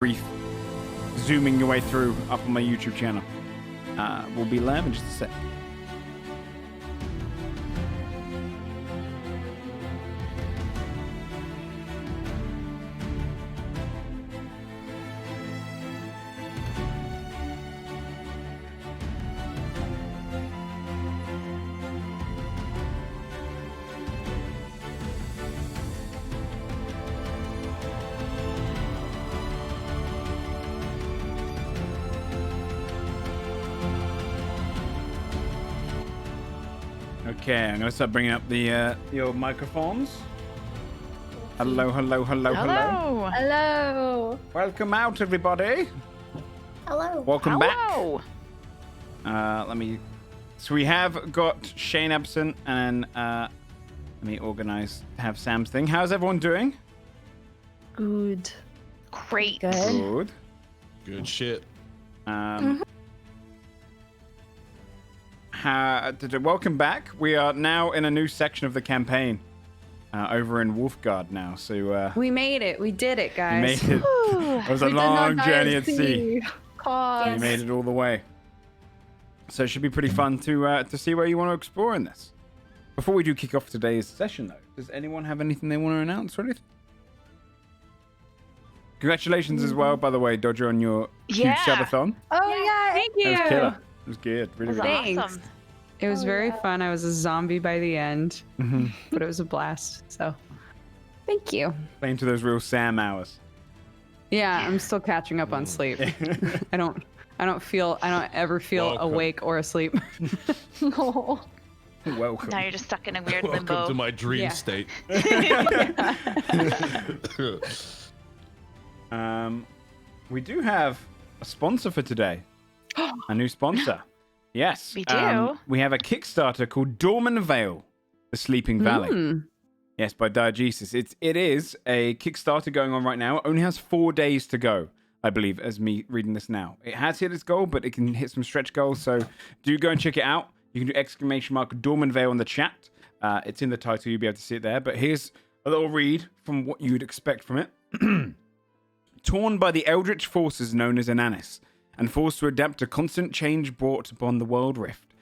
brief zooming your way through up on my YouTube channel. We'll be live in just a sec. Okay, I'm gonna start bringing up the old microphones. Hello. Hello. Welcome out, everybody. Hello. Welcome back. So we have got Shane absent, and let me organize to have Sam's thing. How's everyone doing? Good. Great. Good. Good shit. Welcome back. We are now in a new section of the campaign over in Wolfguard now. So we made it. We did it, guys. we made it. It was a long journey at sea. We made it all the way. So it should be pretty fun to see where you want to explore in this. Before we do kick off today's session, though, does anyone have anything they want to announce or anything? Congratulations as well, by the way, Dodger, on your huge subathon. Oh yeah, thank you. That was killer. It was good. Really, really good. Thanks. Awesome. It was very fun. I was a zombie by the end, but it was a blast. So, thank you. Playing to those real Sam hours. Yeah, I'm still catching up on sleep. I don't ever feel Welcome. awake or asleep. No. Welcome. Now you're just stuck in a weird Welcome limbo. to my dream Yeah. state. We do have a sponsor for today. A new sponsor. Yes. We do. We have a Kickstarter called Dorman Vale, The Sleeping Valley. Yes, by Diegesis. It is a Kickstarter going on right now. It only has 4 days to go, I believe, as me reading this now. It has hit its goal, but it can hit some stretch goals. So do go and check it out. You can do ! Dorman Vale in the chat. It's in the title. You'll be able to see it there. But here's a little read from what you'd expect from it. Torn by the eldritch forces known as Ananis, and forced to adapt to constant change brought upon the world rift,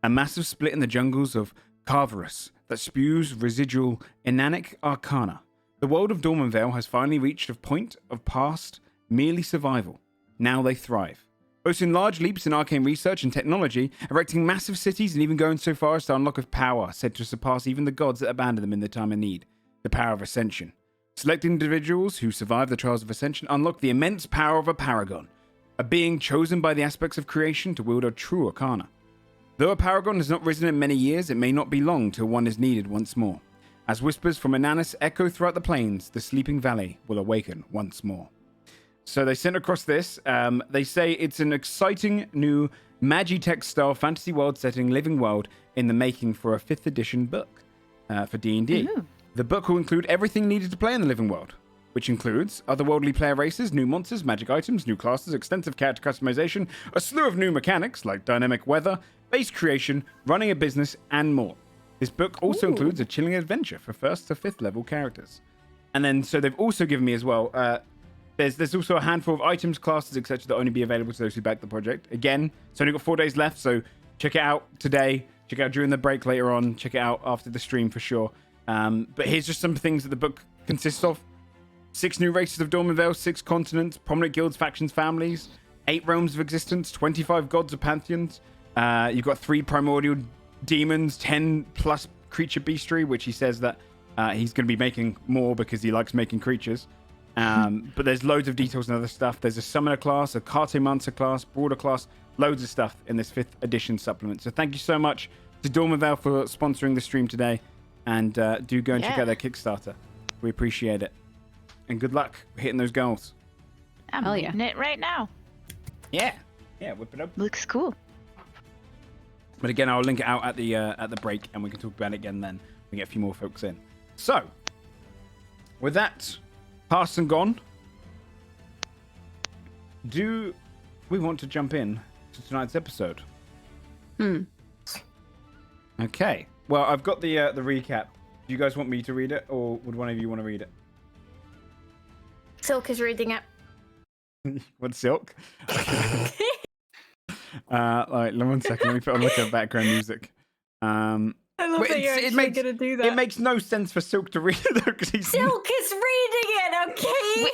a massive split in the jungles of Carverus that spews residual inanic arcana. The world of Dormanvale has finally reached a point of past merely survival. Now they thrive, boasting large leaps in arcane research and technology, erecting massive cities, and even going so far as to unlock a power said to surpass even the gods that abandoned them in their time of need: the Power of Ascension. Select individuals who survive the trials of Ascension unlock the immense power of a paragon, a being chosen by the aspects of creation to wield a true arcana. Though a paragon has not risen in many years, it may not be long till one is needed once more. As whispers from Ananis echo throughout the plains, the sleeping valley will awaken once more. So they sent across this. They say it's an exciting new Magitech-style fantasy world setting living world in the making for a 5th edition book for D&D. The book will include everything needed to play in the living world, which includes otherworldly player races, new monsters, magic items, new classes, extensive character customization, a slew of new mechanics like dynamic weather, base creation, running a business, and more. This book also includes a chilling adventure for 1st to 5th level characters. And then, so they've also given me as well, there's also a handful of items, classes, etc. that only be available to those who back the project. Again, it's only got 4 days left, so check it out today, check it out during the break later on, check it out after the stream for sure. But here's just some things that the book consists of. 6 new races of Dormanvale, 6 continents, prominent guilds, factions, families, 8 realms of existence, 25 gods or pantheons. You've got 3 primordial demons, 10 plus creature beastry, which he says that he's going to be making more because he likes making creatures. But there's loads of details and other stuff. There's a summoner class, a cartomancer class, broader class, loads of stuff in this 5th edition supplement. So thank you so much to Dormanvale for sponsoring the stream today. And do go and check out their Kickstarter. We appreciate it. And good luck hitting those goals. I'm Hell yeah. reading it right now. Yeah, whip it up. Looks cool. But again, I'll link it out at the break, and we can talk about it again then. We get a few more folks in. So, with that past and gone, do we want to jump in to tonight's episode? Okay. Well, I've got the recap. Do you guys want me to read it, or would one of you want to read it? Silk is reading it. What, silk? Like, 1 second. Let me put on like a background music. I love But that you're it actually makes- gonna do that. It makes no sense for Silk to read it though, because he's Silk is reading it, okay? Wait,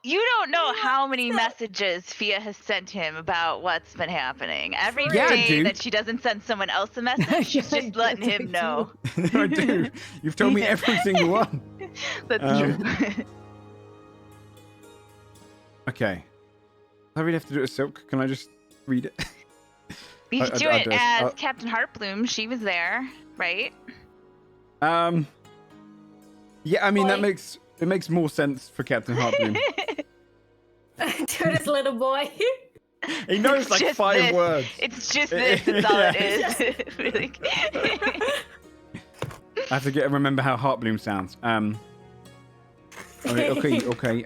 you don't know how many messages Fia has sent him about what's been happening. Every Yeah, I day do. that she doesn't send someone else a message, she's just letting Yes, I him know. I do. You've told me every single one. That's true. Okay. I really have to do it with Silk. Can I just read it? You I- could do I'll it do it. as Captain Heartbloom. She was there, right? Yeah, I mean Boy. that makes more sense for Captain Heartbloom. Do it as little boy. He knows It's like just 5 this. words. It's just this. That's all it Yeah. is. Really. I have to remember how Heartbloom sounds. Okay.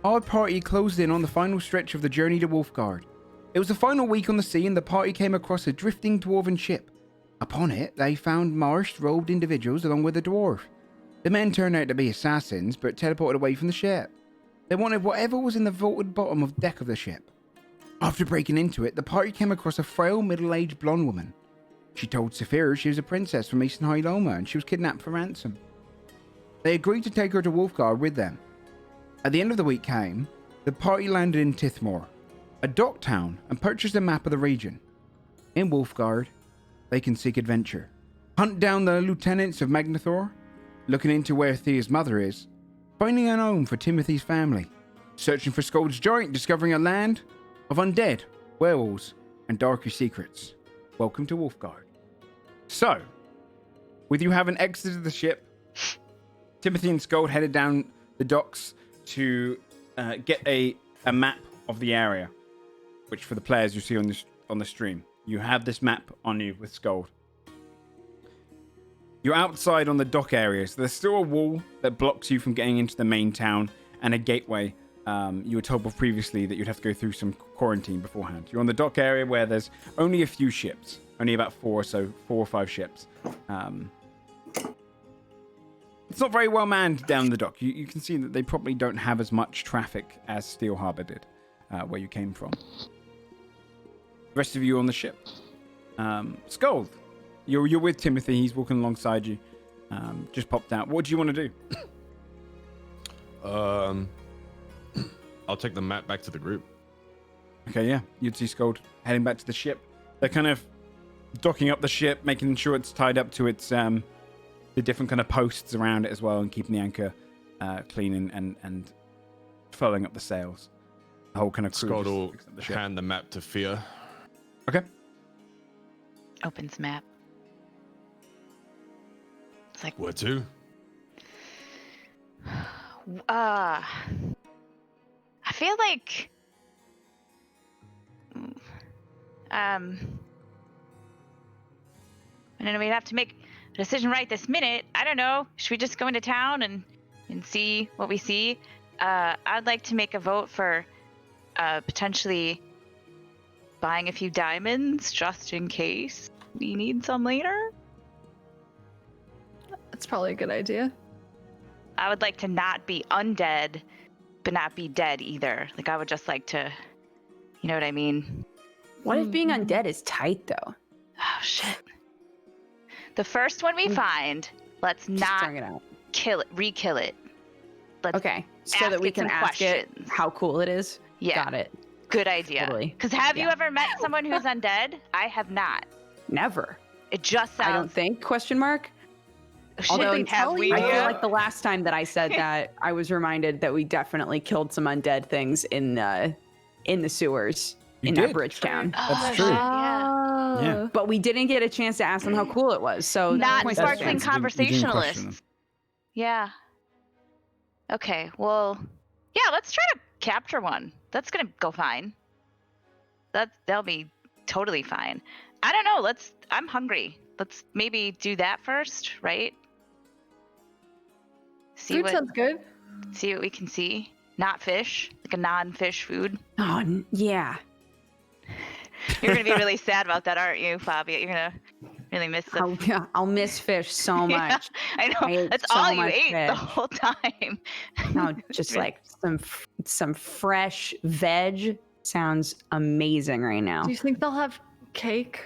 Our party closed in on the final stretch of the journey to Wolfguard. It was the final week on the sea, and the party came across a drifting dwarven ship. Upon it, they found masked, robed individuals along with a dwarf. The men turned out to be assassins, but teleported away from the ship. They wanted whatever was in the vaulted bottom of the deck of the ship. After breaking into it, the party came across a frail, middle-aged blonde woman. She told Saphira she was a princess from Eastern High Loma, and she was kidnapped for ransom. They agreed to take her to Wolfguard with them. At the end of the week came, the party landed in Tithmor, a dock town, and purchased a map of the region. In Wolfguard, they can seek adventure, hunt down the lieutenants of Magnathor, looking into where Thea's mother is, finding a home for Timothy's family, searching for Scold's Joint, discovering a land of undead, werewolves, and darker secrets. Welcome to Wolfguard. So, with you having exited the ship, Timothy and Scold headed down the docks to get a map of the area, which for the players you see on the stream. You have this map on you with Scold. You're outside on the dock area, so there's still a wall that blocks you from getting into the main town and a gateway. You were told previously that you'd have to go through some quarantine beforehand. You're on the dock area where there's only a few ships, only about 4 or 5 ships. It's not very well manned down the dock. You can see that they probably don't have as much traffic as Steel Harbor did, where you came from. The rest of you on the ship. Scold, you're with Timothy. He's walking alongside you. Just popped out. What do you want to do? I'll take the map back to the group. Okay, yeah. You'd see Scold heading back to the ship. They're kind of docking up the ship, making sure it's tied up to its the different kind of posts around it as well, and keeping the anchor clean and furling up the sails. The whole kind of crew Scott just will fixing up the ship. hand the map to Fia. Okay. Opens map. It's like, Where to? I feel like, and then we'd have to make a decision right this minute. I don't know. Should we just go into town and see what we see? I'd like to make a vote for potentially buying a few diamonds just in case we need some later. That's probably a good idea. I would like to not be undead, but not be dead either. Like, I would just like to, you know what I mean? What if being undead is tight, though? Oh, shit. The first one we find, let's Just not throwing it out. kill it, re-kill it. Let's Okay, so that ask we it can some ask it questions. how cool it is. Yeah. Got it. Good idea. Totally. Because have you Yeah. ever met someone who's undead? I have not. Never. It just I don't sounds... think, question mark. Shit, Although have tell we? you- I feel Yeah. like the last time that I said that, I was reminded that we definitely killed some undead things in the sewers You in did. that bridge town. Oh, That's shit, true. Yeah. Yeah. But we didn't get a chance to ask them how cool it was. So Not point That's sparkling true. You didn't question them. conversationalists. Yeah. Okay, well, yeah, let's try to capture one. That's gonna go fine. That'll be totally fine. I don't know, I'm hungry. Let's maybe do that first, right? See Food sounds good. what we can see. Not fish, like a non-fish food. Oh, yeah. You're gonna be really sad about that, aren't you, Fabia? You're gonna really miss the I'll miss fish so Yeah, much. I know. I ate That's so all you much ate the fish. whole time. No, just like some some fresh veg sounds amazing right now. Do you think they'll have cake?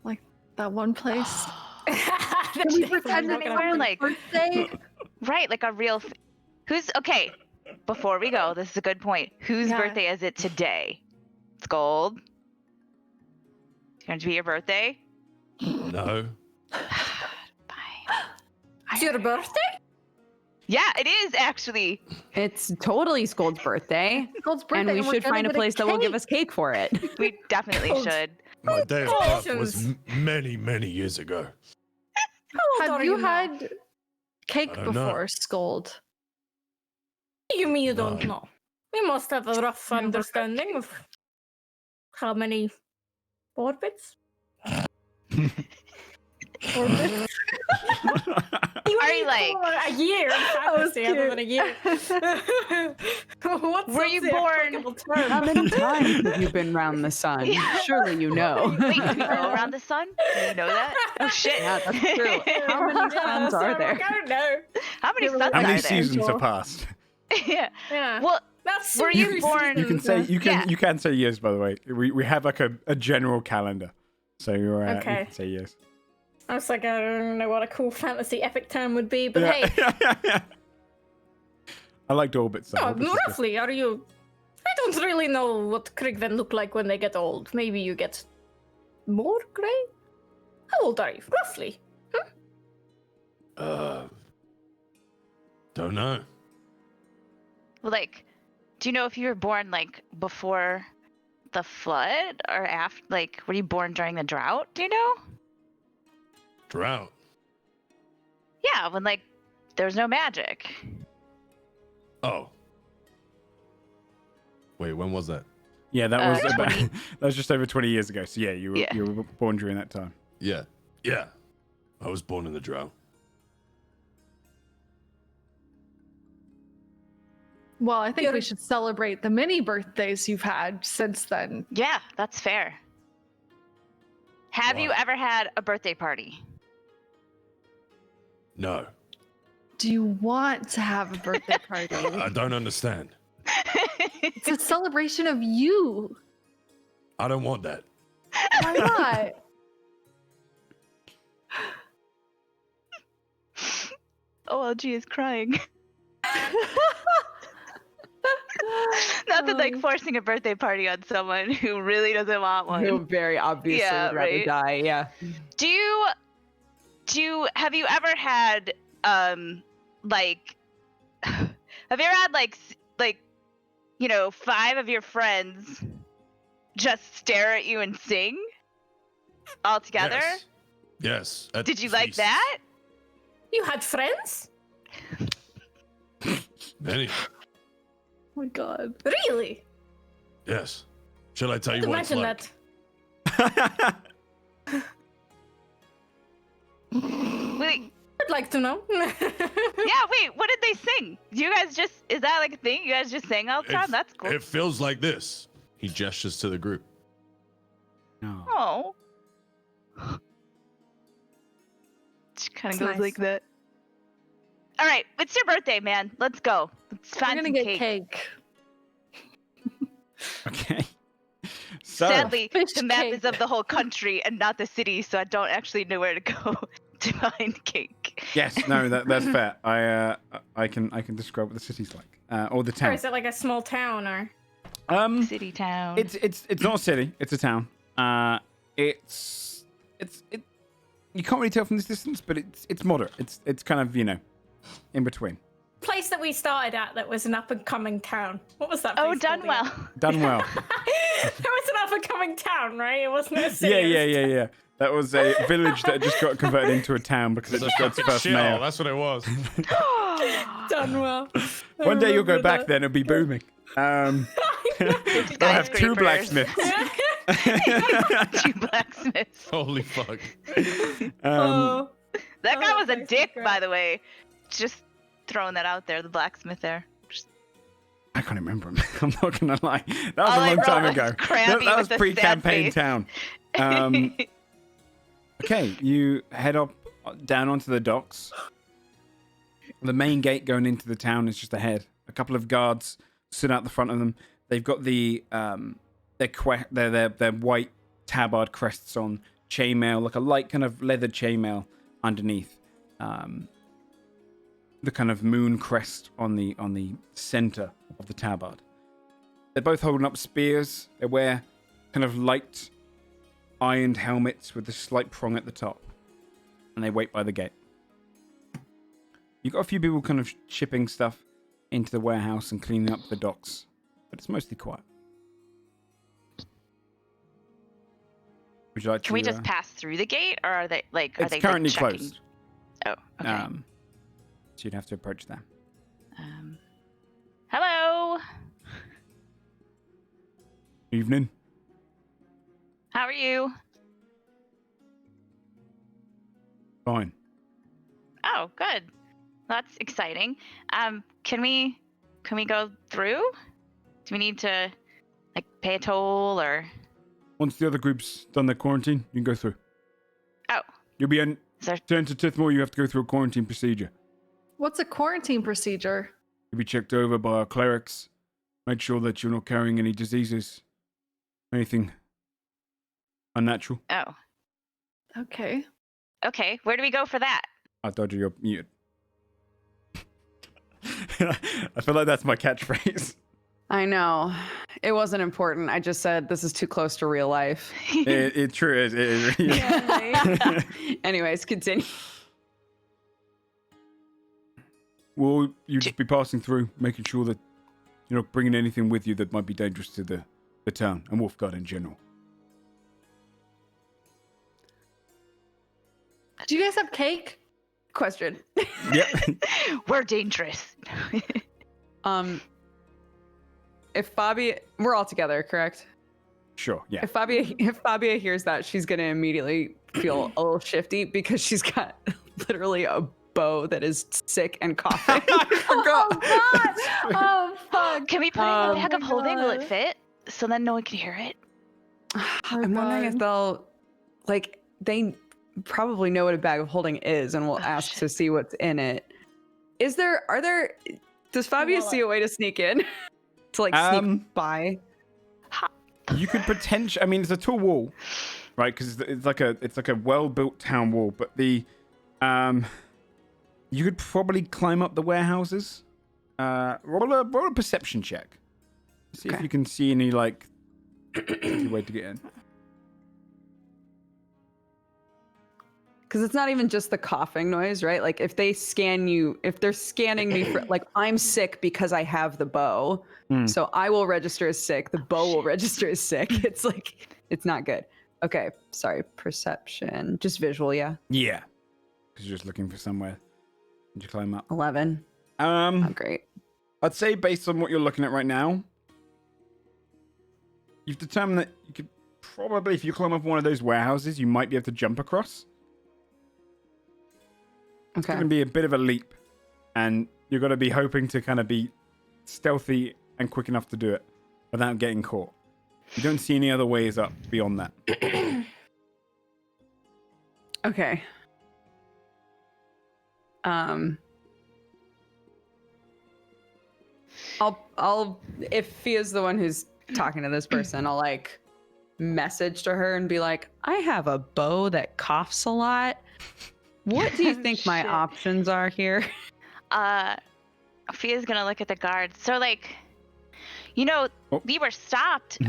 Like that one place? Can we pretend anywhere like birthday? right, like a real. Who's okay? Before we go, this is a good point. Whose birthday is it today? It's Gold. It's going to be your birthday. No. Fine. It's your birthday? Yeah, it is actually. It's totally Skold's birthday. Gold's birthday, And we we're should gonna find a get place that will give cake. us cake for it. We definitely Gold. should. My day of birth was Congratulations. many, many years ago. Have you had cake I don't know. before, Scold? You mean you don't No. know? We must have a rough understanding of how many orbits. Orbits? Are you like? A year in fantasy other than a year? What's Were you the born- applicable term? How many times have you been round the sun? Yeah. Surely you know. Wait, do we go around the sun? Do you know that? Oh shit! Yeah, that's true. How many suns are there? I don't know. How many suns How are many there? seasons have passed? Yeah. Yeah. Well, That's were you born? You can say Yeah. you can say years. By the way, we have like a general calendar, so you're you Okay. can say years. I was like, I don't know what a cool fantasy epic term would be, but hey, I liked orbits. Though. no, Orbits is good. roughly, are you? I don't really know what Krigven look like when they get old. Maybe you get more gray? How old are you, roughly? Don't know. Well, like, do you know if you were born like before the flood or after? Like, were you born during the drought? Do you know? Drought. Yeah, when like there was no magic. Oh. Wait, when was that? Yeah, that was about, 20. that was just over 20 years ago. So yeah, you were born during that time. Yeah. Yeah. I was born in the drought. Well, I think You're- we should celebrate the many birthdays you've had since then. Yeah, that's fair. Have you Wow. ever had a birthday party? No. Do you want to have a birthday party? I don't understand. It's a celebration of you. I don't want that. Why not? OLG is crying. Not that like forcing a birthday party on someone who really doesn't want one. Who very obviously Yeah, would rather right. die. Yeah. Have you ever had like have you ever had like 5 of your friends just stare at you and sing all together? Yes. Yes. at Did you like feasts. that? You had friends? Many. Oh my god. Really? Yes. Shall I tell you what it's Imagine like? that. Wait, I'd like to know. yeah, wait, what did they sing? You guys just is that like a thing? You guys just sang all the time? That's cool. It feels like this. He gestures to the group. No. Oh. Just kind of It's goes nice. like that. All right, it's your birthday, man. Let's go. Let's We're find gonna some get cake. cake. Okay. So Sadly, Fish the map cake. is of the whole country and not the city, so I don't actually know where to go to find cake. yes, no, that's fair. I can describe what the city's like, or the Or town. is it like a small town or? City town. It's not a city. It's a town. It. You can't really tell from this distance, but it's moderate. It's kind of in between. Place that we started at that was an up and coming town. What was that? Oh, place called again? Dunwell. Done well. It was an up and coming town, right? It wasn't a city. yeah. That was a village that just got converted into a town because it just got its first Chill, mayor. that's what it was. Dunwell. One day you'll go back, then it'll be booming. They'll have 2 Skyscrapers. blacksmiths. 2 blacksmiths. Holy fuck. Oh, That guy Oh, was a that's dick, great. by the way. Just throwing that out there, the blacksmith there. Just I can't remember him. I'm not gonna lie. That was All a I long time wrote ago. was Krabby That was with a sad pre-campaign face. town. Okay, you head up down onto the docks. The main gate going into the town is just ahead. A couple of guards sit out the front of them. They've got their white tabard crests on, chainmail, like a light kind of leather chainmail underneath. The kind of moon crest on the center of the tabard. They're both holding up spears. They wear kind of light ironed helmets with a slight prong at the top. And they wait by the gate. You've got a few people kind of shipping stuff into the warehouse and cleaning up the docks. But it's mostly quiet. Would you like Can we just pass through the gate, or are they like? It's currently checking? closed. Oh, okay. So you'd have to approach them. Hello. Evening. How are you? Fine. Oh, good. That's exciting. Can we go through? Do we need to like pay a toll or? Once the other group's done their quarantine, you can go through. Oh. You'll be Is there... to enter Tithmor, you have to go through a quarantine procedure. What's a quarantine procedure? You'll be checked over by our clerics. Make sure that you're not carrying any diseases. Anything unnatural. Oh. Okay. Okay. Where do we go for that? I thought you're muted. I feel like that's my catchphrase. I know. It wasn't important. I just said this is too close to real life. It true is. It is. Yeah. Anyways, continue. Will you just be passing through, making sure that you're not bringing anything with you that might be dangerous to the town and Wolfguard in general? Do you guys have cake? Question. Yep. We're dangerous. If Bobby, we're all together, correct? Sure, yeah. If Fabia hears that, she's gonna immediately feel a little shifty because she's got literally a bow that is sick and coughing. Oh God! Oh fuck! Can we put it in the bag of my holding? Will it God. fit? So then no one can hear it. I'm wondering if they'll, like, they probably know what a bag of holding is and will ask to see what's in it. Does Fabia see a way to sneak in? To like sneak by? You could potentially. I mean, it's a tall wall, right? Because it's like a well-built town wall. But you could probably climb up the warehouses. Roll a perception check. See if you can see any like way to get in. Because it's not even just the coughing noise, right? Like if they're scanning me for like I'm sick because I have the bow, so I will register as sick. The bow will register as sick. It's like it's not good. Okay, sorry. Perception, just visual, yeah. Yeah, because you're just looking for somewhere. Did you climb up? 11. Oh, great. I'd say based on what you're looking at right now, you've determined that you could probably, if you climb up one of those warehouses, you might be able to jump across. It's going to be a bit of a leap, and you're going to be hoping to kind of be stealthy and quick enough to do it without getting caught. You don't see any other ways up beyond that. Okay. I'll if Fia's the one who's talking to this person, I'll like message to her and be like, I have a bow that coughs a lot. What do you think my options are here? Fia's gonna look at the guards. So like, we were stopped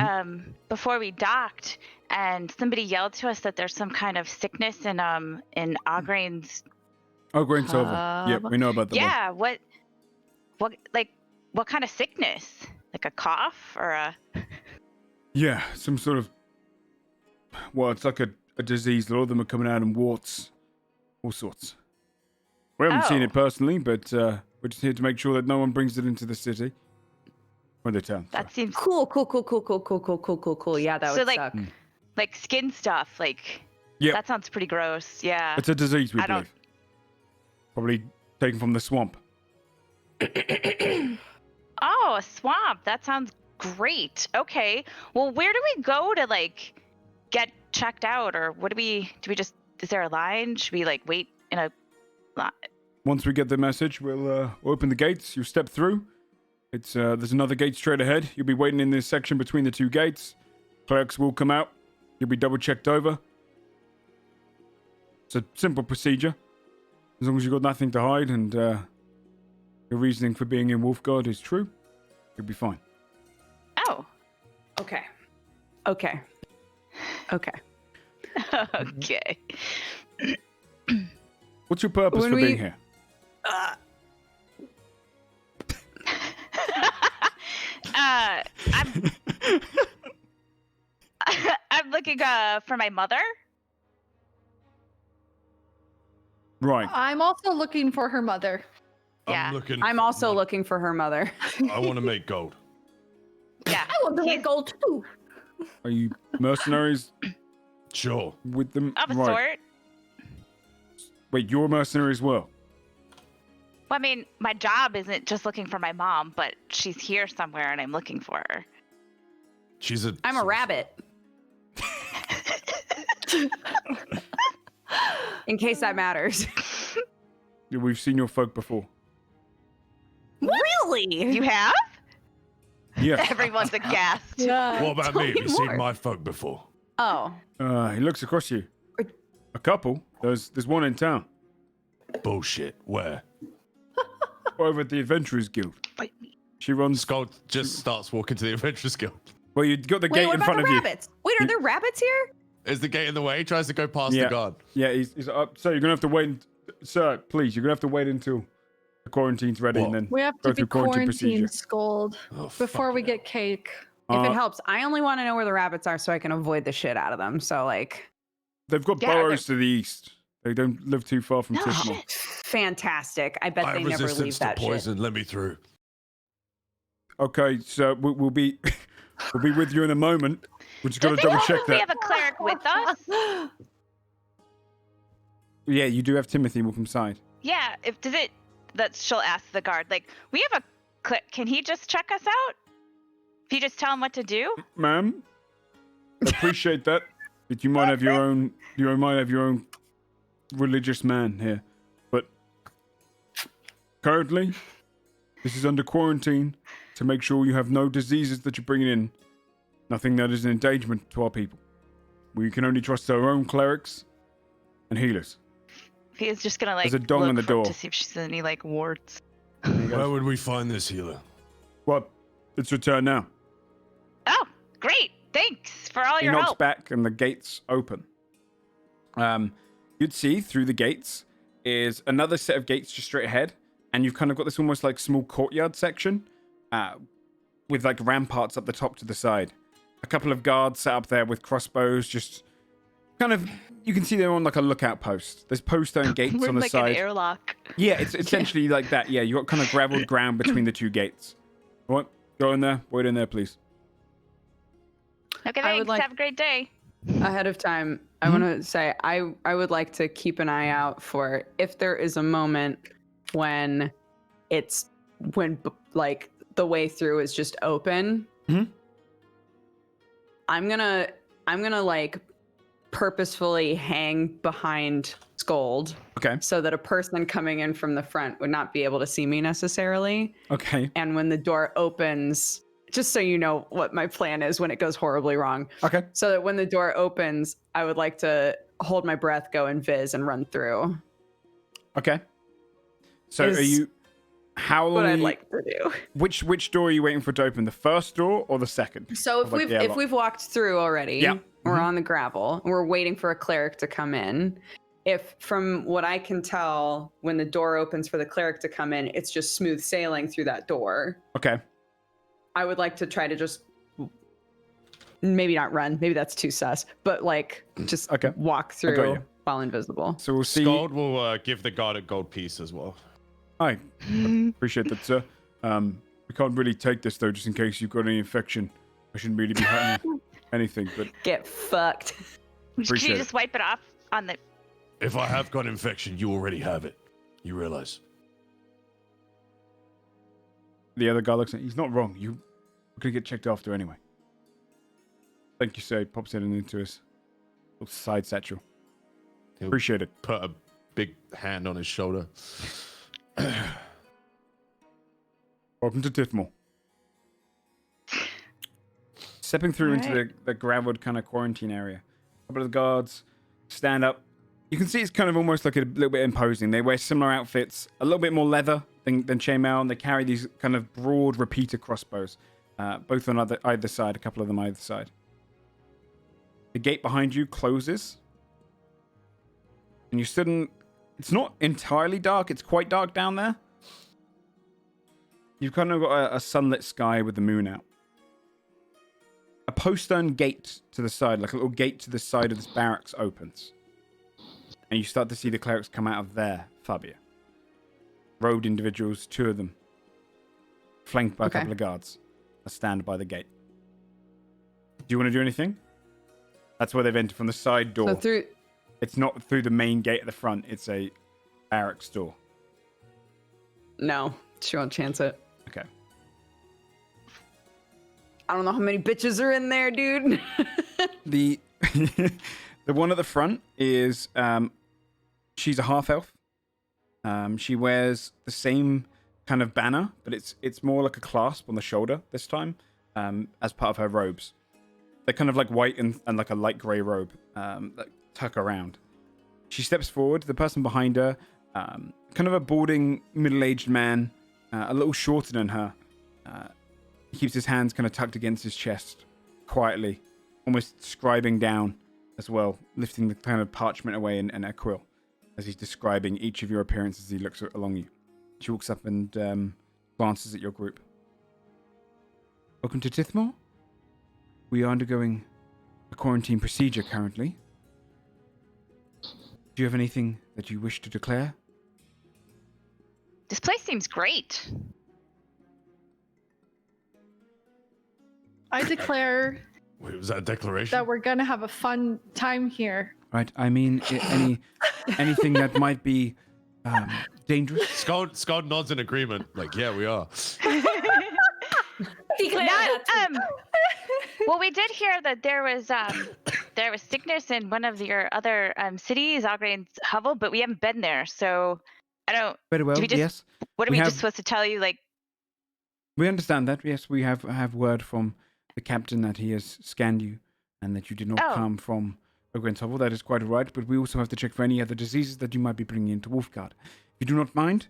before we docked, and somebody yelled to us that there's some kind of sickness in Augrain's. Augrain Silver. Yep, we know about that. Yeah, what kind of sickness? Like a cough or a? Yeah, some sort of. Well, it's like a disease. A lot of them are coming out in warts, all sorts. We haven't seen it personally, but we're just here to make sure that no one brings it into the city or the town. That seems cool. Yeah, that would suck. Like skin stuff. Like, yeah, that sounds pretty gross. Yeah, it's a disease we believe. Probably taken from the swamp. Oh, a swamp. That sounds great. Okay. Well, where do we go to like get checked out, or what do we just? Is there a line? Should we like wait in a line? Once we get the message, we'll open the gates. You step through. It's there's another gate straight ahead. You'll be waiting in this section between the two gates. Clerks will come out. You'll be double checked over. It's a simple procedure. As long as you've got nothing to hide and your reasoning for being in Wolfguard is true, you'll be fine. Oh. Okay. Okay. Okay. Okay. What's your purpose When for we- being here? I'm I'm looking for my mother. Right. I'm also looking for her mother. Yeah. I'm looking. I'm also looking for her mother. I want to make gold. Yeah. I want to make gold too. Are you mercenaries Sure. with them? Of a Right. sort. Wait, you're a mercenary as well? Well, I mean, my job isn't just looking for my mom, but she's here somewhere and I'm looking for her. She's a. I'm a rabbit. In case that matters. We've seen your folk before. Really? You have? Yes. Everyone's aghast. Yeah. What about Tell me? Have me you seen more. my folk before? Oh. He looks across you. A couple. There's one in town. Bullshit. Where? Over at the Adventurers Guild. Fight me. She runs. Skull just starts walking to the Adventurers Guild. Well, you've got the Wait, gate what in about front the of rabbits? Wait, are there rabbits here? Is the gate in the way? He tries to go past Yeah. the guard. you. Yeah, he's up. So you're gonna have to wait. Sir, please, you're gonna have to wait until the quarantine's ready, What? and then We have go to be through quarantine procedure. quarantined, Scold, Oh, before we fucking get cake. If Uh, it helps, I only want to know where the rabbits are so I can avoid the shit out of them. So, like, They've got Yeah, burrows to the east. They don't live too far from No Tithmor. shit. fantastic. I bet I they have never leave resistance to that shit. poison. Let me through. Okay, so we'll be we'll be with you in a moment. We just got to Does it double help check if we that. have a cleric with us? Yeah, you do have Timothy with side. Yeah. If does it? That she'll ask the guard. Like, we have a can he just check us out? If you just tell him what to do? Ma'am, appreciate that. But you might have your own. You might have your own religious man here, but currently, this is under quarantine to make sure you have no diseases that you're bringing in. Nothing that is an endangerment to our people. We can only trust our own clerics and healers. He is just gonna like There's a dong look on the door. to see if she's any like warts. Where would we find this healer? Well, it's your turn now. Oh, great! Thanks for all He your knocks help. back and the gates open. You'd see through the gates is another set of gates just straight ahead, and you've kind of got this almost like small courtyard section with like ramparts up the top to the side. A couple of guards set up there with crossbows, just kind of. You can see they're on like a lookout post. There's post-stone gates We're on the like side. an airlock. Yeah, it's essentially like that. Yeah, you got kind of graveled ground between the two gates. All right, go in there. Wait in there, please. Okay, I would thanks. like- Have a great day. Ahead of time, I want to say I would like to keep an eye out for if there is a moment when like the way through is just open. Mhm. I'm gonna like purposefully hang behind Scold Okay. so that a person coming in from the front would not be able to see me necessarily. Okay. And when the door opens, just so you know what my plan is when it goes horribly wrong. Okay. So that when the door opens, I would like to hold my breath, go invis, and run through. Okay. So Is are you? How long? What are I'd you- like to do. Which door are you waiting for to open? The first door or the second? So Of, like, the airlock? we've walked through already, Yeah. we're Mhm. on the gravel. We're waiting for a cleric to come in. If from what I can tell, when the door opens for the cleric to come in, it's just smooth sailing through that door. Okay. I would like to try to just maybe not run, maybe that's too sus, but like just Okay. walk I got through you. while invisible. So we'll see. Scald will give the guard a gold piece as well. I appreciate that, sir. We can't really take this though, just in case you've got any infection. I shouldn't really be hurting anything, but Get fucked. Can Appreciate you it. just wipe it off on the? If I have got infection, you already have it. You realize? the other guy looks at. He's not wrong. We're gonna get checked after anyway. Thank you, sir. He pops it into his little side satchel. He'll Appreciate it. put a big hand on his shoulder. Welcome to Tithmor. Stepping through into Alright. the graveled kind of quarantine area. A couple of the guards stand up. You can see it's kind of almost like a little bit imposing. They wear similar outfits, a little bit more leather than chainmail, and they carry these kind of broad repeater crossbows, both on either side, a couple of them either side. The gate behind you closes, and you stood in... It's not entirely dark. It's quite dark down there. You've kind of got a sunlit sky with the moon out. A postern gate to the side, like a little gate to the side of this barracks, opens. And you start to see the clerics come out of there, Fabia. Robed individuals, 2 of them. Flanked by a couple of guards. Stand by the gate. Do you want to do anything? That's where they've entered from the side door. So through... It's not through the main gate at the front. It's a barracks door. No, she won't chance it. Okay. I don't know how many bitches are in there, dude. The the one at the front is she's a half elf. She wears the same kind of banner, but it's more like a clasp on the shoulder this time, as part of her robes. They're kind of like white and like a light grey robe that tuck around. She steps forward. The person behind her, kind of a balding middle-aged man, a little shorter than her. He keeps his hands kind of tucked against his chest, quietly, almost scribing down as well, lifting the kind of parchment away and a quill as he's describing each of your appearances as he looks along you. She walks up and glances at your group. Welcome to Tithmor. We are undergoing a quarantine procedure currently. Do you have anything that you wish to declare? This place seems great. I declare Wait, was that a declaration? that we're gonna have a fun time here. Right. I mean, anything that might be dangerous. Scott nods in agreement. Like, yeah, we are. Declare Not, that. well, we did hear that there was sickness in one of your other cities, Algrain's Hovel, but we haven't been there, so I don't. Very well. Do we just- Yes. What are We we have- just supposed to tell you? Like, We understand that. Yes, we have word from the captain that he has scanned you and that you did not Oh. come from Ogren's Hovel. That is quite right, but we also have to check for any other diseases that you might be bringing into Wolfguard. If you do not mind,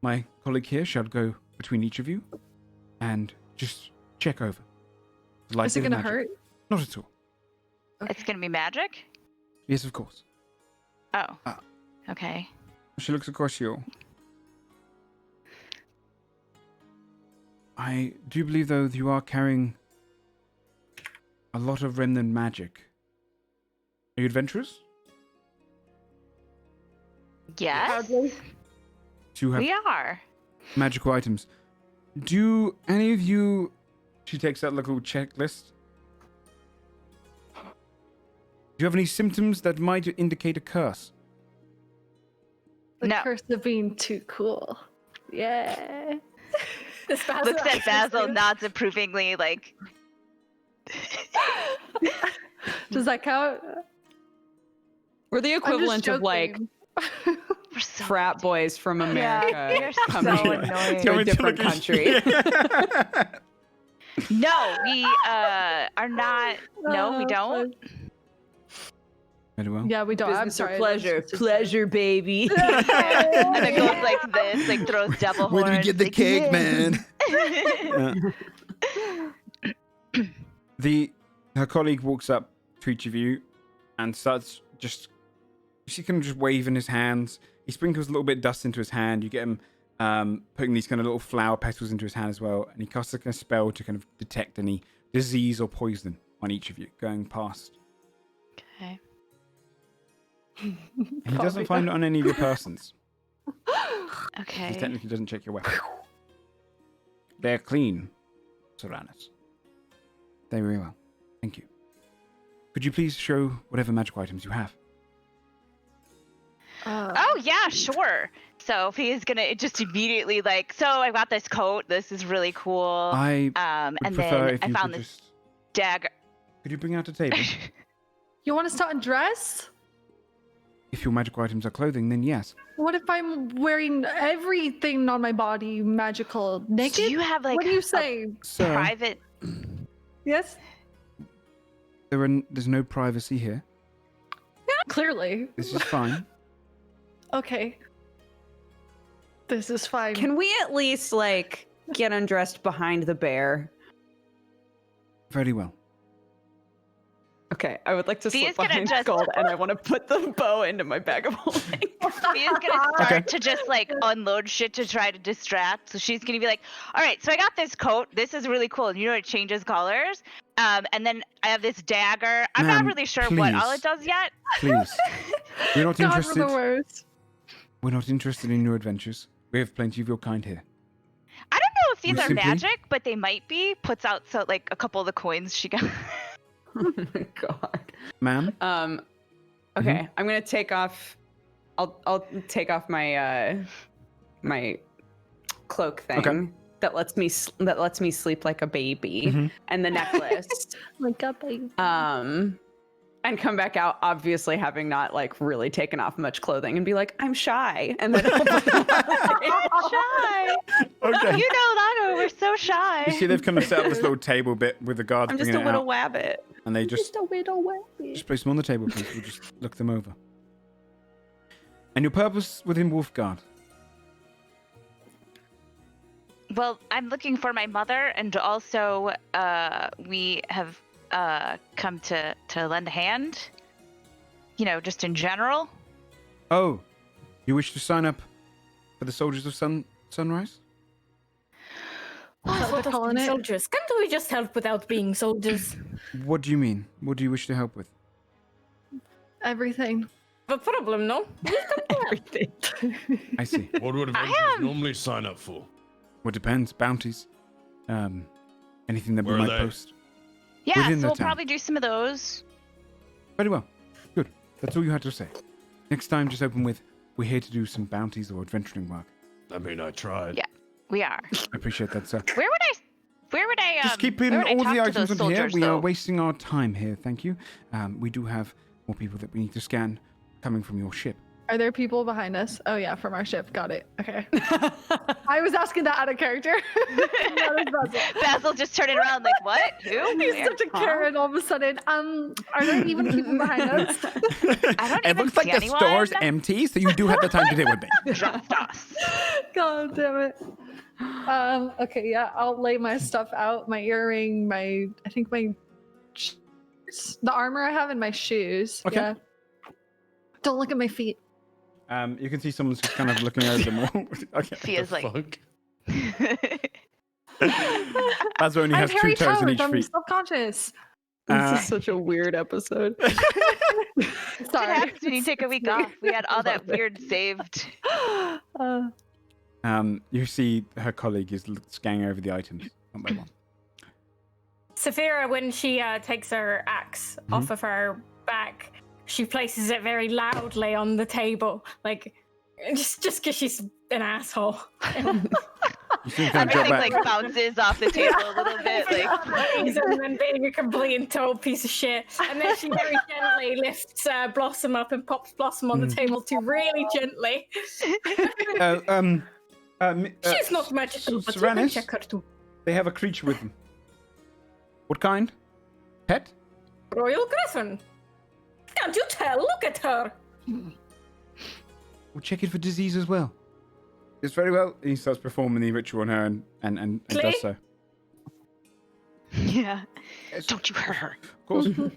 my colleague here shall go between each of you and just check over. The light Is it of gonna magic. hurt? Not at all. it's gonna be magic? Yes, of course. Oh. Ah. Okay. She looks across you all. I do believe, though, that you are carrying a lot of remnant magic. Are you adventurous? Yes. Do you have We are. magical items? Do any of you... She takes out like a little checklist. Do you have any symptoms that might indicate a curse? The No. curse of being too cool. Yeah. This Basil Looks at actually Basil, seems- nods approvingly, like. Does that count? We're the I'm just equivalent of like joking. We're so frat boys from America you're coming so annoying. to a different country. No, we are not. No, we don't. Very well. Yeah, we don't. I'm Business sorry. or pleasure? that's just- Pleasure, baby. And it goes like this, like throws devil horns. Where did you get the like, cake, yeah. man? Her colleague walks up to each of you and starts just... She can just wave in his hands. He sprinkles a little bit of dust into his hand. You get him putting these kind of little flower petals into his hand as well. And he casts a spell to kind of detect any disease or poison on each of you going past. Okay. And he doesn't find it on any of your persons. He Okay. technically doesn't check your weapon. They're clean, Soranis. Very well. Thank you. Could you please show whatever magic items you have? Oh yeah, sure. So if he's gonna just immediately like, so I got this coat. This is really cool. I and would prefer then if I you found could this just... dagger. Could you bring out a table? You want to start undress? If your magical items are clothing, then yes. What if I'm wearing everything on my body magical naked? Do you have like What do you a say? Sir, private? Yes. There's no privacy here. Clearly. This is fine. Okay. This is fine. Can we at least like get undressed behind the bear? Very well. Okay, I would like to Fia's slip gonna behind just- Gold, and I want to put the bow into my bag of holding. Fia's gonna start to just like unload shit to try to distract. So she's gonna be like, "All right, so I got this coat. This is really cool. You know, it changes colors. And then I have this dagger. I'm not Ma'am, really sure what all please. it does yet. Please. We're not God, we're interested. the worst. We're not interested in your adventures. We have plenty of your kind here. I don't know if these We are simply- magic, but they might be." Puts out like a couple of the coins she got. Oh my god. Ma'am? Okay, I'm gonna take off. I'll take off my my cloak thing Okay. that lets me sleep like a baby, Mhm. and the necklace. Like a baby. And come back out, obviously having not like really taken off much clothing, and be like, I'm shy, and then I'll put them on. Shy. Okay. You know that we're so shy. You see, they've kind of set up this little table bit with the guards I'm just bringing a it little out, wabbit. and they just a widow wabbit. place them on the table, please. We'll just look them over. And your purpose within Wolfguard? Well, I'm looking for my mother, and also we have come to lend a hand. You know, just in general. Oh, you wish to sign up for the Soldiers of Sunrise? Is that what they're calling it? Soldiers. Can't we just help without being soldiers? What do you mean? What do you wish to help with? Everything. The problem, no? Everything. I see. What would adventurers normally sign up for? Well, it depends. Bounties. Anything that Where we are might they? post. Yeah, Within so the we'll town. probably do some of those. Very well. Good. That's all you had to say. Next time, just open with, we're here to do some bounties or adventuring work. I mean, I tried. Yeah. We are. I appreciate that, sir. Where would I Just keep in where would I all talk the to items those on here. soldiers, We though? are wasting our time here, thank you. We do have more people that we need to scan coming from your ship. Are there people behind us? Oh yeah, from our ship. Got it. Okay. I was asking that out of character. That is Basil. Basil just turning around like, what? Who? He's Where? such a Karen all of a sudden. Are there even people behind us? I don't It even looks like see the anyone. store's empty, so you do have the time to deal with me. Just us. God damn it. Okay, yeah, I'll lay my stuff out. My earring, the armor I have, and my shoes. Okay. Yeah. Don't look at my feet. You can see someone's just kind of looking over them all. Okay. Feels like. Fuck. Basil only I'm has two Harry toes in Towers. each I'm feet. self-conscious. This is such a weird episode. What Sorry. happens when you take a week off? We had all that weird saved. You see her colleague is scanning over the items one by one. Saphira, when she takes her axe off of her back, she places it very loudly on the table, like just because she's an asshole. You see him kind of drop Everything back. like bounces off the table a little bit. Like And then being a complete and total piece of shit. And then she very gently lifts Blossom up and pops Blossom on the table too, really gently. She's not magical, but we can Serranis, check her too. they have a creature with them. What kind? Pet? Royal Griffin. Can't you tell? Look at her. We'll check it for disease as well. It's very well. And he starts performing the ritual on her and Clay? does so. yeah. Yes, Don't you hurt her. Of course. You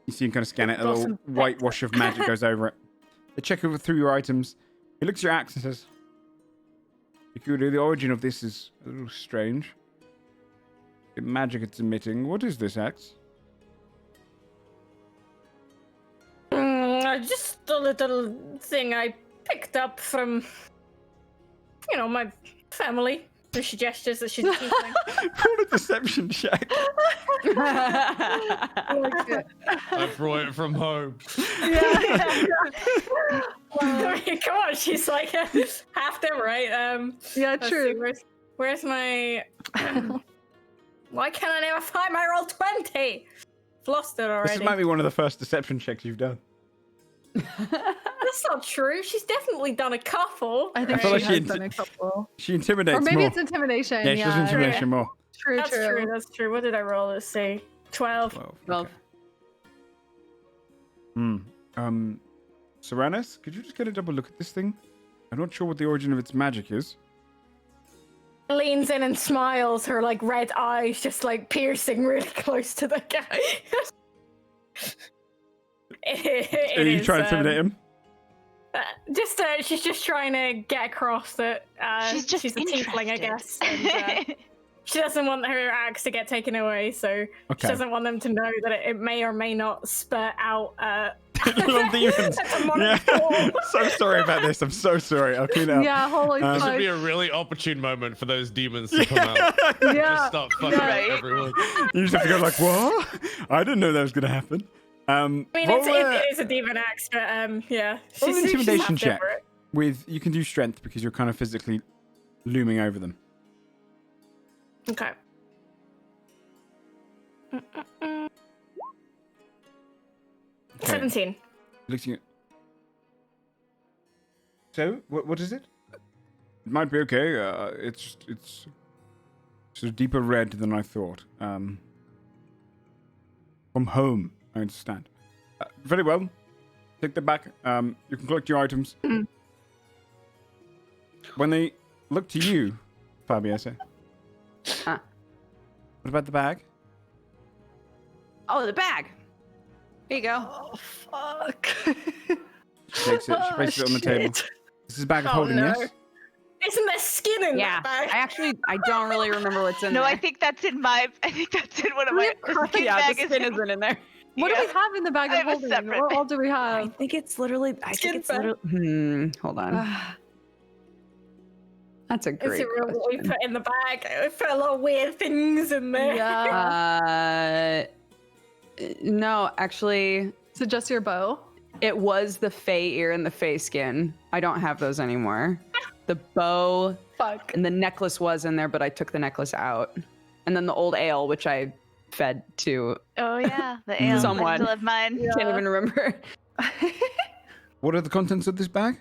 see him kind of scan it. A little Blossom whitewash of magic goes over it. They check over through your items. He looks at your axe and says, "Peculiar, the origin of this is a little strange. The magic it's emitting. What is this axe?" Just a little thing I picked up from, my family. She gestures that she's a tiefling. Roll a deception check. I brought it from home. I mean, come on, she's like half them, right? Yeah, Let's true. see, where's my? Why can't I never find my roll 20? Lost it already. This might be one of the first deception checks you've done. That's not true. She's definitely done a couple. I think feel like she she has done a couple. She intimidates Or maybe more. it's intimidation. Yeah, she does intimidation more. True, That's true. true. That's true. What did I roll? Let's see. 12. 12. Well, Okay. Serenus, could you just get a double look at this thing? I'm not sure what the origin of its magic is. Leans in and smiles, her like red eyes just like piercing really close to the guy. Are you trying to intimidate him? She's just trying to get across that She's just a tiefling, I interested. guess. And, she doesn't want her axe to get taken away, so she doesn't want them to know that it may or may not spurt out Little demons. Yeah. So sorry about this. I'm so sorry. I'll clean it up. Yeah, holy This would fuck. be a really opportune moment for those demons to come out. Yeah. Just start fucking Right. everyone. You just have to go like, what? I didn't know that was going to happen. I mean, it is a demon axe, but yeah. Roll an intimidation she's check. for it. With you can do strength because you're kind of physically looming over them. Okay. 17. Looking at. So what is it? It might be okay. It's sort of deeper red than I thought. From home, I understand. Very well. Take them back. You can collect your items. When they look to you, Fabiese. Huh. What about the bag? Oh, the bag. Here you go. Oh, fuck. She takes it. She places it on the table. This is a bag of holding, no. yes? Isn't there skin in Yeah. that bag? I don't really remember what's in No, there. I think that's in one of We my. have carpet- skin yeah, bag the is skin in- isn't in there. What do Yeah. we have in the bag I of have a holding? separate- What all do we I have? think it's literally. Skin bag. Hold on. That's a Is great it real what we question. put in the bag? We put a lot of weird things in there. Yeah. No, actually, So just your bow? it was the fey ear and the fey skin. I don't have those anymore. The bow Fuck. and the necklace was in there, but I took the necklace out. And then the old ale, which I fed to. Oh yeah, the ale. Someone. I still have mine. Yeah. Can't even remember. What are the contents of this bag?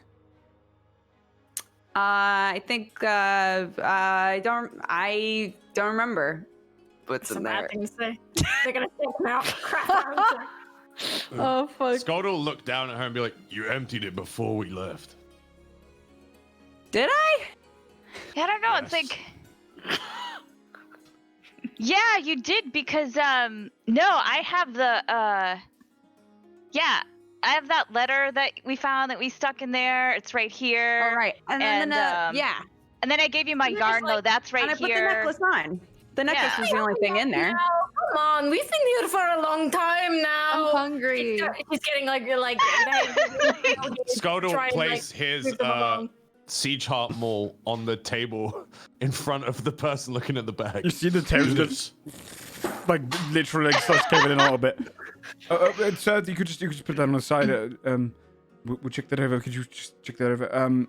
I think I don't remember what's Some in bad there. things there. They're gonna take them out. Crap out. Oh, fuck. Scott will look down at her and be like, "You emptied it before we left." Did I? Yeah, I don't know. It's Yes. like. Yeah, you did because no, I have the yeah, I have that letter that we found that we stuck in there. It's right here. All right. And then yeah. And then I gave you my You just, yarn like- though. That's right And I put the here. necklace on. The necklace Yeah. was the only thing in there. Now, come on, we've been here for a long time now. I'm hungry. He's getting like Scott will try and, place like, his move them along. siege heart maul on the table in front of the person looking at the bag. You see the table just like literally starts caving in a little bit. Sir, you could just put that on the side. We'll check that over. Could you just check that over?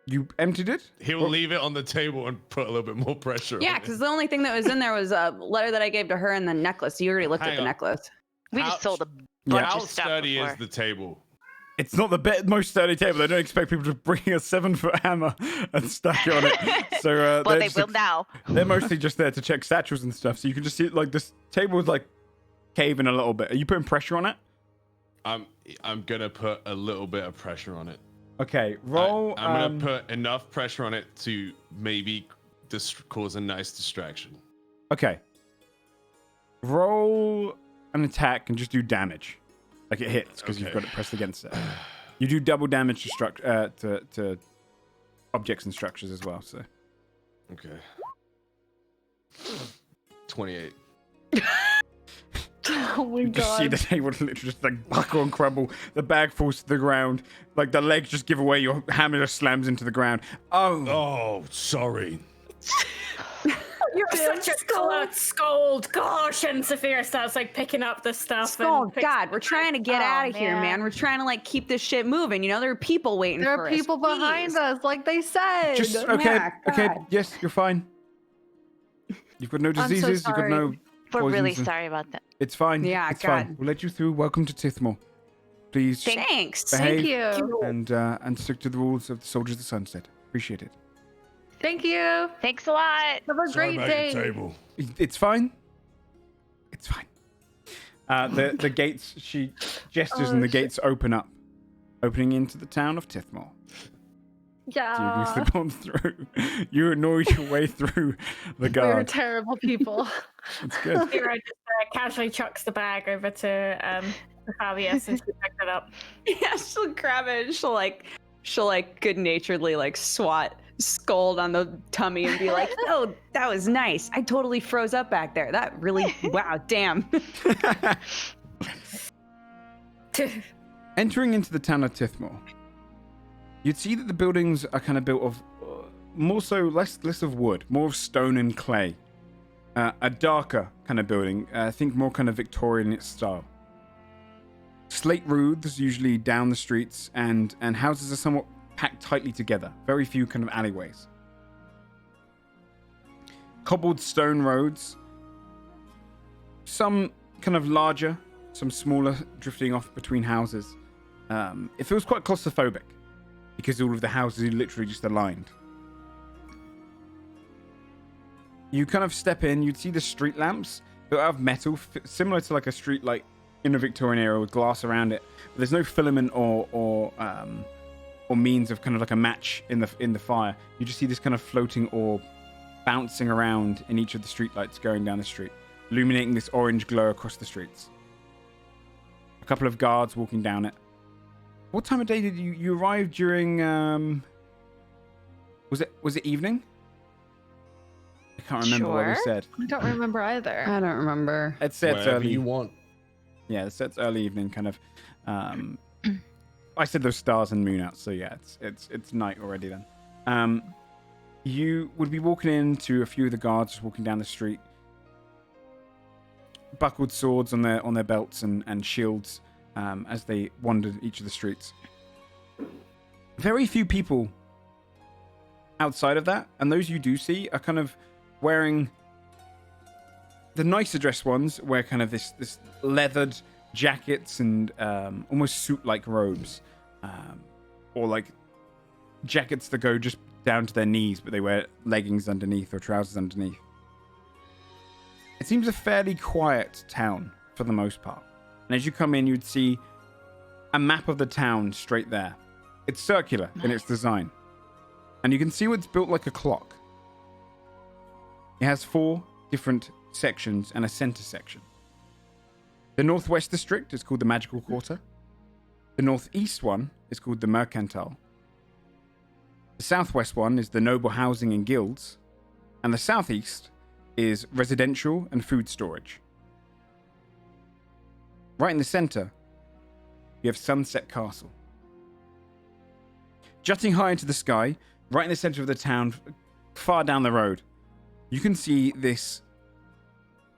You emptied it? He'll leave it on the table and put a little bit more pressure Yeah, on it. because the only thing that was in there was a letter that I gave to her and the necklace. You already looked Hang at the on. necklace. We How- just sold a Yeah. bunch How of stuff sturdy before. is the table? It's not the most sturdy table. They don't expect people to bring a 7-foot hammer and stack it on it. So well, they're they just will now. They're mostly just there to check satchels and stuff. So you can just see like this table is like caving a little bit. Are you putting pressure on it? I'm gonna put a little bit of pressure on it. Okay, roll. I'm gonna put enough pressure on it to maybe cause a nice distraction. Okay. Roll an attack and just do damage. Like it hits because you've Okay. got it pressed against it. You do double damage to objects and structures as well. So Okay. 28. Oh my you just see god. the table literally just like buckle and crumble. The bag falls to the ground. Like the legs just give away. Your hammer just slams into the ground. Oh, Oh, sorry. You're such a scold. Gosh, and Saphira starts like picking up the stuff. Oh and picks- God, we're trying to get Oh, out of here, man. man. We're trying to like keep this shit moving. You know, there are people waiting There for are us. people behind Please. us, like they said. just okay. Yeah, Okay, God. yes, you're fine. You've got no so diseases. You've got no. We're really poisons and- sorry about that. It's fine. Yeah, it's God. fine. We'll let you through. Welcome to Tithmor. Please Thanks. behave Thank you. and stick to the rules of the Soldiers of the Sunset. Appreciate it. Thank you. Thanks a lot. Have a Sorry great about day. your table. It's fine. It's fine. The gates, she gestures and the gates open up, opening into the town of Tithmor. So you can Yeah. slip on through. You annoyed your way through the We're guard. terrible people. It's good. Hero just casually chucks the bag over to Fabius and she picks it up. Yeah, she'll grab it and she'll good-naturedly scold on the tummy and be like, "Oh, that was nice. I totally froze up back there. That really, wow, damn." Entering into the town of Tithmor, you'd see that the buildings are kind of built of less of wood, more of stone and clay. A darker kind of building, I think more kind of Victorian in its style. Slate roofs usually down the streets, and houses are somewhat packed tightly together. Very few kind of alleyways. Cobbled stone roads. Some kind of larger, some smaller, drifting off between houses. It feels quite claustrophobic because all of the houses are literally just aligned. You kind of step in, you'd see the street lamps built out of metal, similar to like a street light in the Victorian era with glass around it. But there's no filament or means of kind of like a match in the fire. You just see this kind of floating orb bouncing around in each of the street lights going down the street, illuminating this orange glow across the streets. A couple of guards walking down it. What time of day did you arrive during? Was it evening? I can't remember what we said. I don't remember either. I don't remember. It said Wherever early. you want. Yeah, it says early evening, kind of. I said those stars and moon out, so yeah, it's night already then. You would be walking into a few of the guards just walking down the street, buckled swords on their belts and shields as they wandered each of the streets. Very few people outside of that, and those you do see are kind of wearing the nicer dressed ones wear kind of this leathered jackets and almost suit-like robes, or like jackets that go just down to their knees, but they wear leggings underneath or trousers underneath. It seems a fairly quiet town for the most part. And as you come in, you'd see a map of the town straight there. It's circular in its design. And you can see what's built like a clock. It has 4 different sections and a center section. The northwest district is called the Magical Quarter. The northeast one is called the Mercantile. The southwest one is the Noble Housing and Guilds. And the southeast is residential and food storage. Right in the center, you have Sunset Castle. Jutting high into the sky, right in the center of the town, far down the road, you can see this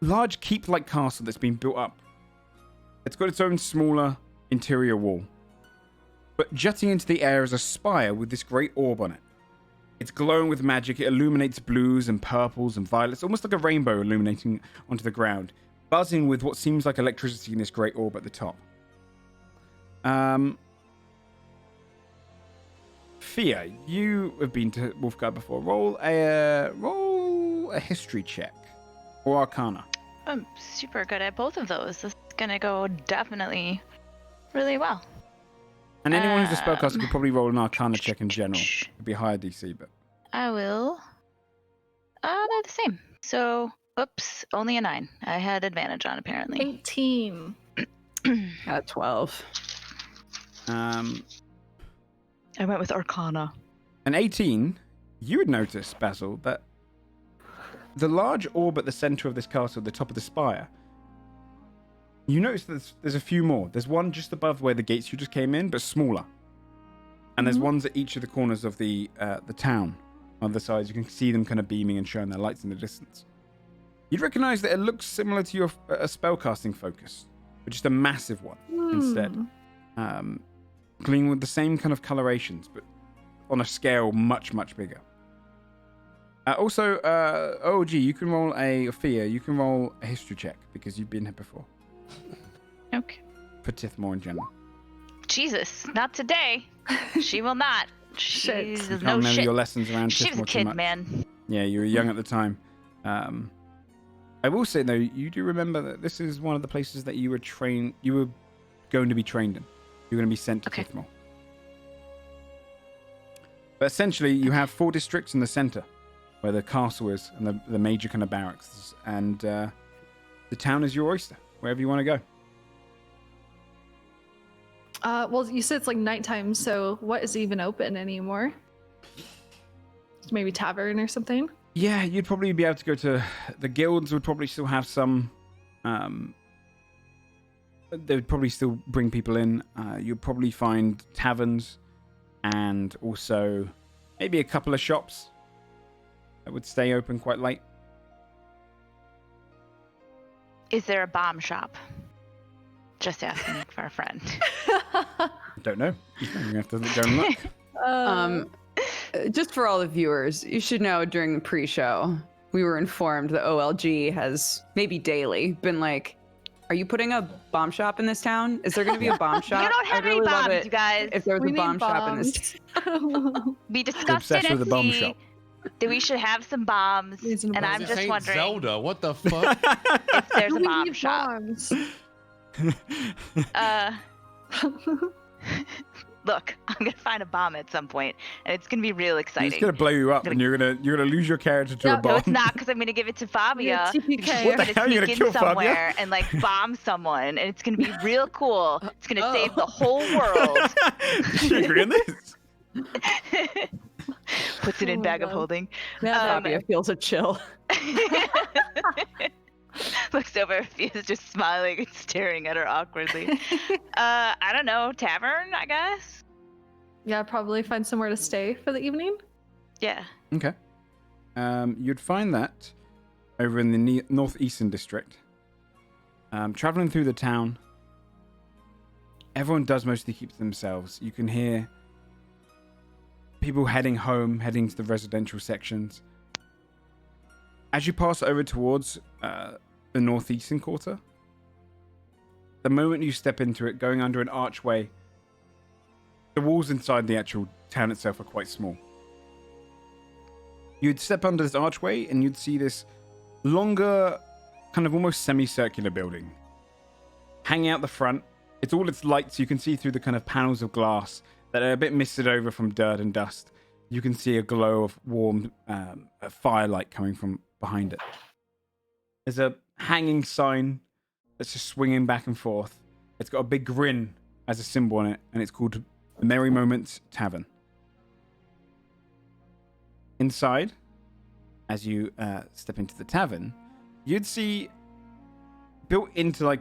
large keep-like castle that's been built up. It's got its own smaller interior wall. But jutting into the air is a spire with this great orb on it. It's glowing with magic. It illuminates blues and purples and violets, almost like a rainbow illuminating onto the ground, buzzing with what seems like electricity in this great orb at the top. Fia, you have been to Wolfguard before. Roll a history check or Arcana. I'm super good at both of those. This is gonna go definitely really well. And anyone who's a spellcaster could probably roll an Arcana check in general. It'd be a higher DC, but I will. They're the same. So, oops, only a 9. I had advantage on apparently. 18. Got 12. I went with Arcana. An 18, you would notice, Basil, that the large orb at the center of this castle, at the top of the spire, you notice that there's a few more. There's one just above where the gates you just came in, but smaller. And there's ones at each of the corners of the town. On the sides, you can see them kind of beaming and showing their lights in the distance. You'd recognize that it looks similar to your spellcasting focus, but just a massive one instead. Gleaming with the same kind of colorations, but on a scale much, much bigger. Also, OG, you can roll you can roll a history check because you've been here before. Okay. For Tithmor in general. Jesus, not today. She will not. She's You can't no remember shit. your lessons around She was Tithmor a too kid, much. man. Yeah, you were young at the time. I will say though, you do remember that this is one of the places that you were going to be trained in. You're going to be sent to Tithmor. But essentially, you have 4 districts in the center, where the castle is and the major kind of barracks, and the town is your oyster, wherever you want to go. Well, you said it's like nighttime, so what is even open anymore? Just maybe tavern or something? Yeah, you'd probably be able to go to... The guilds would probably still have some... they would probably still bring people in. You'd probably find taverns and also maybe a couple of shops that would stay open quite late. Is there a bomb shop? Just asking for a friend. Don't know. You have to go and look. Just for all the viewers, you should know during the pre-show, we were informed that OLG has maybe daily been like, are you putting a bomb shop in this town? Is there going to be a bomb shop? You don't have I'd really any love bombs, it you guys. if there was a bomb shop in this. We discussed it Obsessed with at the bomb shop. that we should have some bombs, and I'm This just ain't wondering Zelda. What the fuck? if there's a We bomb need shop. bombs. Look, I'm gonna find a bomb at some point, and it's gonna be real exciting. It's gonna blow you up, and you're gonna lose your character to a bomb. No, it's not, because I'm gonna give it to Fabia. TPK. She's What the hell, gonna you're sneak gonna in kill Fabia? somewhere and like bomb someone, and it's gonna be real cool. It's gonna save the whole world. You agree on this? Puts it in Oh, bag of God. holding. Fabia feels a chill. Looks over at Fia's just smiling and staring at her awkwardly. I don't know, tavern, I guess? Yeah, probably find somewhere to stay for the evening. Yeah. Okay. You'd find that over in the northeastern district. Traveling through the town, everyone does mostly keep to themselves. You can hear people heading home, heading to the residential sections. As you pass over towards the northeastern quarter, the moment you step into it, going under an archway, the walls inside the actual town itself are quite small. You'd step under this archway and you'd see this longer, kind of almost semicircular building. Hanging out the front, its lights, you can see through the kind of panels of glass that are a bit misted over from dirt and dust. You can see a glow of warm firelight coming from behind it. There's a hanging sign that's just swinging back and forth. It's got a big grin as a symbol on it, and it's called the Merry Moments Tavern. Inside, as you step into the tavern, you'd see built into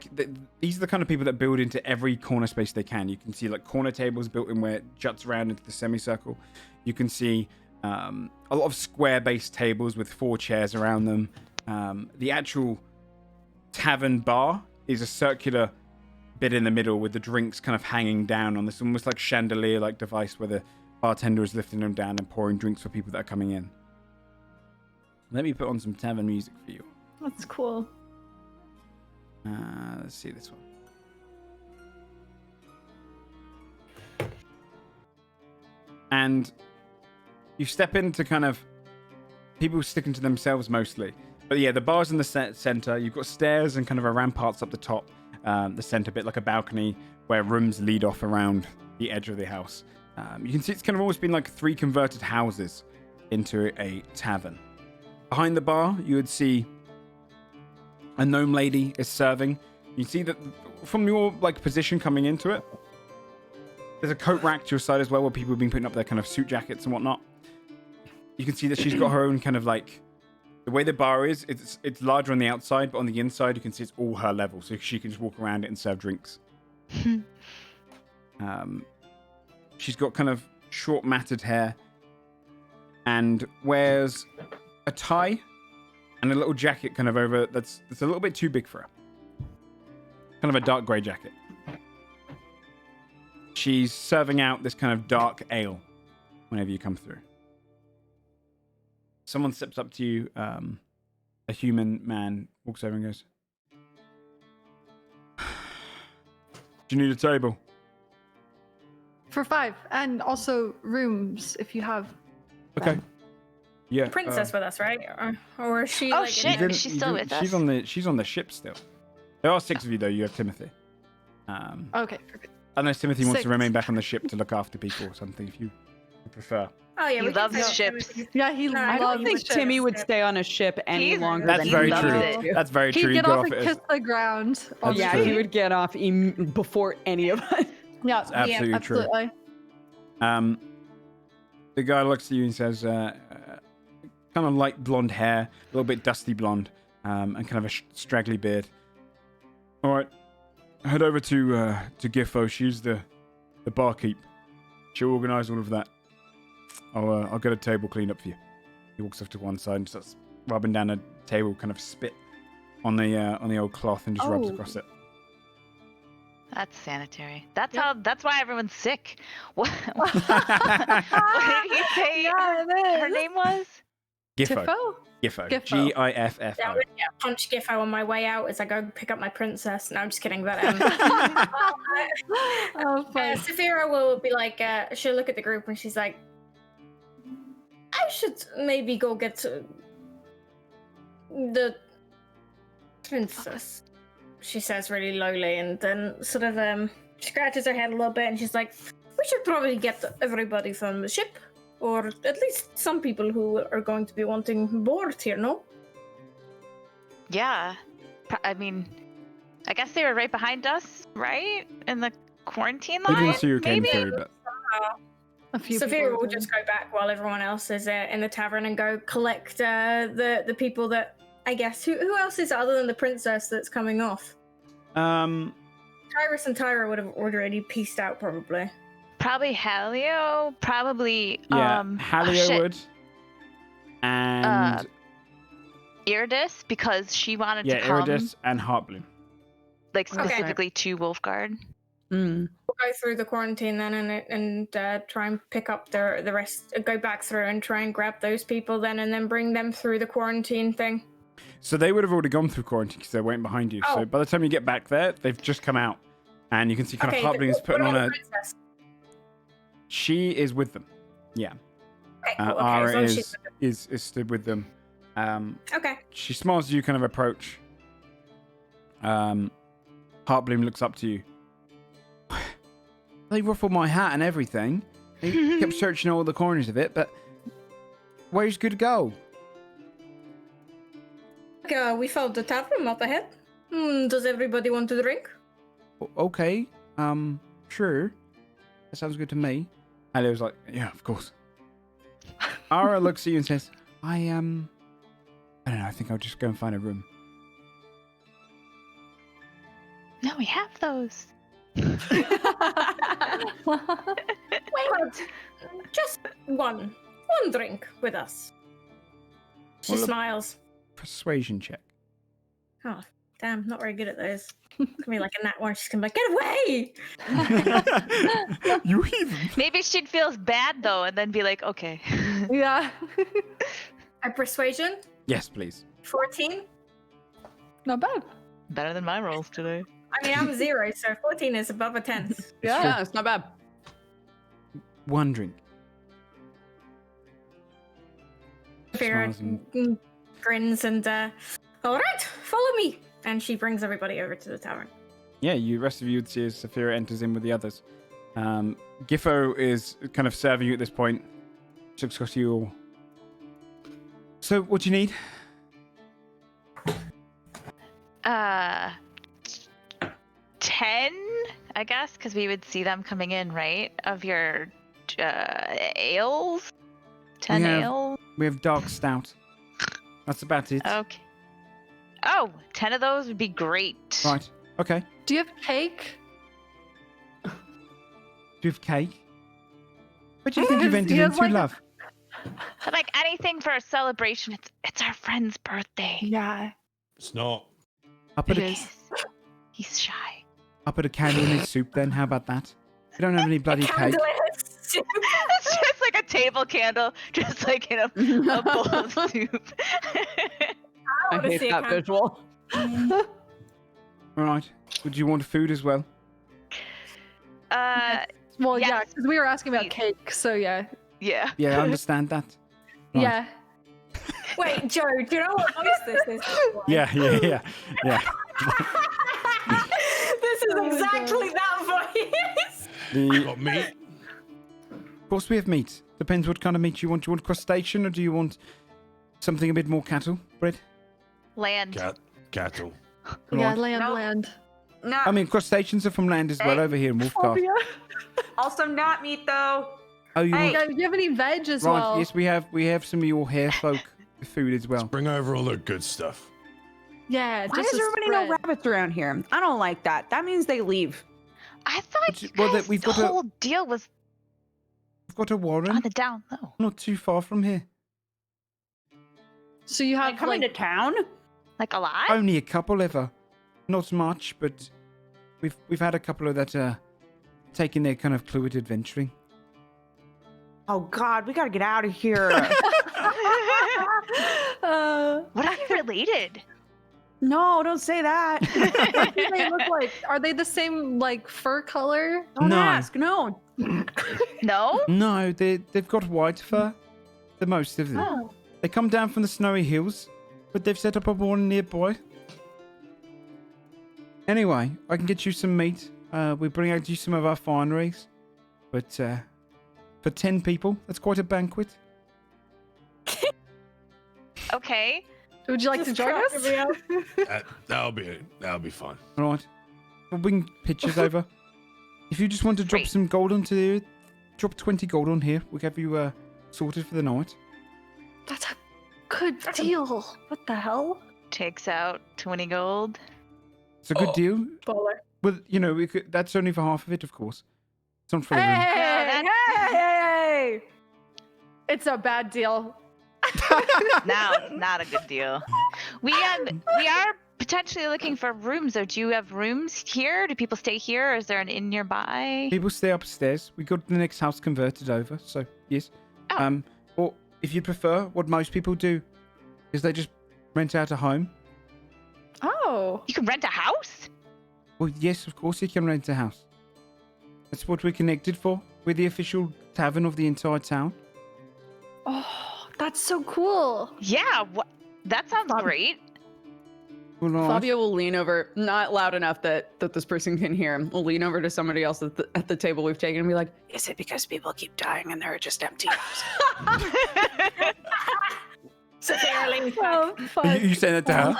these are the kind of people that build into every corner space they can. You can see like corner tables built in where it juts around into the semicircle. You can see a lot of square-based tables with 4 chairs around them. The actual tavern bar is a circular bit in the middle with the drinks kind of hanging down on this almost like chandelier-like device where the bartender is lifting them down and pouring drinks for people that are coming in. Let me put on some tavern music for you. That's cool. Let's see this one. And you step into kind of people sticking to themselves mostly. But yeah, the bar's in the center. You've got stairs and kind of a ramparts up the top, the center bit, like a balcony where rooms lead off around the edge of the house. You can see it's kind of almost been like 3 converted houses into a tavern. Behind the bar, you would see a gnome lady is serving. You see that from your position coming into it, there's a coat rack to your side as well where people have been putting up their kind of suit jackets and whatnot. You can see that she's got her own kind of the way the bar is, it's larger on the outside, but on the inside you can see it's all her level, so she can just walk around it and serve drinks. She's got kind of short matted hair and wears a tie and a little jacket kind of over that's a little bit too big for her. Kind of a dark grey jacket. She's serving out this kind of dark ale whenever you come through. Someone steps up to you, a human man walks over and goes, "Do you need a table?" For 5, and also rooms if you have. Okay. them. Yeah. princess with us, right? Or is she? Oh, like, in shit. the- She's still with us? She's on the ship still. There are 6 of you though. You have Timothy. Okay, perfect. Unless Timothy wants to 6. remain back on the ship to look after people or something, if you prefer. Oh yeah, He we can loves say ships. Timothy. Yeah, he No, I don't I loves don't think ships. Timmy would stay on a ship any He's- longer That's than He very loves true. it. That's very He'd true. get Go off off and it. kiss the ground. That's Yeah, true. he would get off before any of us. Yeah, Absolutely true. absolutely. The guy looks at you and says, kind of light blonde hair, a little bit dusty blonde, and kind of a straggly beard. All right, head over to Giffo. She's the barkeep. She'll organise all of that. I'll get a table cleaned up for you. He walks off to one side and starts rubbing down a table, kind of spit on the old cloth and just rubs Oh. across it. That's sanitary. That's why everyone's sick. What did he say Yeah, it her is. name was? Giffo. Tiffo? Giffo. Giffo. Giffo. Yeah, I'm gonna punch Giffo on my way out as I go pick up my princess. No, I'm just kidding. But Oh, fun. Saphira will be like, she'll look at the group and she's like, I should maybe go get the princess. She says really lowly, and then sort of scratches her head a little bit, and she's like, we should probably get everybody from the ship, or at least some people who are going to be wanting board here, no? Yeah. I mean, I guess they were right behind us, right? In the quarantine They line? didn't see who came maybe? through, but A few Saphira people will just go back while everyone else is in the tavern and go collect the people that, I guess, who else is it other than the princess that's coming off? Tyrus and Tyra would have already pieced out, probably. Probably Halio. Probably Halio shit. would. And Iridis, because she wanted to come Iridis and Heartbloom. like Okay. specifically to Wolfguard. Mm. We'll go through the quarantine then and try and pick up the rest. Go back through and try and grab those people then, and then bring them through the quarantine thing. So they would have already gone through quarantine because they're waiting behind you. So Oh. by the time you get back there, they've just come out. And you can see kind of Heartbloom is what putting about on the a... princess? She is with them. Yeah. Okay, cool. Okay, as Ara long as she's is stood with them. okay. She smiles as you kind of approach. Heartbloom looks up to you. They ruffled my hat and everything. They kept searching all the corners of it, but where's good to go? We found the tavern up ahead. Does everybody want to drink? Okay, sure. That sounds good to me. Halio's like, yeah, of course. Ara looks at you and says, I don't know, I think I'll just go and find a room. No, we have those. Wait, just one drink with us. She Well, smiles. Persuasion check. Oh, damn, not very good at those. It's gonna be like a nat one. She's gonna be like, get away! You heathen. Maybe she'd feel bad though, and then be like, okay. Yeah. A persuasion, Yes, please. 14. Not bad. Better than my rolls today. I mean, I'm 0, so 14 is above a 10. Yeah, it's not bad. One drink. Vera Smiles and- grins and, all right, follow me. And she brings everybody over to the tavern. Yeah, you rest of you would see as Saphira enters in with the others. Giffo is kind of serving you at this point. She looks across you all. So, what do you need? 10, I guess, because we would see them coming in, right? Of your ales? 10 Yeah. ales? We have dark stout. That's about it. Okay. Oh, 10 of those would be great. Right. Okay. Do you have cake? Do you have cake? What do you think you've entered He has into, like a- love? But like anything for a celebration, it's our friend's birthday. Yeah. It's not. I'll put, It a, is. He's shy. I'll put a candle in his soup then. How about that? We don't have any bloody cake. It's just like a table candle, just like in a bowl of soup. I wanna hate see a that candle. visual. All right. Would you want food as well? Well, yeah, Yes, because we were asking about please. cake, so yeah. Yeah. Yeah, I understand that. Right. Yeah. Wait, Joe, do you know what voice this is? Yeah. This is exactly that voice. Got meat? Of course, we have meat. Depends what kind of meat you want. Do you want crustacean or do you want something a bit more cattle bread? Land. Cattle. Yeah, Right. land. No. I mean, crustaceans are from land as well over here in Wolfgard. Phobia. Also not meat though. Oh, you Hey. want... Do you have any veg as Right, well? yes, we have some of your hair folk food as well. Bring over all the good stuff. Yeah, Why just does a everybody spread. know rabbits around here? I don't like that. That means they leave. I thought you Well, guys, we've the got a- whole deal was We've got a warren on the down low. not too far from here. So you have Coming like to town? Like alive? Only a couple ever. Not much, but we've had a couple of that taking their kind of clue at adventuring. Oh God, we gotta get out of here. What are you related? No, don't say that. what do they look like? Are they the same like fur color? Don't No. ask. No. No? No, they've got white fur. The most of them. Oh. They come down from the snowy hills, but they've set up a warren nearby. Anyway, I can get you some meat. We bring out you some of our fineries. But for 10 people, that's quite a banquet. Okay. Would you like to Just join crack us? me up. That'll be fun. All right. We'll bring pictures over. If you just want to drop Great. some gold onto there, drop 20 gold on here. We'll have you sorted for the night. That's a good deal. What the hell? Takes out 20 gold. It's a good deal. Baller. Well, that's only for half of it, of course. It's not for the room. Hey, that's- hey! It's a bad deal. Now it's not a good deal. We are potentially looking for rooms though. Do you have rooms here? Do people stay here? Or is there an inn nearby? People stay upstairs. We got the next house converted over, so yes. Oh. Or if you prefer, what most people do is they just rent out a home. Oh. You can rent a house? Well, yes, of course you can rent a house. That's what we're connected for. We're the official tavern of the entire town. Oh, that's so cool. Yeah, that sounds great. All right. Fabio will lean over, not loud enough that this person can hear him. Will lean over to somebody else at the table we've taken and be like, "Is it because people keep dying and there are just empty houses?" Severely. Oh, Are fuck. you saying that to her?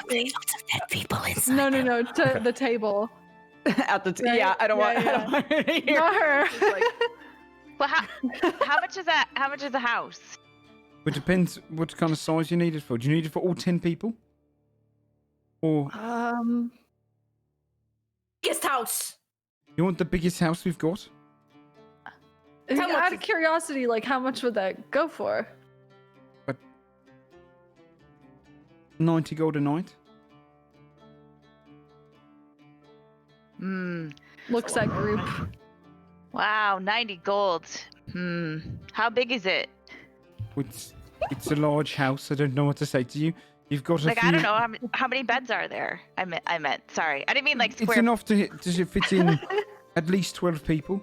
No, to the table. At the Right, yeah, I don't want. yeah, I don't want her to hear. Not her. Well, how much is that? How much is the house? It depends what kind of size you need it for. Do you need it for all 10 people? Or Guest house. you want the biggest house we've got? How much Out of is- curiosity, like how much would that go for? 90 gold a night? Looks at group. Wow, 90 gold. How big is it? It's a large house. I don't know what to say to you. You've got a Like, few... I don't know, how many beds are there? I meant, sorry. I didn't mean like It's square. enough to fit in at least 12 people.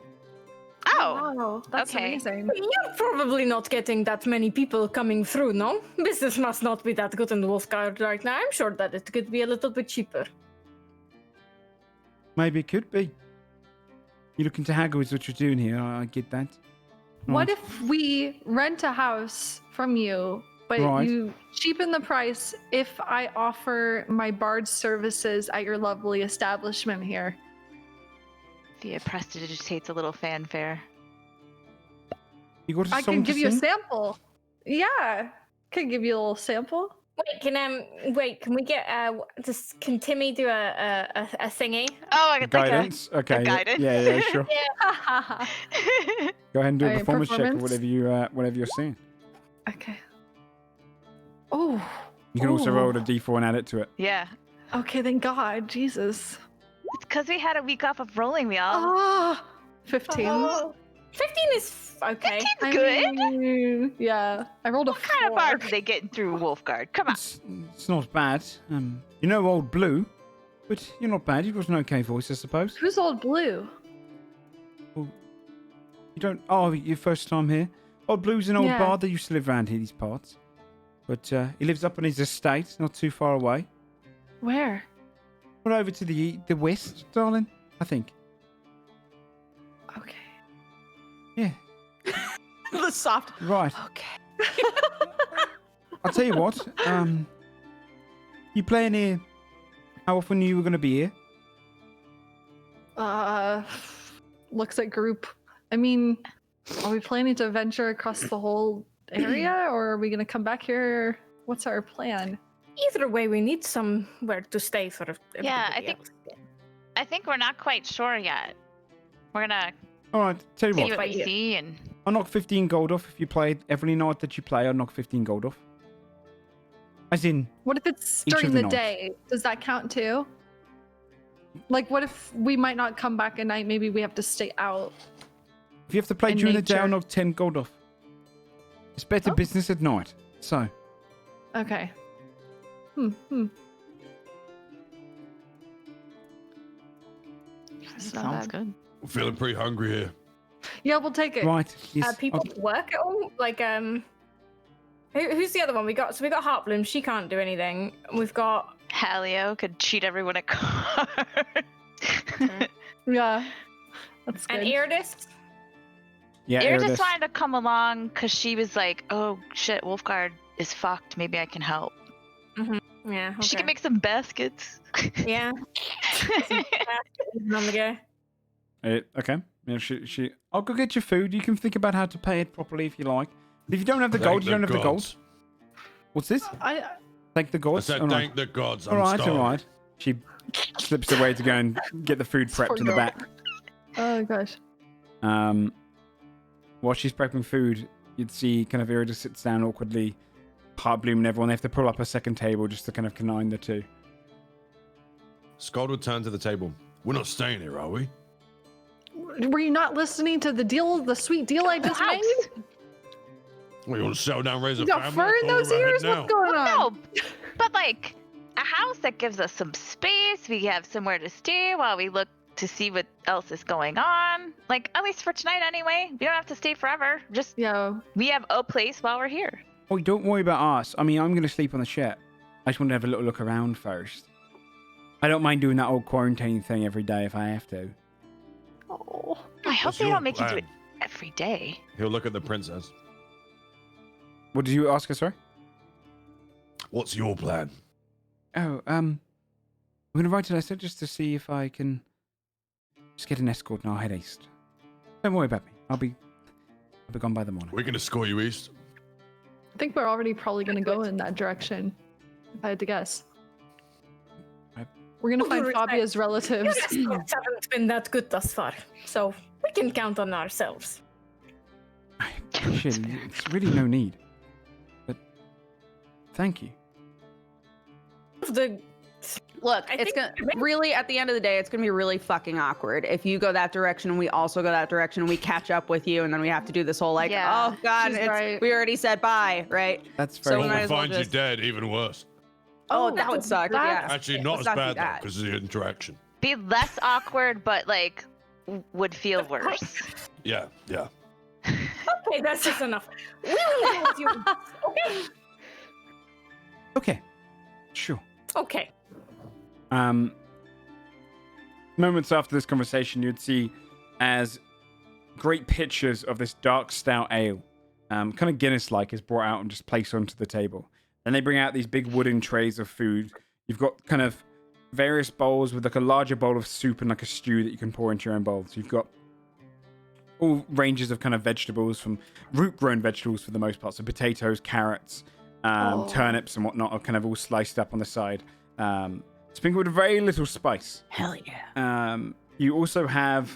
Oh, Wow, that's okay. amazing. You're probably not getting that many people coming through, no? Business must not be that good in Wolfgard right now. I'm sure that it could be a little bit cheaper. Maybe it could be. You're looking to haggle is what you're doing here. I get that. What Right. if we rent a house from you, but Right. you cheapen the price if I offer my bard services at your lovely establishment here? the prestidigitates a little fanfare. You got a I song can to give you a sing? sample. Yeah, can give you a little sample. Wait, can we get can Timmy do a thingy? Oh, I could like Guidance? Okay. guidance? Yeah, sure. a. Go ahead and do a Alright, performance check or performance. whatever you're saying. Okay. Oh. You can also Ooh. roll a d4 and add it to it. Yeah. Okay, thank God. Jesus. It's because we had a week off of rolling, we all. Ah, 15. Oh, 15 is okay. I good. mean, yeah, I rolled a What kind of 4. bards are they getting through Wolfgard? Come on. It's not bad. You know Old Blue, but you're not bad. You've got an okay voice, I suppose. Who's Old Blue? You don't... Oh, your first time here? Old Blue's an old Yeah. bard that used to live around here, these parts. But he lives up on his estate, not too far away. Where? We're over to the west, darling, I think. Okay. Yeah, The soft. right. Okay. I'll tell you what. You playing here? How often you were going to be here? Looks at group. I mean, are we planning to venture across the whole area, or are we gonna come back here? What's our plan? Either way, we need somewhere to stay for Yeah, everybody else. I think we're not quite sure yet. We're gonna All right, tell you see what. what we see, and I'll knock 15 gold off if you play every night that you play. I'll knock 15 gold off. As in, What if it's Each of during the the nights. day? Does that count too? Like, what if we might not come back at night? Maybe we have to stay out. if you have to play In during the day, I'll nature. knock 10 gold off. It's better Oh. business at night. So, Okay. That's not sounds bad. good. I'm feeling pretty hungry here. Yeah, we'll take it. right. Yes, People work at all? Like, who's the other one we got? So we got Heartbloom. She can't do anything. We've got Halio could cheat everyone at cards. Yeah. That's good. an Iridis. yeah, Iris Iridis. just wanted to come along because she was like, "Oh shit, Wolfguard is fucked. Maybe I can help. Yeah. Okay. She can make some baskets." Yeah. On the go. Okay. Yeah, I'll go get your food. You can think about how to pay it properly if you like. If you don't have the gold, you don't have the gold. What's this? Thank the I gods. said, All right. thank the gods. All I'm right, starving. all right. She slips away to go and get the food prepped Poor in the girl. back. Oh gosh. While she's prepping food, you'd see kind of Iridis sits down awkwardly, Heartbloom and everyone. They have to pull up a second table just to kind of combine the two. Scald would turn to the table. We're not staying here, are we? Were you not listening to the deal, the sweet deal I just made? We want to settle down, raise a You got family. fur in That's all those we're ears? heading What's going on? No, but like a house that gives us some space. We have somewhere to stay while we look to see what else is going on. Like at least for tonight, anyway. We don't have to stay forever. Just Yeah. we have a place while we're here. Oh, don't worry about us. I mean, I'm going to sleep on the ship. I just want to have a little look around first. I don't mind doing that old quarantine thing every day if I have to. Oh. I hope What's they your don't make you do plan? it every day. He'll look at the princess. What did you ask her, sorry? What's your plan? Oh, I'm going to write a letter just to see if I can just get an escort and I'll head east. Don't worry about me. I'll be gone by the morning. We can escort you east. I think we're already probably going to go in that direction, if I had to guess. We're going to With find respect. Fabia's relatives. Your escorts haven't been that good thus far, so we can count on ourselves. Shit, it's really no need. But thank you. The Look, I it's think- gonna really at the end of the day, it's gonna be really fucking awkward if you go that direction and we also go that direction and we catch up with you and then we have to do this whole like, Yeah, oh god, she's it's, right. we already said bye, right? That's So very we might We'll as well find you just- dead, even worse. Oh, Oh, that would suck. that's- Yeah. Actually, Yeah, not let's as do bad though, that. because of the interaction. Be less awkward, but like would feel worse. Yeah, yeah. okay, that's just enough. We will deal with you. Okay. okay. Sure. Okay. Moments after this conversation, you'd see as great pictures of this dark stout ale, kind of Guinness-like, is brought out and just placed onto the table. Then they bring out these big wooden trays of food. You've got kind of various bowls with like a larger bowl of soup and like a stew that you can pour into your own bowl. So you've got all ranges of kind of vegetables, from root-grown vegetables for the most part. So potatoes, carrots, turnips and whatnot are kind of all sliced up on the side. Sprinkled with very little spice. Hell yeah. You also have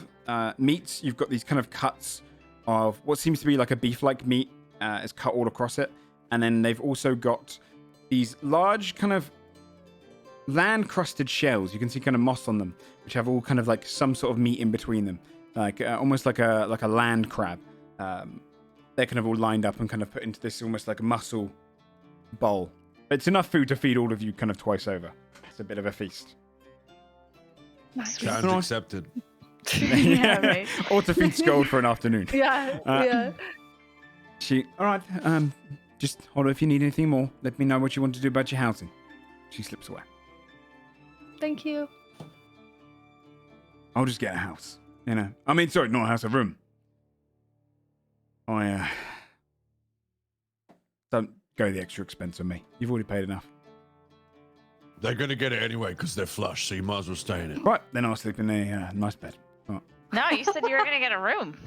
meats. You've got these kind of cuts of what seems to be like a beef-like meat. It's cut all across it. And then they've also got these large kind of land-crusted shells. You can see kind of moss on them, which have all kind of like some sort of meat in between them. Like almost like a land crab. They're kind of all lined up and kind of put into this almost like a mussel bowl. It's enough food to feed all of you kind of twice over. It's a bit of a feast. Challenge Nice. accepted. Yeah, right. Or to feed Scold for an afternoon. Yeah, Uh, yeah. All right, Just hold on, if you need anything more, let me know what you want to do about your housing. She slips away. Thank you. I'll just get a house. You know, I mean, sorry, not a house, a room. Don't go the extra expense on me. You've already paid enough. They're gonna get it anyway because they're flush, so you might as well stay in it. Right, then I'll sleep in a nice bed. Right. No, you said you were gonna get a room.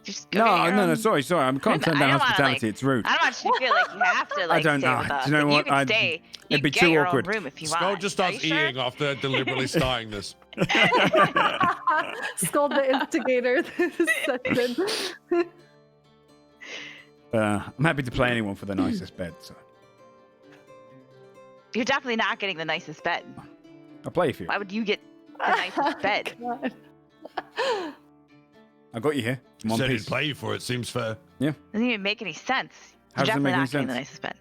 Just go get your No, own- sorry. I can't turn I down don't wanna, hospitality. like- It's rude. I don't want you to feel like you have to like I don't stay know. with us. Do you know Like, what? You can stay. You it'd be can too get your awkward. own room if you Skull want. just Are starts you sure? eating after deliberately starting this. Skull the instigator this session. I'm happy to play anyone for the nicest bed, so You're definitely not getting the nicest bed. I'll play for you. Why would you get the nicest bed? God. I got you here. I'm on Said he'd piece. play you for it. Seems fair. Doesn't even make any sense. How You're does it definitely make any not getting the sense? nicest bed.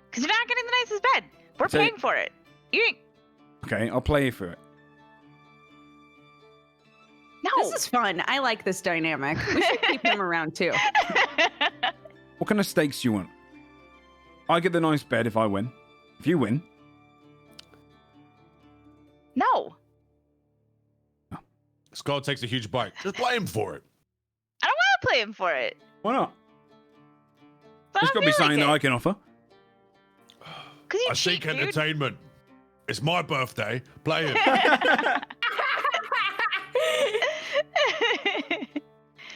Because you're not getting the nicest bed. We're So- paying for it. You ain't. Okay, I'll play you for it. No. This is fun. I like this dynamic. We should keep him around too. What kind of stakes do you want? I get the nice bed if I win. If you win, No. Skull takes a huge bite. Just play him for it. I don't want to play him for it. why not? I There's got don't to be feel something like that I can offer. Because you I cheat, seek dude. entertainment. It's my birthday. Play him.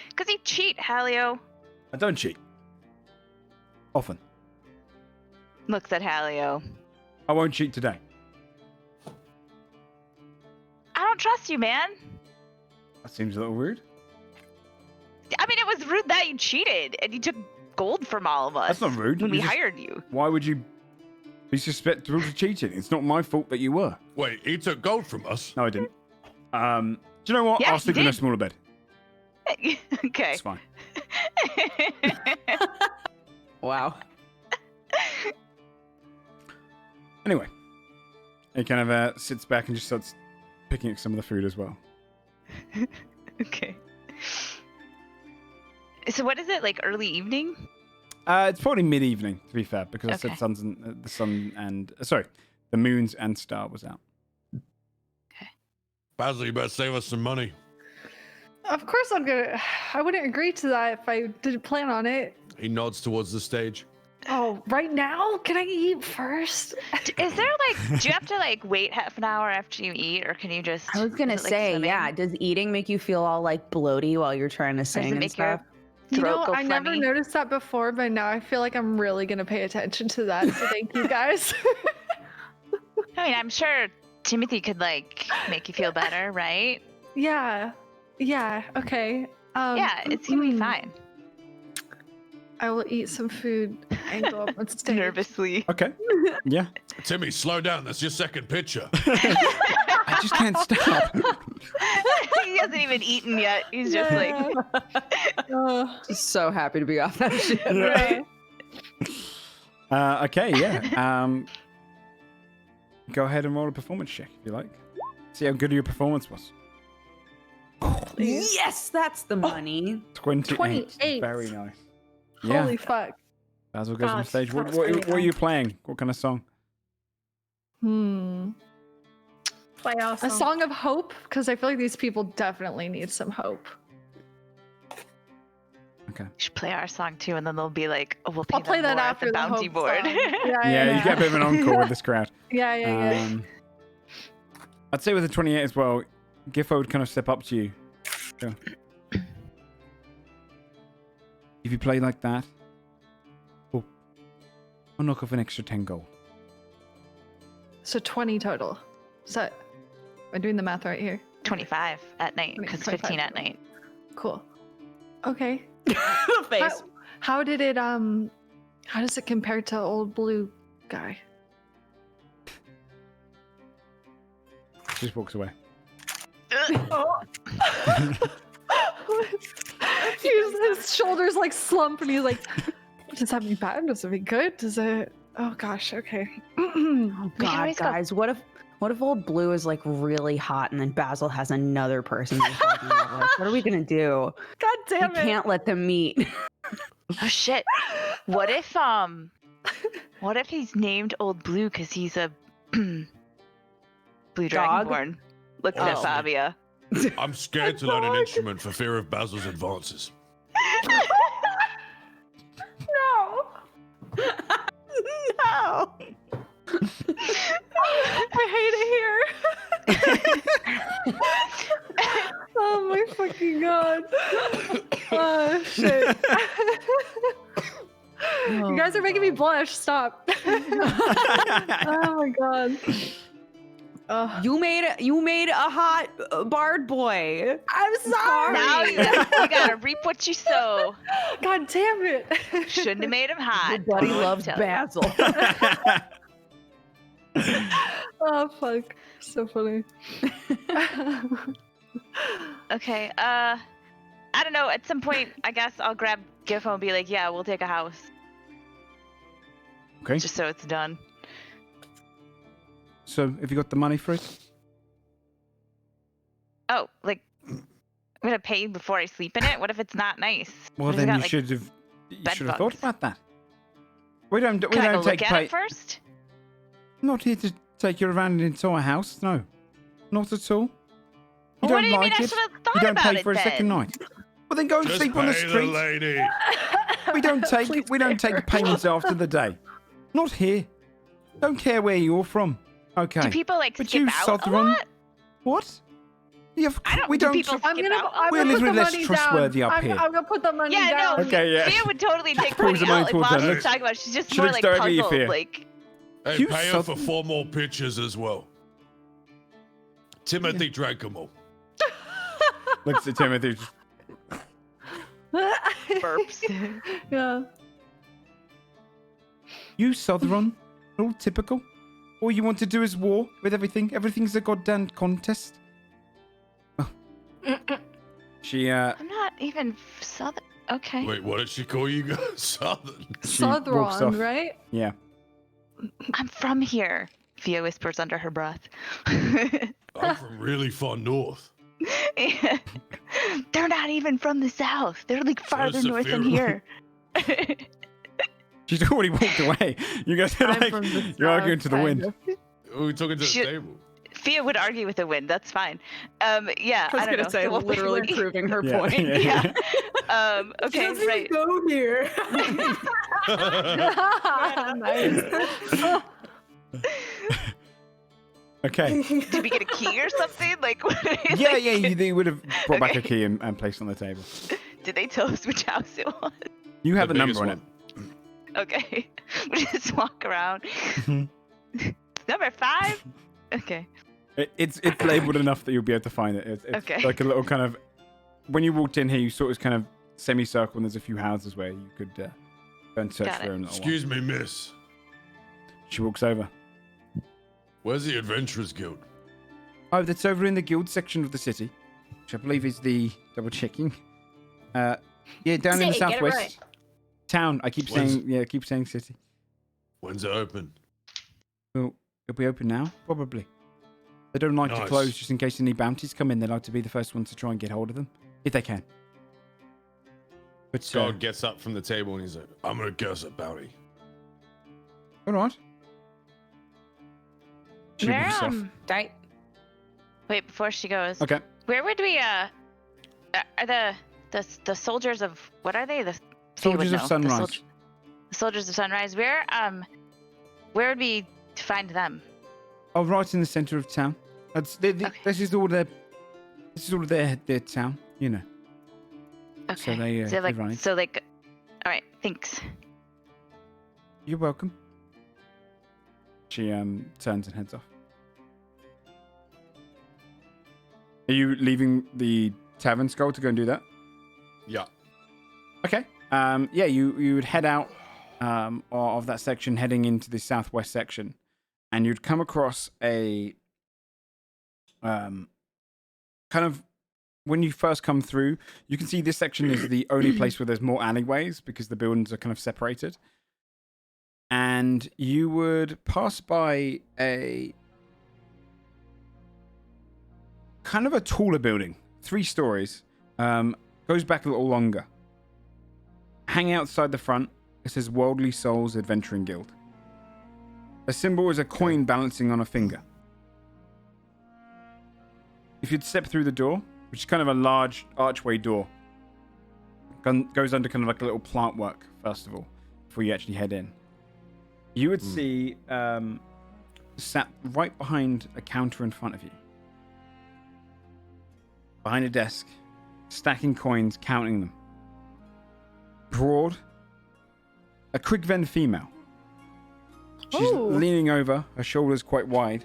Because you cheat, Halio. I don't cheat. Often. Looks at Halio. I won't cheat today. I don't trust you, man. That seems a little rude. I mean, it was rude that you cheated and you took gold from all of us. That's not rude. When You we just- hired you. Why would you be susceptible to cheating? It's not my fault that you were. Wait, he took gold from us. No, I didn't. Do you know what? Yeah, I'll you sleep in a did. smaller bed. Okay. It's fine. Wow. Anyway, he kind of sits back and just starts picking up some of the food as well. Okay. So what is it, like early evening? It's probably mid-evening, to be fair, because I Okay. said the moons and star was out. Basil, you better save us some money. Of course I wouldn't agree to that if I didn't plan on it. He nods towards the stage. Oh, right now? Can I eat first? Is there like, do you have to like wait half an hour after you eat, or can you just? I was gonna is it, like, say, swimming? yeah. Does eating make you feel all like bloaty while you're trying to Or does sing it and make your stuff? You throat know, go I never phlegmy? noticed that before, but now I feel like I'm really gonna pay attention to that. So thank you guys. I mean, I'm sure Timothy could like make you feel better, right? Yeah. Okay. Yeah, it's gonna be mm, fine. I will eat some food and go up on stage. Nervously. Okay. Yeah. Timmy, slow down. That's your second picture. I just can't stop. He hasn't even eaten yet. He's just like, Just so happy to be off that shit. Right. Okay, yeah. Go ahead and roll a performance check if you like. See how good your performance was. Yes, that's the money. 28. 28. Very nice. Holy Yeah. fuck. Basil goes on God, stage. What that's really are you playing? What kind of song? Play our A song. song of hope, because I feel like these people definitely need some hope. Okay. you should play our song too, and then they'll be like, "Oh, we'll pay I'll play them that more after at the bounty hope board." song. Yeah, you get a bit of an encore with this crowd. Yeah. I'd say with the 28 as well, Giffo would kind of step up to you. Go. If you play like that, I'll knock off an extra 10 gold. So 20 total. Is that? Am I doing the math right here? 25 at night, because 15 25. at night. Cool. Okay. Face. How did it how does it compare to old blue guy? She just walks away. His shoulders like slump and he's like, does that mean bad? Does it mean good? Does it oh gosh, okay. Oh We can God, always go- guys, what if old blue is like really hot and then Basil has another person? He's falling in love with? What are we gonna do? God We damn it. can't let them meet. Oh shit! What if What if he's named Old Blue because he's a blue Dog? dragonborn? Looks at Oh. Fabia. I'm scared to learn an instrument for fear of Basil's advances. No. No. I hate it here. Oh my fucking god. Oh shit. You guys are making me blush. Stop. Oh my god. You made a hot bard boy. I'm sorry. Now you gotta reap what you sow. God damn it. Shouldn't have made him hot. Your buddy Let me loves tell you. Basil. Oh fuck. So funny. Okay, I don't know. At some point, I guess I'll grab Gifo and be like, yeah, we'll take a house. Okay. Just so it's done. So, have you got the money for it? Oh, like, I'm gonna pay before I sleep in it? What if it's not nice? Well, What if it's then got, you like, should have. You bed should have thought bugs? about that. We don't. We Can I go don't take look at pay. it first? I'm not here to take you around an entire house. No, not at all. You Well, don't what do you like mean I it. should have You thought don't about pay it for a second then? night. Well, then go and Just sleep on the pay street. lady. We don't take. Please We don't pay her. take payments after the day. Not here. Don't care where you're from. Okay. Do people, like, But skip you, out a Southron, lot? what? Yeah, I don't- we do don't. people I'm skip gonna, out? I'm We're a gonna little put the less money trustworthy down. up here. I'm gonna put the money Yeah, down. no. Okay, yeah. Thea would totally take Pulls money the money out. Like, towards while her. she's talking about it, she's just She more, looks like, directly at puzzled. Thea. Like, Hey, You pay her for Southern- 4 more pitches as well. Timothy drank them all. Looks at Timothy. burps. Yeah. You Southron, all typical. All you want to do is war with everything. Everything's a goddamn contest. Oh. She I'm not even southern. Okay. Wait, what did she call you guys? Southern. She walks off. Southron, right? Yeah. I'm from here. Thea whispers under her breath. I'm from really far north. They're not even from the south. They're like farther north than Saphira. here. She's already walked away. You guys are I'm like, from the you're south, arguing to the wind. kind of. We're talking to the Shit. table. Thea would argue with the wind. That's fine. Yeah, I was I don't gonna know. say, So we'll literally wait. proving her Yeah, point. yeah. Yeah. Okay. Right. Go here. Nice. Okay. Did we get a key or something? Like, what? Yeah, like, yeah. They would have brought back a Okay. key and placed it on the table. Did they tell us which house it was? You have The a number biggest on it. one. Okay. We just walk around. Number 5. Okay. It's labeled enough that you'll be able to find it. It's Okay. like a little kind of. When you walked in here, you saw it was kind of semicircle, and there's a few houses where you could go and search Got for it. her. Excuse me, miss. She walks over. Where's the Adventurers Guild? Oh, that's over in the guild section of the city, which I believe is the double checking. Yeah, down in the City, get it southwest. right. Town. I keep When's- saying, yeah, I keep saying city. When's it open? Well, it'll be open now, probably. They don't like to Nice. close just in case any bounties come in. They like to be the first ones to try and get hold of them, if they can. But Scott gets up from the table and he's like, I'm gonna guess a bounty. all right. She Where, walks off. Right? Wait, before she goes, Okay. where would we, are the soldiers of, what are they? The Soldiers of Sunrise. The soldiers of Sunrise. Where would we find them? Oh, right in the center of town. Okay. This is all their. This is all their town. You know. Okay. So they like, run it. so like, all right, thanks. You're welcome. She turns and heads off. Are you leaving the tavern, Skull, to go and do that? Yeah. Okay. Yeah, you would head out of that section, heading into the southwest section, and you'd come across a kind of when you first come through, you can see this section is the only place where there's more alleyways because the buildings are kind of separated. And you would pass by a kind of a taller building, 3 stories, goes back a little longer. Hanging outside the front, it says Worldly Souls Adventuring Guild. A symbol is a coin balancing on a finger. If you'd step through the door, which is kind of a large archway door, goes under kind of like a little plant work, first of all, before you actually head in. You would see sat right behind a counter in front of you. Behind a desk, stacking coins, counting them. Broad, a Krigven female. She's leaning over, her shoulders quite wide.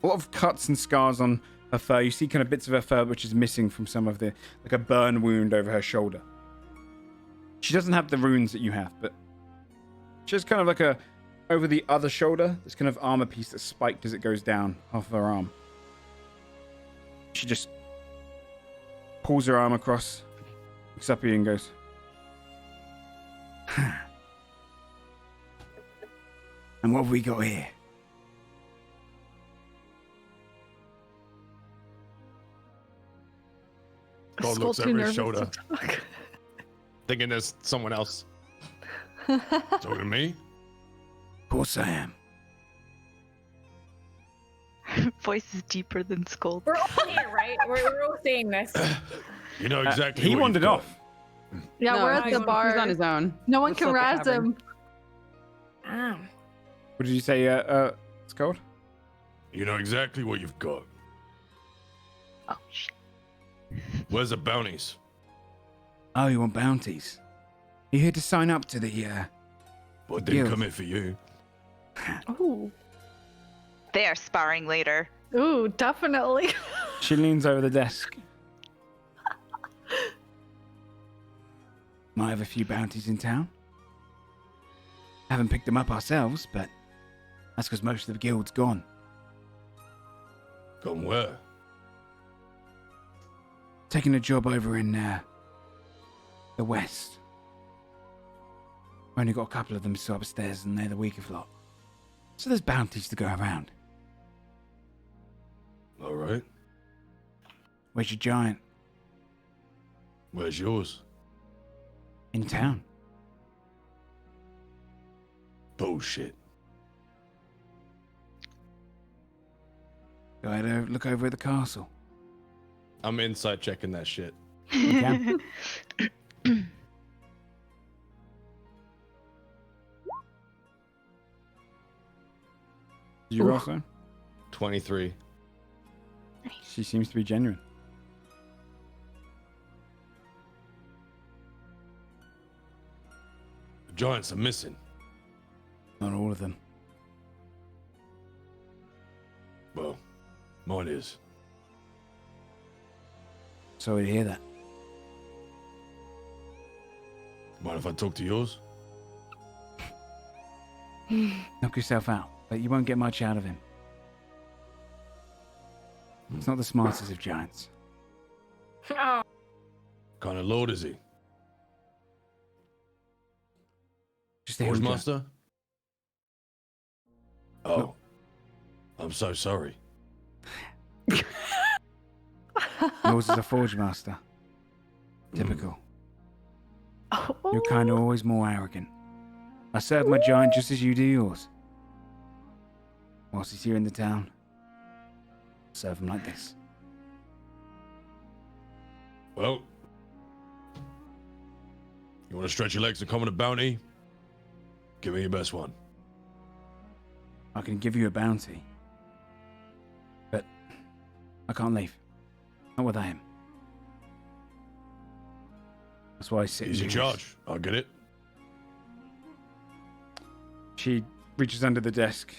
A lot of cuts and scars on her fur. You see kind of bits of her fur which is missing from some of the, like a burn wound over her shoulder. She doesn't have the runes that you have, but she has kind of like a, over the other shoulder, this kind of armor piece that's spiked as it goes down half of her arm. She just pulls her arm across, looks up at you and goes, and what have we got here? God looks over his shoulder, thinking there's someone else. Talking to me? Of course I am. Voice is deeper than Scold. We're all here, right? We're all seeing this. You know exactly. He what wandered you've got. off. Yeah, No, we're at the bar. He's on his own. No one Let's can let the razz tavern. him. Damn. What did you say, it's called? You know exactly what you've got. Oh, shit. Where's the bounties? Oh, you want bounties? You here to sign up to the, Well, I didn't Guild. come here for you. Ooh. They are sparring later. Ooh, definitely. She leans over the desk. Might have a few bounties in town. Haven't picked them up ourselves, but that's because most of the guild's gone. Gone where? Taking a job over in, the west. Only got a couple of them still upstairs, and they're the weaker lot. So there's bounties to go around. All right. Where's your giant? Where's yours? In town. Bullshit. Go ahead over, look over at the castle. I'm inside checking that shit. You can. Did you roll so? 23. She seems to be genuine. The giants are missing. Not all of them. Well, mine is. Sorry to hear that. Mind if I talk to yours? Knock yourself out, but you won't get much out of him. He's not the smartest of giants. Oh, Kind of lord is he? Just a hill giant. Forge master? Oh. I'm so sorry. Yours is a forge master. Typical. You're kind of always more arrogant. I serve my giant just as you do yours. Whilst he's here in the town, serve him like this. Well, you want to stretch your legs and come on a bounty? Give me your best one. I can give you a bounty, but I can't leave. Not without him. That's why I sit He's in in yours. charge. I'll get it. She reaches under the desk,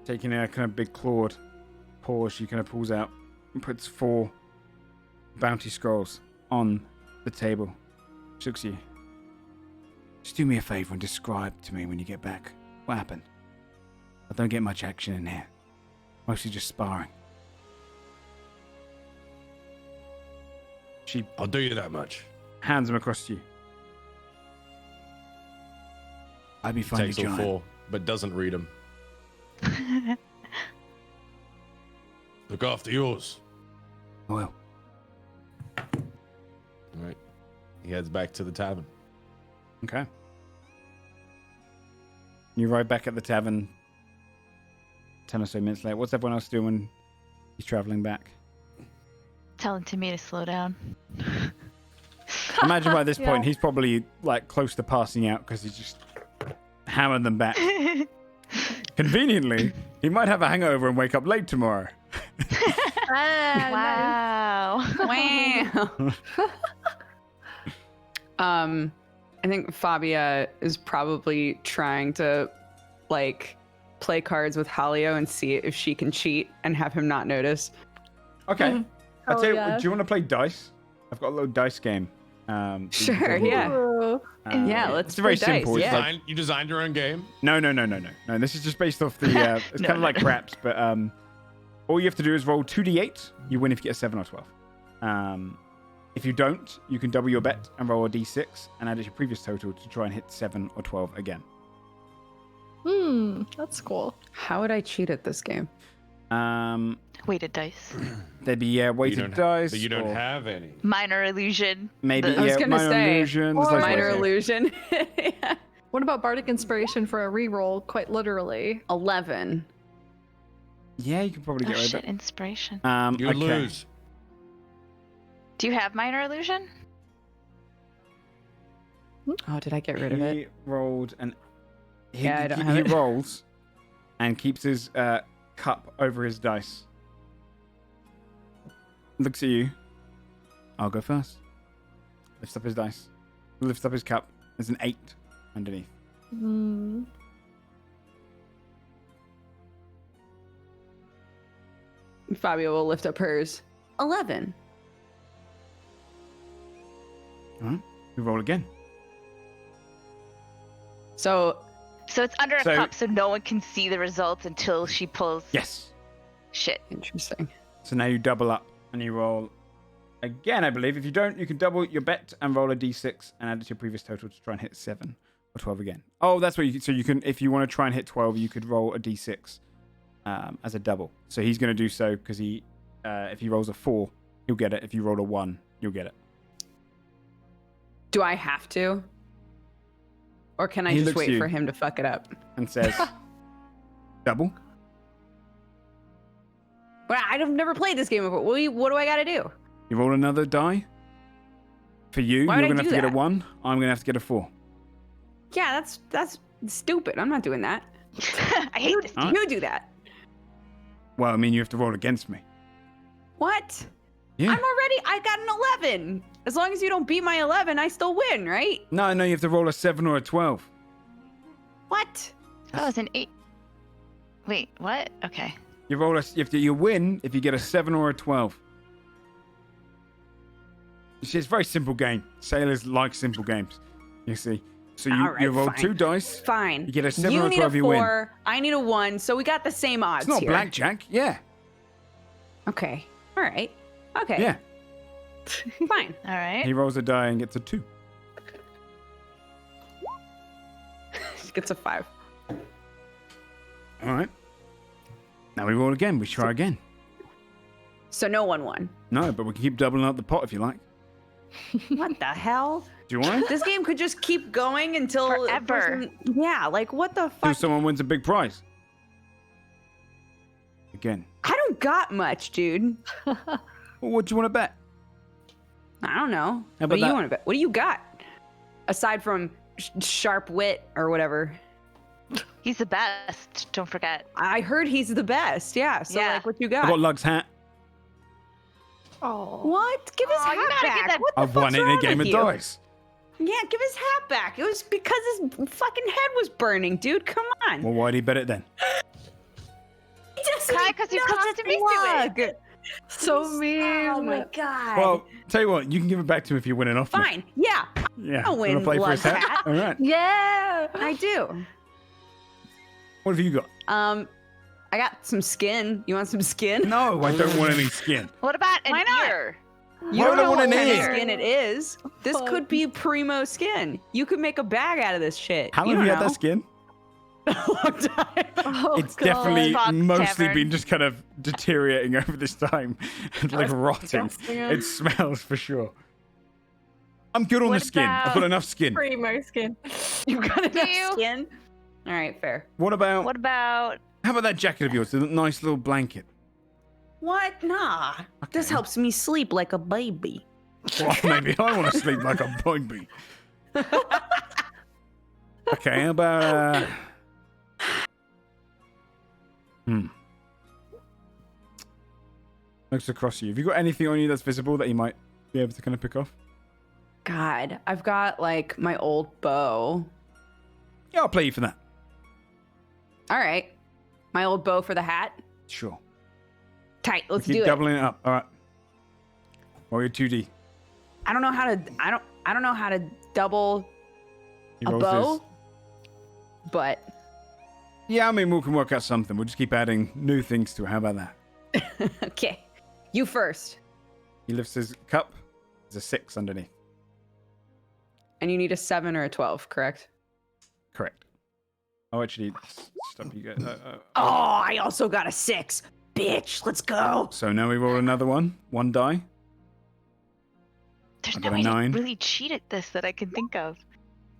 taking a kind of big clawed paw. She kind of pulls out and puts 4 bounty scrolls on the table. She looks at you. Just do me a favor and describe to me when you get back what happened. I don't get much action in here. Mostly just sparring. She I'll do you that much. hands them across to you. I'd be fine, Takes all giant. 4, but doesn't read them. Look after yours. I will. All right. He heads back to the tavern. Okay. You arrive back at the tavern 10 or so minutes later. What's everyone else doing when he's traveling back? Telling Timmy to slow down. Imagine by this point, Yeah. he's probably like close to passing out because he's just hammered them back. Conveniently, he might have a hangover and wake up late tomorrow. Wow. Wow. I think Fabia is probably trying to like play cards with Halio and see if she can cheat and have him not notice. Okay. I'll Oh, tell you, yeah. do you want to play dice? I've got a little dice game. Sure, yeah. Ooh. Yeah, let's It's very play dice, simple. It's yeah. like, You designed your own game? no. This is just based off the. It's No, kind of no, like no. craps, but all you have to do is roll 2d8. You win if you get a 7 or 12. If you don't, you can double your bet and roll a d6 and add it to your previous total to try and hit 7 or 12 again. That's cool. How would I cheat at this game? Weighted dice. There'd be weighted dice. But you don't or have any. Minor illusion. maybe The- I was gonna minor say, illusion. There's or loads of Minor ways. illusion. Yeah. What about bardic inspiration for a reroll? Quite literally. 11. Yeah, you can probably Oh get rid of shit, it. inspiration. You okay. lose. Do you have minor illusion? Oh, did I get rid of it? He rolled an. Yeah, I don't have he it. rolls and keeps his cup over his dice. Looks at you. I'll go first. Lifts up his dice. Lifts up his cup. There's an 8 underneath. Fabio will lift up hers. 11. All right. We roll again. So So it's under a So- cup, so no one can see the results until she pulls. Yes. Shit. interesting. So now you double up and you roll again, I believe. If you don't, you can double your bet and roll a d6 and add it to your previous total to try and hit 7 or 12 again. Oh, that's what you. So you can, if you want to try and hit 12, you could roll a d6 as a double. So he's going to do so because he, if he rolls a 4, he'll get it. If you roll a 1, you'll get it. Do I have to? Or can I He just looks wait at you. for him to fuck it up? And says, double. Well, I've never played this game before. What do I gotta do? You roll another die. For you, Why you're would I going to have do to get a that? 1. I'm going to have to get a 4. Yeah, that's stupid. I'm not doing that. I hate this. Huh? You do that. Well, I mean, you have to roll against me. What? Yeah. I got an 11. As long as you don't beat my 11, I still win, right? No, you have to roll a 7 or a 12. What? Oh, it's an 8. Wait, what? Okay. You roll you win if you get a 7 or a 12. You see, it's a very simple game. Sailors like simple games. You see. So you, All right, you roll fine. 2 dice. Fine. You get a 7 you or a need 12, a you win. 4. I need a 1. So we got the same odds It's not here. blackjack. Yeah. Okay. All right. Okay. Yeah. Fine. All right. He rolls a die and gets a 2. She gets a 5. All right. Now we roll again. We try again. So no 1 won. No, but we can keep doubling up the pot if you like. What the hell? Do you want it? This game could just keep going until a Forever. person- Yeah, like what the Till fuck? someone wins a big prize. Again. I don't got much, dude. Well, what do you want to bet? I don't know. How What about do you that? want to bet? What do you got? Aside from sharp wit or whatever. He's the best. Don't forget. I heard he's the best. Yeah. So Yeah. like what you I got? got Lug's hat. Oh. What? Give his Aw, you hat gotta get back. that- What the I've fuck's won it in a wrong game of with you? dice. Yeah, give his hat back. It was because his fucking head was burning, dude. Come on. Well, why'd he bet it then? Kai, because you talked me to it. So mean. Oh my god. Well, tell you what, you can give it back to him if you win it off me. Fine. Yeah, Yeah. I'll You win wanna play for his Lug's hat? hat. All right. Yeah. I do. What have you got? I got some skin. You want some skin? No, I don't want any skin. What about an Why not? ear? You Why don't would I know want what an kind of ear? skin it is. This Fuck. could be primo skin. You could make a bag out of this shit. How long you have you don't had that skin? know. A long time. Oh, It's God. definitely Fox mostly Tavern. been just kind of deteriorating over this time and like That's rotting. disgusting. It smells for sure. I'm good on What the skin. I've got about enough skin. Primo skin. You got Do enough you? skin? All right, fair. What about how about that jacket of yours? A nice little blanket. What? Nah. This Okay. helps me sleep like a baby. Well, maybe I want to sleep like a baby. Okay, how about looks across you. Have you got anything on you that's visible that you might be able to kind of pick off? God, I've got like my old bow. Yeah, I'll play you for that. All right. My old bow for the hat. Sure. Tight. Let's Keep do it. doubling it up. All right. Roll your 2D. I don't know how to double He a rolls bow, his. but Yeah, I mean, we can work out something. We'll just keep adding new things to it. How about that? okay. You first. He lifts his cup. There's a 6 underneath. And you need a 7 or a 12, correct? Correct. Oh, actually, stop you guys. Oh, I also got a 6. Bitch, let's go. So now we roll another one. 1 die. There's I no got a way 9. to really cheat at this that I can think of.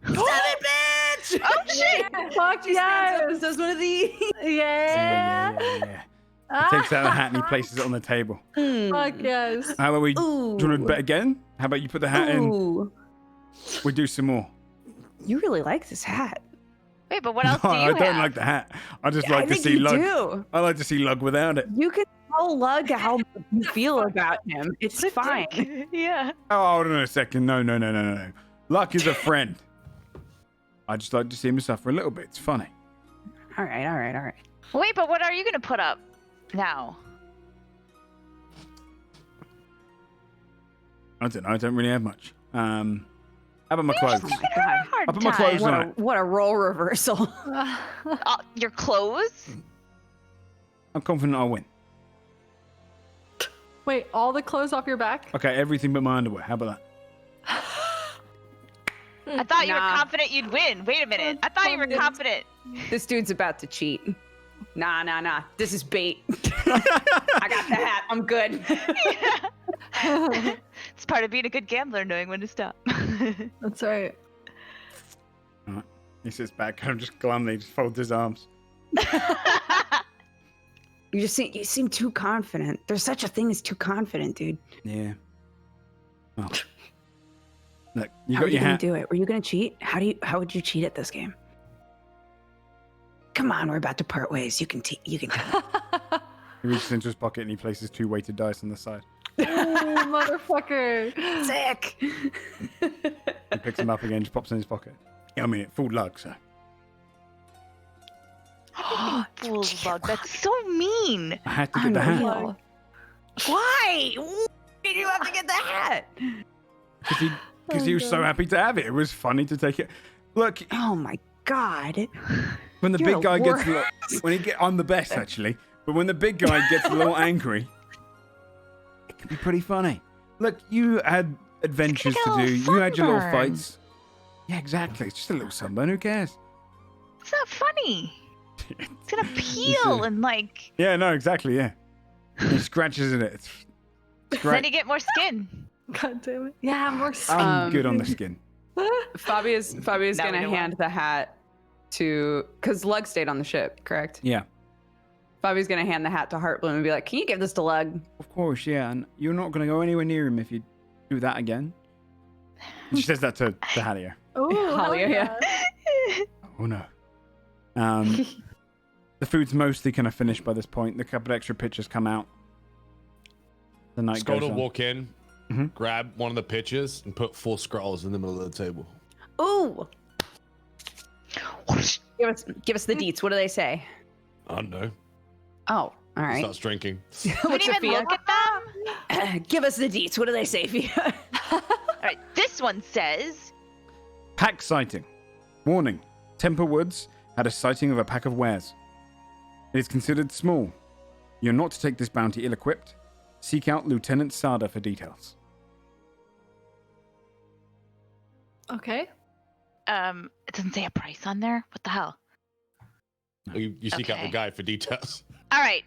7, bitch! Oh shit! Fuck yes! Does one of these. Yeah. He takes out the hat and he places it on the table. Fuck yes. How about we? Do you want to bet again? How about you put the hat in? Ooh. We do some more. You really like this hat. Wait, but what else No, do you I have? don't like the hat. I just like I to think see you Lug. do. I like to see Lug without it. You can tell Lug how you feel about him. It's fine. Yeah. Oh, hold on a second. No. Luck is a friend. I just like to see him suffer a little bit. It's funny. All right. Wait, but what are you gonna put up now? I don't know. I don't really have much. How about my clothes? Oh my god. Hard I'll put my time. clothes on. What a role reversal. Your clothes? I'm confident I'll win. Wait, all the clothes off your back? Okay, everything but my underwear. How about that? I thought you were Nah. confident you'd win. Wait a minute. I thought you were confident. This dude's about to cheat. Nah. This is bait. I got the hat. I'm good. It's part of being a good gambler, knowing when to stop. That's right. He sits back and just glumly just folds his arms. You seem too confident. There's such a thing as too confident, dude. Yeah. Well, look, you How got are you your gonna hat. do it? Were you gonna cheat? How would you cheat at this game? Come on, we're about to part ways. You can you can. He reaches into his pocket and he places 2 weighted dice on the side. Oh, motherfucker. Sick. He picks them up again, just pops in his pocket. Yeah, I mean, it fooled Lug, so. Fool Lug, that's so mean. I had to get the hat. Unreal. Why? Why did you have to get the hat? Because he was so happy to have it. It was funny to take it. Look, Oh my god. when the You're big guy the gets a little, I'm the best actually, but when the big guy gets a little angry, it can be pretty funny. Look, you had adventures It's like to a do. little You had your little sunburn. fights. Yeah, exactly. It's just a little sunburn. Who cares? It's not funny. It's gonna peel and like. Yeah, no, exactly. Yeah. He scratches in it. It's Then great. you get more skin. God damn it. Yeah, more I'm good on the skin. Fabia's Now we gonna know hand the hat to, because Lug stayed on the ship, correct? Yeah. Fabia's gonna hand the hat to Heartbloom and be like, "Can you give this to Lug?" Of course, yeah. And you're not going to go anywhere near him if you do that again. She says that to Halia. Oh, Halia, yeah. Oh, no. The food's mostly kind of finished by this point. The couple extra pitchers come out. The night Scott goes will on. walk in, Mhm. grab one of the pitchers, and put 4 scrolls in the middle of the table. Ooh. Give us the deets. What do they say? I don't know. Oh, all right. Starts drinking. You didn't even Sophia? look at them. Give us the deets. What do they say, Fia? All right, this one says. Pack sighting. Warning. Temper Woods had a sighting of a pack of wares. It is considered small. You're not to take this bounty ill-equipped. Seek out Lieutenant Sada for details. Okay. It doesn't say a price on there. What the hell? You seek out the Okay. guy for details. All right,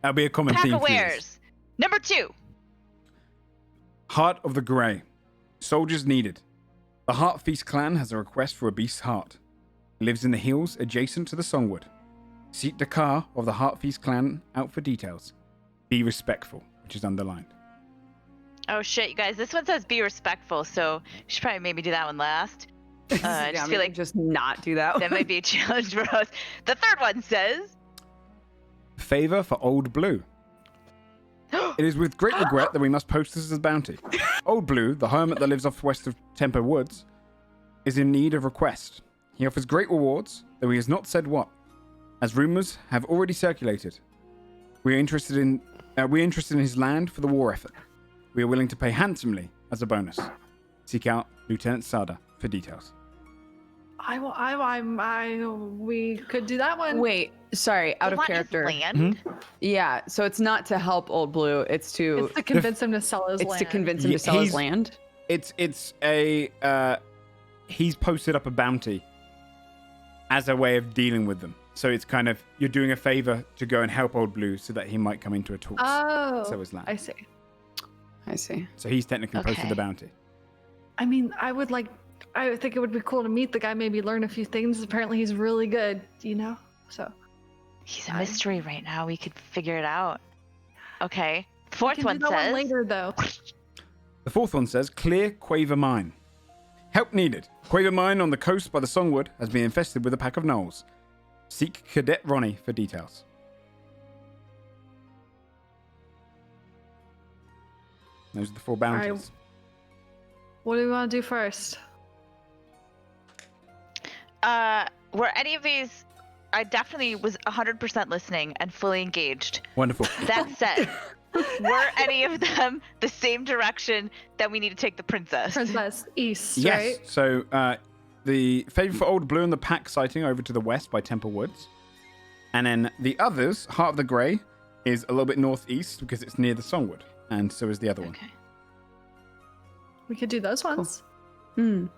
That'll be a common pack theme of for this. wares. Number 2. Heart of the Grey. Soldiers needed. The Heartfeast clan has a request for a beast's heart. lives in the hills adjacent to the Songwood. Seek the car of the Heartfeast clan out for details. Be respectful, which is underlined. Oh shit, you guys! This one says be respectful, so you should probably maybe do that one last. I just feel like just not do that. that might be a challenge for us. The third one says favor for Old Blue. It is with great regret that we must post this as a bounty. Old Blue, the hermit that lives off west of Tempo Woods, is in need of request. He offers great rewards, though he has not said what, as rumors have already circulated. We are interested in his land for the war effort. We are willing to pay handsomely as a bonus. Seek out Lieutenant Sada for details. We could do that one. Wait, sorry, out of character. Land? Yeah, so it's not to help Old Blue. It's to convince him to sell his land. It's to convince him to sell his land. He's posted up a bounty as a way of dealing with them. So it's kind of, you're doing a favor to go and help Old Blue so that he might come into a talk. Oh, so his land. I see. So he's technically posted the bounty. I mean, I think it would be cool to meet the guy, maybe learn a few things. Apparently he's really good, so. He's a mystery right now. We could figure it out. Okay. Fourth one says. One later, though. The fourth one says, clear Quaver Mine. Help needed. Quaver Mine on the coast by the Songwood has been infested with a pack of gnolls. Seek Cadet Ronnie for details. Those are the 4 bounties. Right. What do we want to do first? Were any of these... I definitely was 100% listening and fully engaged. Wonderful. That said, were any of them the same direction that we need to take the princess? Princess East, yes. right? So the favor for Old Blue and the pack sighting over to the west by Temple Woods. And then the others, Heart of the Grey, is a little bit northeast because it's near the Songwood. And so is the other one. We could do those ones. Cool.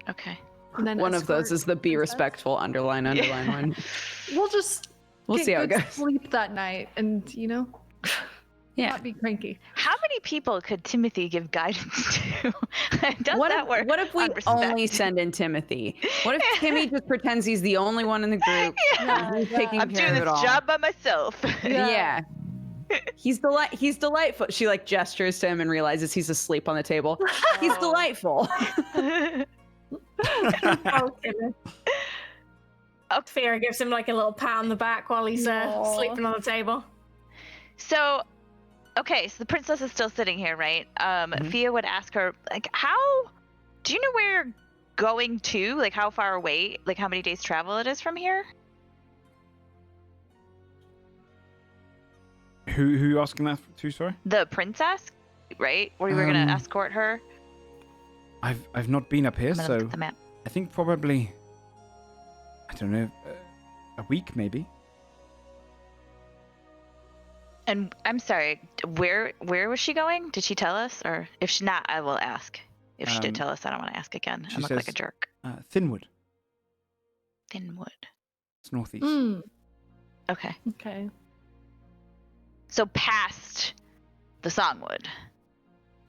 Okay. And then one of those is the be princess. Respectful underline one. We'll see how it goes. Sleep that night, and not be cranky. How many people could Timothy give guidance to? Does that work? What if we only send in Timothy? What if Timmy just pretends he's the only one in the group? He's taking I'm care doing of it this all. job by myself. Yeah. He's delightful. She gestures to him and realizes he's asleep on the table. He's delightful. Fear gives him a little pat on the back while he's sleeping on the table. So, okay, so the princess is still sitting here, right? Fia would ask her, how do you know where you're going to? How far away? How many days travel it is from here? Who are you asking that to, sorry? The princess, right? Where you were going to escort her? I've not been up here, so Look at the map. I think probably, I don't know, a week maybe. And I'm sorry, where was she going? Did she tell us? Or if she not, I will ask. If she did tell us, I don't want to ask again. I look like a jerk. Thinwood. Thinwood. It's northeast. Okay. Okay. So past the Songwood.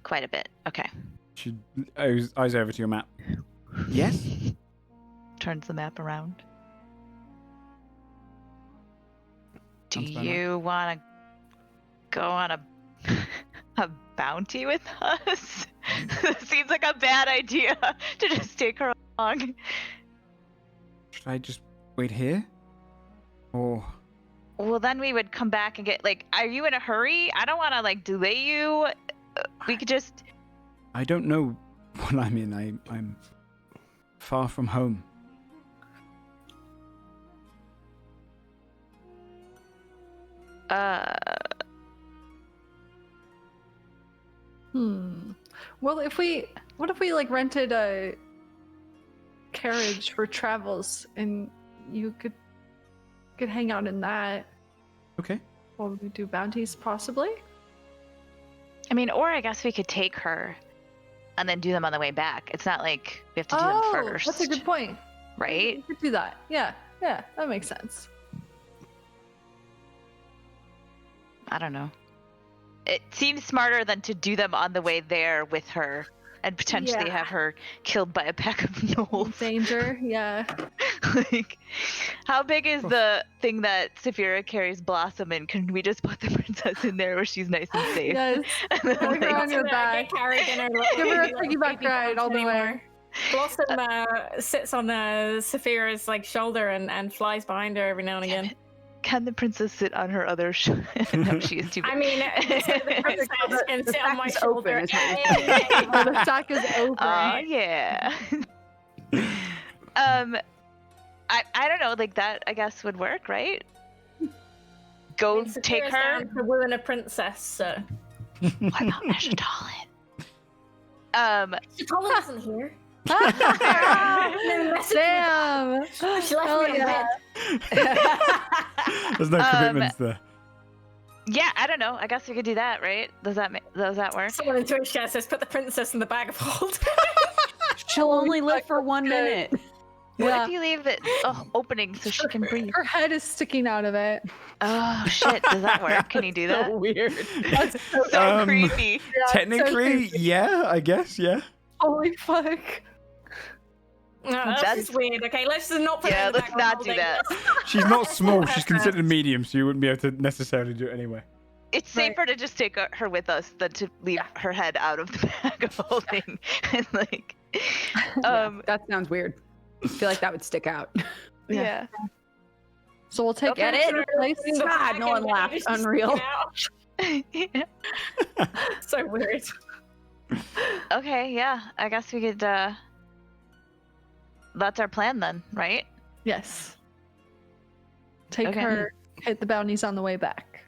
Quite a bit. Okay. She eyes over to your map. Yes? Turns the map around. Do Sounds about you want to go on a bounty with us? Seems like a bad idea to just take her along. Should I just wait here? Or... Well, then we would come back and get, are you in a hurry? I don't want to, delay you. We could just... I don't know what I'm in. I'm far from home. Well, what if we rented a carriage for travels, and you could hang out in that? Okay. Or we do bounties, possibly? I mean, or I guess we could take her and then do them on the way back. It's not like we have to do them first. That's a good point. Right? We could do that. Yeah, that makes sense. I don't know. It seems smarter than to do them on the way there with her and potentially have her killed by a pack of gnolls. Danger, yeah. Like, how big is the thing that Saphira carries Blossom in? Can we just put the princess in there where she's nice and safe? Yes. And then, Put her on your back. Get carried in her little Give her a little piggyback baby ride all the boat way. anymore. Blossom sits on Saphira's like shoulder and flies behind her every now and again. Can the princess sit on her other shoulder? No, she is too big. I mean, so the princess can sit on my is shoulder. open, is what you're Hey. Oh, the sack is open. Yeah. I don't know, like that I guess would work, right? Go take Saphira's her. down to wooing a princess, so. What about Neshatalin? Colin isn't here. Damn. She left Hell me in yeah. bed. There's no commitments there. Yeah, I don't know. I guess we could do that, right? Does that work? Someone into his chest says, put the princess in the bag of holding. She'll only live for 1 minute. What Yeah. if you leave it opening so she can breathe? Her head is sticking out of it. Oh shit! Does that work? Can you do that? So weird. That's So creepy. yeah, Technically, so yeah, I guess, yeah. holy fuck. No, that's That's- just weird. Okay, let's just not put her Yeah, in the let's bag of not do holding. that. She's not small, she's considered medium, so you wouldn't be able to necessarily do it anyway. It's Right. safer to just take her with us than to leave her head out of the bag of holding. And like, That sounds weird. I feel like that would stick out. yeah. So we'll take Get her it? to the place. In the God, bag no one and laughed. just Unreal. stick out. So weird. Okay, yeah. I guess we could. That's our plan then, right? Yes. Take Okay. her, hit the bounties on the way back.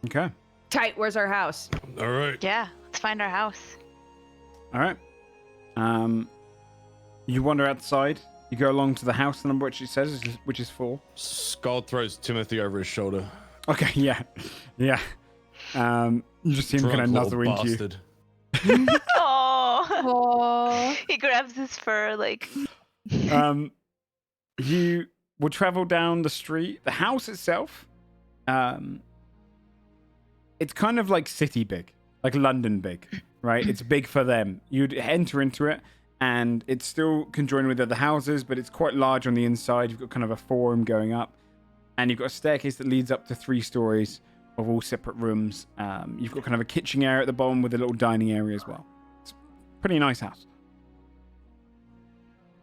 Okay. Tight, where's our house? All right. Yeah. Let's find our house. All right. You wander outside. You go along to the house number, which it says, which is 4. Skull throws Timothy over his shoulder. Okay, yeah. Yeah. You just see him kind of Drunk little nuzzle into you. bastard. Oh. Oh, He grabs his fur like. You will travel down the street. The house itself, it's kind of like city big, like London big, right? It's big for them. You'd enter into it, and it still can join with other houses, but it's quite large on the inside. You've got kind of a forum going up, and you've got a staircase that leads up to 3 stories of all separate rooms. You've got kind of a kitchen area at the bottom with a little dining area as well. It's a pretty nice house.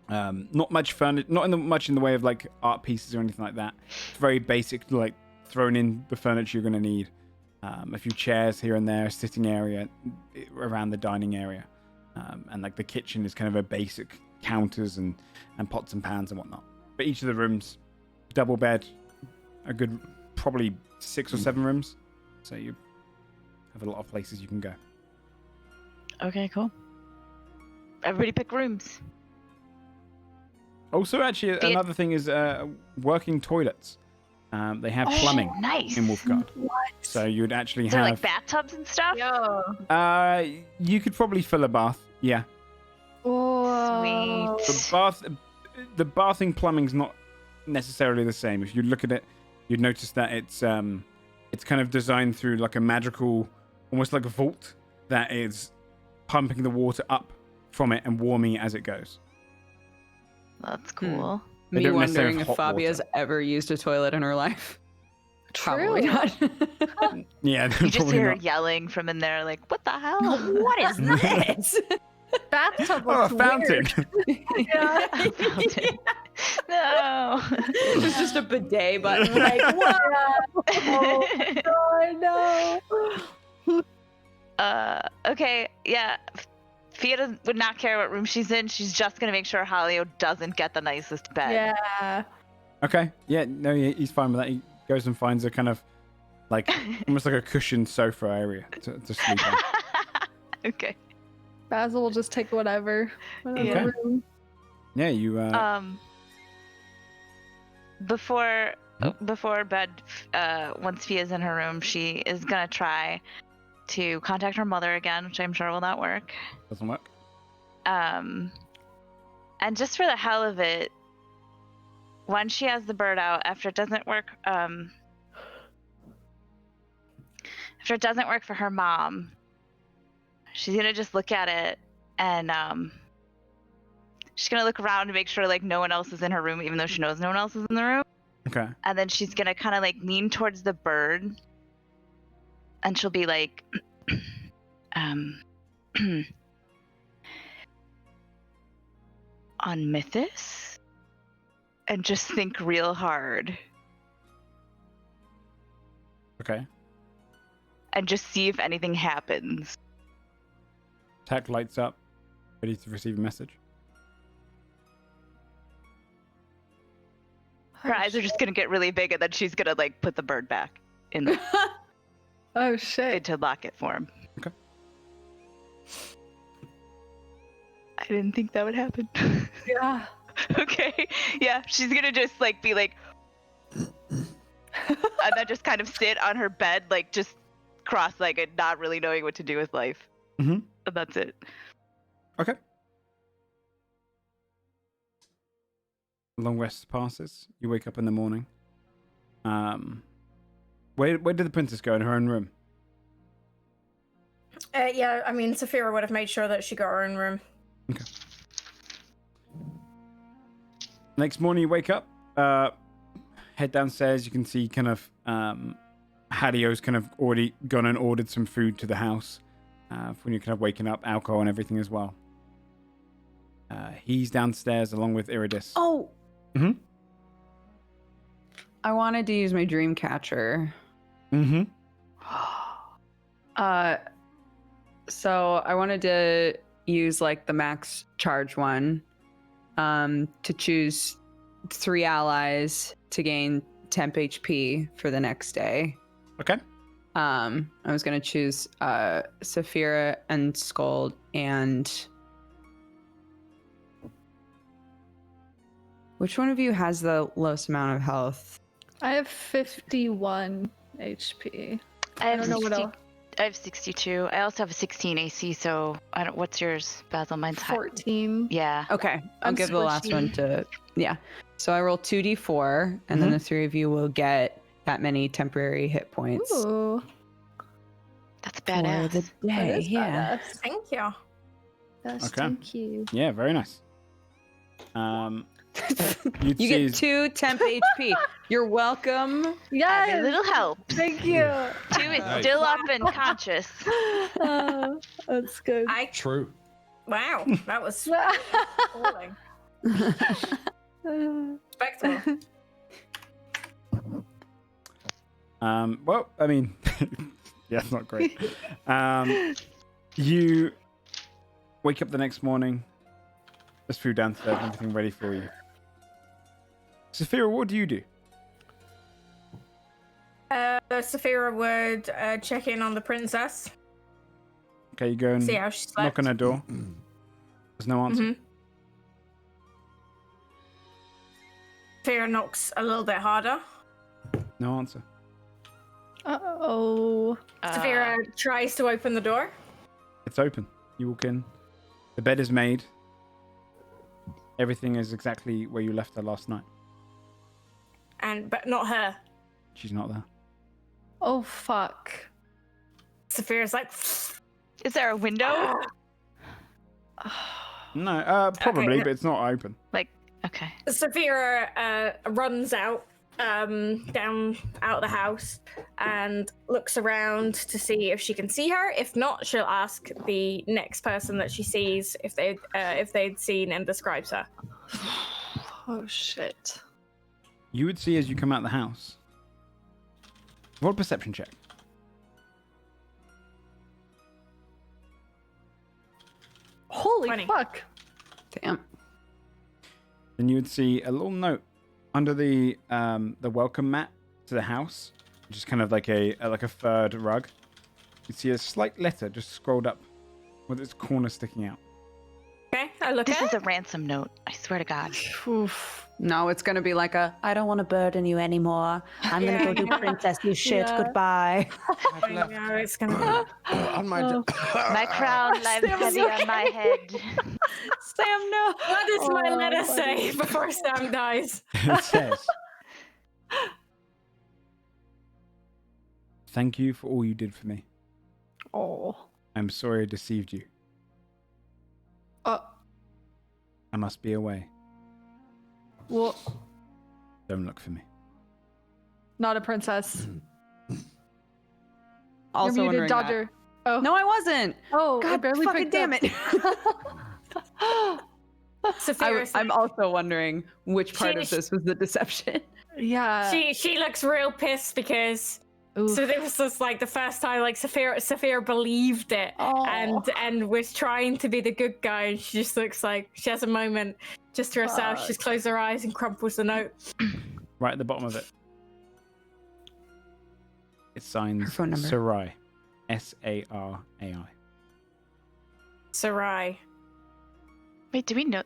Not much furniture, much in the way of like art pieces or anything like that. It's very basic, like thrown in the furniture you're going to need. A few chairs here and there, a sitting area around the dining area, and like the kitchen is kind of a basic counters and pots and pans and whatnot. But each of the rooms, double bed, a good probably 6 or 7 rooms, so you have a lot of places you can go. Okay, cool. Everybody pick rooms. Also, actually, another thing is working toilets. They have plumbing Nice. in Wolfguard. So you'd actually Is there have... like bathtubs and stuff? Yo. You could probably fill a bath, yeah. whoa. The bathing plumbing's not necessarily the same. If you look at it, you'd notice that it's kind of designed through like a magical, almost like a vault that is pumping the water up from it and warming it as it goes. That's cool. They Me don't necessarily wondering have if hot Fabia's water. ever used a toilet in her life. Probably True. not. Yeah, You just probably hear her not. yelling from in there, like, "What the hell? What is this? Bathtub Oh, a looks fountain. weird. Yeah. A fountain. No. It's just a bidet button. Like, whoa! Oh no. Okay, yeah. Fia would not care what room she's in. She's just gonna make sure Halio doesn't get the nicest bed. Yeah. Okay, yeah, no, he's fine with that. He goes and finds a kind of like almost like a cushioned sofa area to sleep on. Okay. Basil will just take whatever Yeah. room. Yeah, you Before bed, once Fia's in her room, she is gonna try to contact her mother again, which I'm sure will not work. doesn't work. And just for the hell of it, once she has the bird out, after it doesn't work for her mom, she's gonna just look at it and she's gonna look around to make sure like no one else is in her room, even though she knows no one else is in the room. Okay. And then she's gonna kind of like lean towards the bird, and she'll be like, on Mythos, and just think real hard. Okay. And just see if anything happens. Tech lights up, ready to receive a message. Her eyes are just gonna get really big, and then she's gonna like put the bird back in the, Oh shit. into locket form. Okay. I didn't think that would happen. Yeah. Okay. Yeah, she's gonna just like be like, and then just kind of sit on her bed, like just cross-legged, not really knowing what to do with life. Mm-hmm. And that's it. Okay. A long rest passes. You wake up in the morning. Where did the princess go? In her own room? Yeah, I mean, Saphira would have made sure that she got her own room. Okay. Next morning you wake up, head downstairs. You can see kind of Hadio's kind of already gone and ordered some food to the house when you're kind of waking up, alcohol and everything as well. He's downstairs along with Iridis. Oh. Mm-hmm. I wanted to use my dream catcher. Mm-hmm. So I wanted to use like the max charge one to choose 3 allies to gain temp HP for the next day. Okay. I was gonna choose Saphira and Scold and which one of you has the lowest amount of health? I have 51 HP. I don't know what else. I have 62. I also have a 16 AC, so I don't. What's yours, Basil? Mine's high. 14. Yeah. Okay, I'll I'm give the last one to So I roll 2d4, and then the 3 of you will get that many temporary hit points Ooh. That's for badass. the That day. is Yeah. badass. Thank you. Yes, Okay. thank you. Yeah, very nice. You'd You see get 2 temp HP. You're welcome. Every Yes. little help. Thank you. 2 is Nice. still up and conscious. That's good. True. Wow, that was appalling. Respectable. well, I mean, yeah, it's not great. You wake up the next morning. There's food downstairs, everything ready for you. Saphira, what do you do? Saphira would check in on the princess, Okay, you go and see how she slept. knock on her door. There's no answer. Mhm. Saphira knocks a little bit harder. No answer. Uh-oh. Saphira tries to open the door. It's open. You walk in. The bed is made. Everything is exactly where you left her last night. But not her. She's not there. Oh, fuck. Saphira's like, Is there a window? No, probably, Okay. but it's not open. Okay. Saphira runs out, down out of the house and looks around to see if she can see her. If not, she'll ask the next person that she sees if they'd seen and describes her. Oh, shit. You would see as you come out the house. Roll a perception check. Holy 20. fuck. Damn. Then you would see a little note under the welcome mat to the house, which is kind of like a third rug. You see a slight letter just scrolled up with its corner sticking out. Okay, I look This at is it. a ransom note. I swear to God. Oof. No, it's going to be like I don't want to burden you anymore. I'm going to go do princess you shit. Yeah. Goodbye. I know it's gonna be. On my My crown lies heavy on my head. Sam, no. What does my Oh, letter buddy. say before Sam dies? It says, "Thank you for all you did for me. Oh. I'm sorry I deceived you. I must be away. Well, Don't look for me. not a princess. Also You're wondering muted, Dodger. that. Oh. No, I wasn't. Oh, I God barely fucking picked damn up. it. Saphira, I'm also wondering which part of this was the deception. Yeah. she looks real pissed because Oof. so this was just like the first time like Saphira believed it Oh. and was trying to be the good guy, and she just looks like she has a moment just to herself. Fuck. She's closed her eyes and crumples the note. Right at the bottom of it. It signs phone number. Sarai. Sarai. Sarai. Wait, do we know?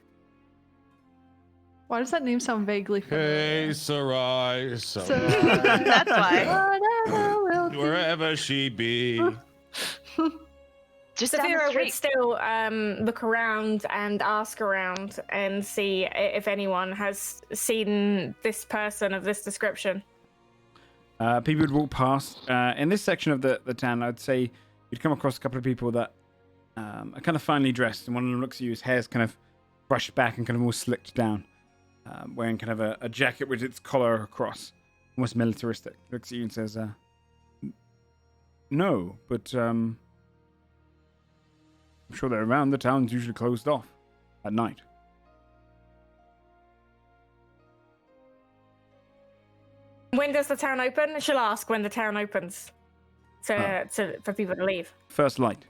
Why does that name sound vaguely familiar? Hey, Sarai. That's why. Whatever will be. Wherever she be. Just down the Saphira would street. still look around and ask around and see if anyone has seen this person of this description. People would walk past. In this section of the town, I'd say you'd come across a couple of people that are kind of finely dressed, and one of them looks at you, his hair's kind of brushed back and kind of all slicked down, wearing kind of a jacket with its collar across, almost militaristic. Looks at you and says, no, but I'm sure they're around. The town's usually closed off at night. When does the town open? She'll ask when the town opens for people to leave. First light.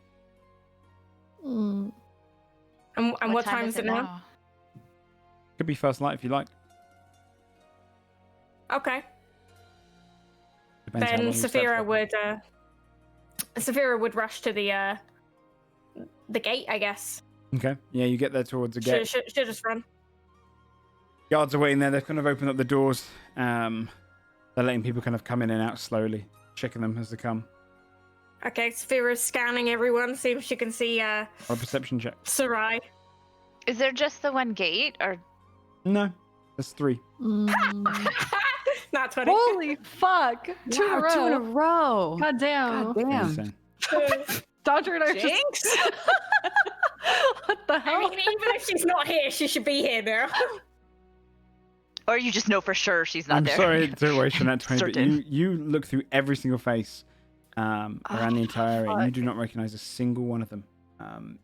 Mm. And what time is it now? Could be first light if you like. Okay. Depends how Then long you step for. Saphira would rush to the gate, I guess. Okay. Yeah, you get there towards the gate. She'll just run. Guards are waiting there. They've kind of opened up the doors. They're letting people kind of come in and out slowly, checking them as they come. Okay, Saphira's scanning everyone, see if she can see Or a perception check. Sarai. Is there just the one gate, or No, there's 3. Mm. Not 20. Holy fuck! Two in a row. 2 in a row. God damn. God damn. Insane. Dodger and I are just. Jinx. What the I hell? mean, even if she's not here, she should be here now. or you just know for sure she's not I'm there? sorry to waste your net 20, but Certain. you look through every single face around the entire area. You fuck. do not recognize a single one of them.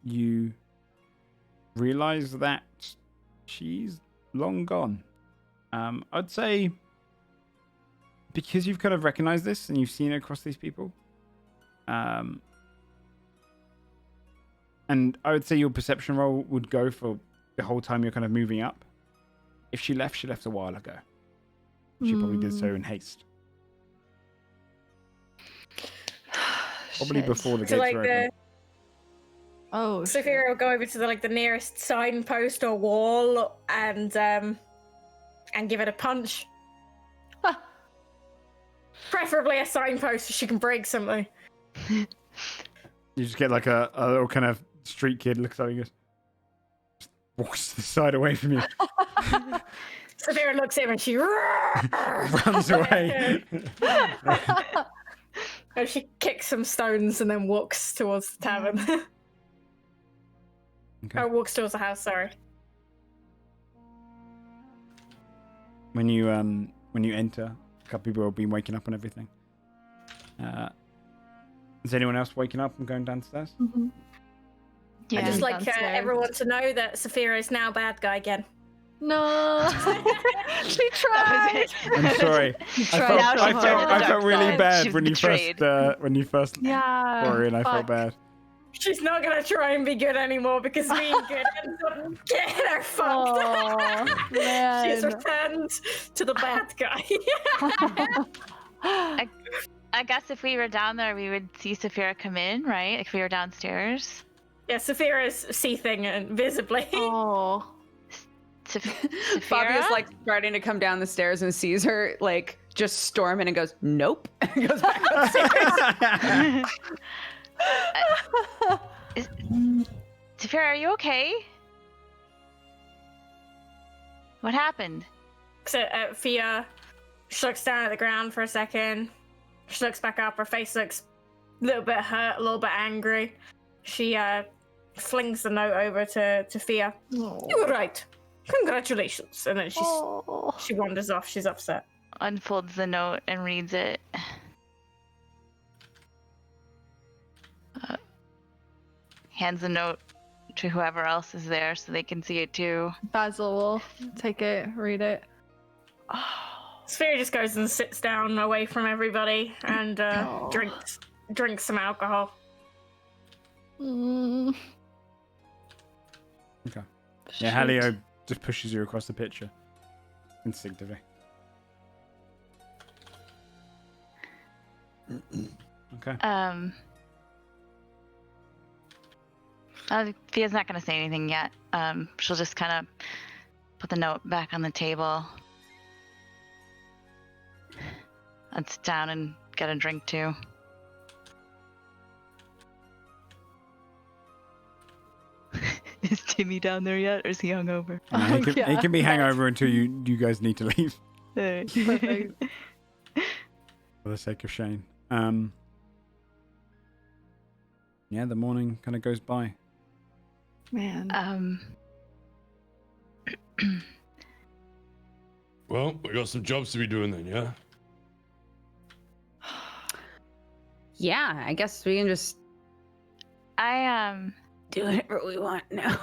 You realize that she's long gone. I'd say because you've kind of recognized this and you've seen it across these people, and I would say your perception roll would go for the whole time you're kind of moving up. If she left a while ago. She probably did so in haste. Probably Shit. before the So, gates like, were open. Oh, shit. Saphira will go over to the nearest signpost or wall and give it a punch. Huh. Preferably a signpost so she can break something. You just get like a little kind of street kid looks at you and goes, just walks to the side away from you. Saphira looks at him and she Runs away. and she kicks some stones and then walks towards the tavern. Okay. Or walks towards the house, sorry. When you enter, a couple people have been waking up and everything. Is anyone else waking up and going downstairs? Mhm. Yeah. I'd just like Downstairs. everyone to know that Saphira is now bad guy again. No. She tried. I'm sorry. tried Now I she's turned to the felt dark really side. bad She's when betrayed. you first Yeah. Sorry, and I felt fuck. bad. She's not gonna try and be good anymore because being good ends up getting her fucked. Oh, man. She's returned to the bad guy. I guess if we were down there, we would see Saphira come in, right? Like if we were downstairs. Yeah, Saphira's seething and visibly. Oh. Saphira? Fabia's like starting to come down the stairs and sees her like just storming and goes, nope. And goes back upstairs. Saphira, are you okay? What happened? So Fia, she looks down at the ground for a second. She looks back up. Her face looks a little bit hurt, a little bit angry. She flings the note over to Fia. Oh. You were right. Congratulations. And then Oh. she wanders off. She's upset. Unfolds the note and reads it. Hands the note to whoever else is there so they can see it too. Basil will take it, read it. Sphere just goes and sits down away from everybody and drinks some alcohol. Mm. Okay. Yeah, Halio just pushes you across the picture instinctively. Okay. Fia's not going to say anything yet. She'll just kind of put the note back on the table and sit down and get a drink too. Is Timmy down there yet, or is he hungover? He can be hangover until you guys need to leave. Perfect. For the sake of Shane. Yeah, the morning kind of goes by. Man. Well, we got some jobs to be doing then, yeah? Yeah, I guess we can just do whatever we want now.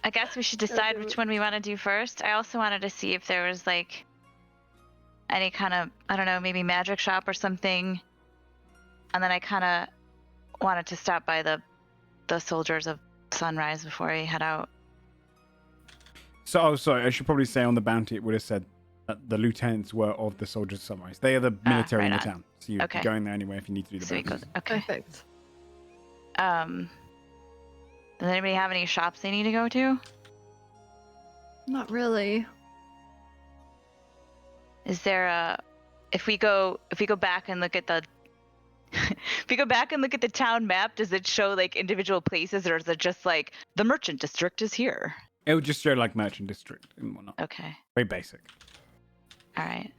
I guess we should decide which one we want to do first. I also wanted to see if there was like any kind of, I don't know, maybe magic shop or something. And then I kind of wanted to stop by the soldiers of Sunrise before we head out. So, sorry, I should probably say on the bounty it would have said that the lieutenants were of the soldiers of Sunrise. They are the military in the town. So you're going there anyway if you need to do the bounty. Okay. Perfect. Does anybody have any shops they need to go to? Not really. Is there if we go back and look at the if we go back and look at the town map, does it show like individual places, or is it just like the merchant district is here? It would just show like merchant district and whatnot. Okay. Very basic. All right.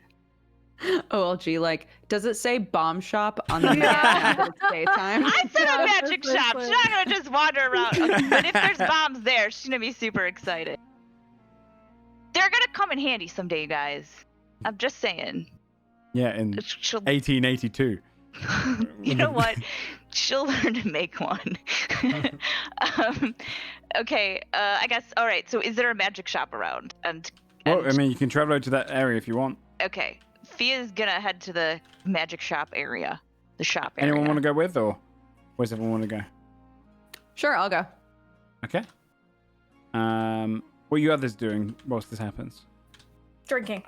OLG, like, does it say bomb shop on the map that it's daytime? I said a magic that's shop. She's not gonna just wander around. But if there's bombs there, she's gonna be super excited. They're gonna come in handy someday, guys. I'm just saying. Yeah, in 1882. You know what? She'll learn to make one. Okay, I guess. All right. So, is there a magic shop around? Well, I mean, you can travel out to that area if you want. Okay, Fia's gonna head to the magic shop area. The shop area. Anyone want to go with, or where's everyone want to go? Sure, I'll go. Okay. What are you others doing whilst this happens? Drinking.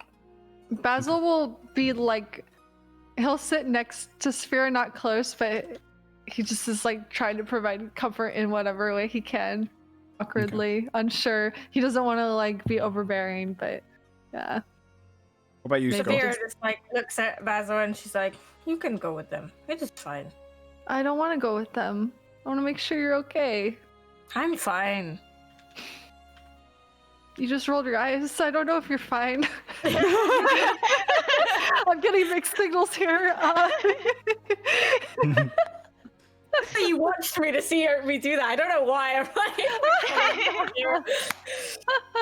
Basil will be like, he'll sit next to Sphere, not close, but he just is like trying to provide comfort in whatever way he can. Awkwardly, unsure. He doesn't want to like be overbearing, but yeah. What about you, Scott? Vera just like looks at Basil and she's like, "You can go with them. It is fine." I don't want to go with them. I want to make sure you're okay. I'm fine. You just rolled your eyes. I don't know if you're fine. I'm getting mixed signals here. You watched me to see me do that. I don't know why.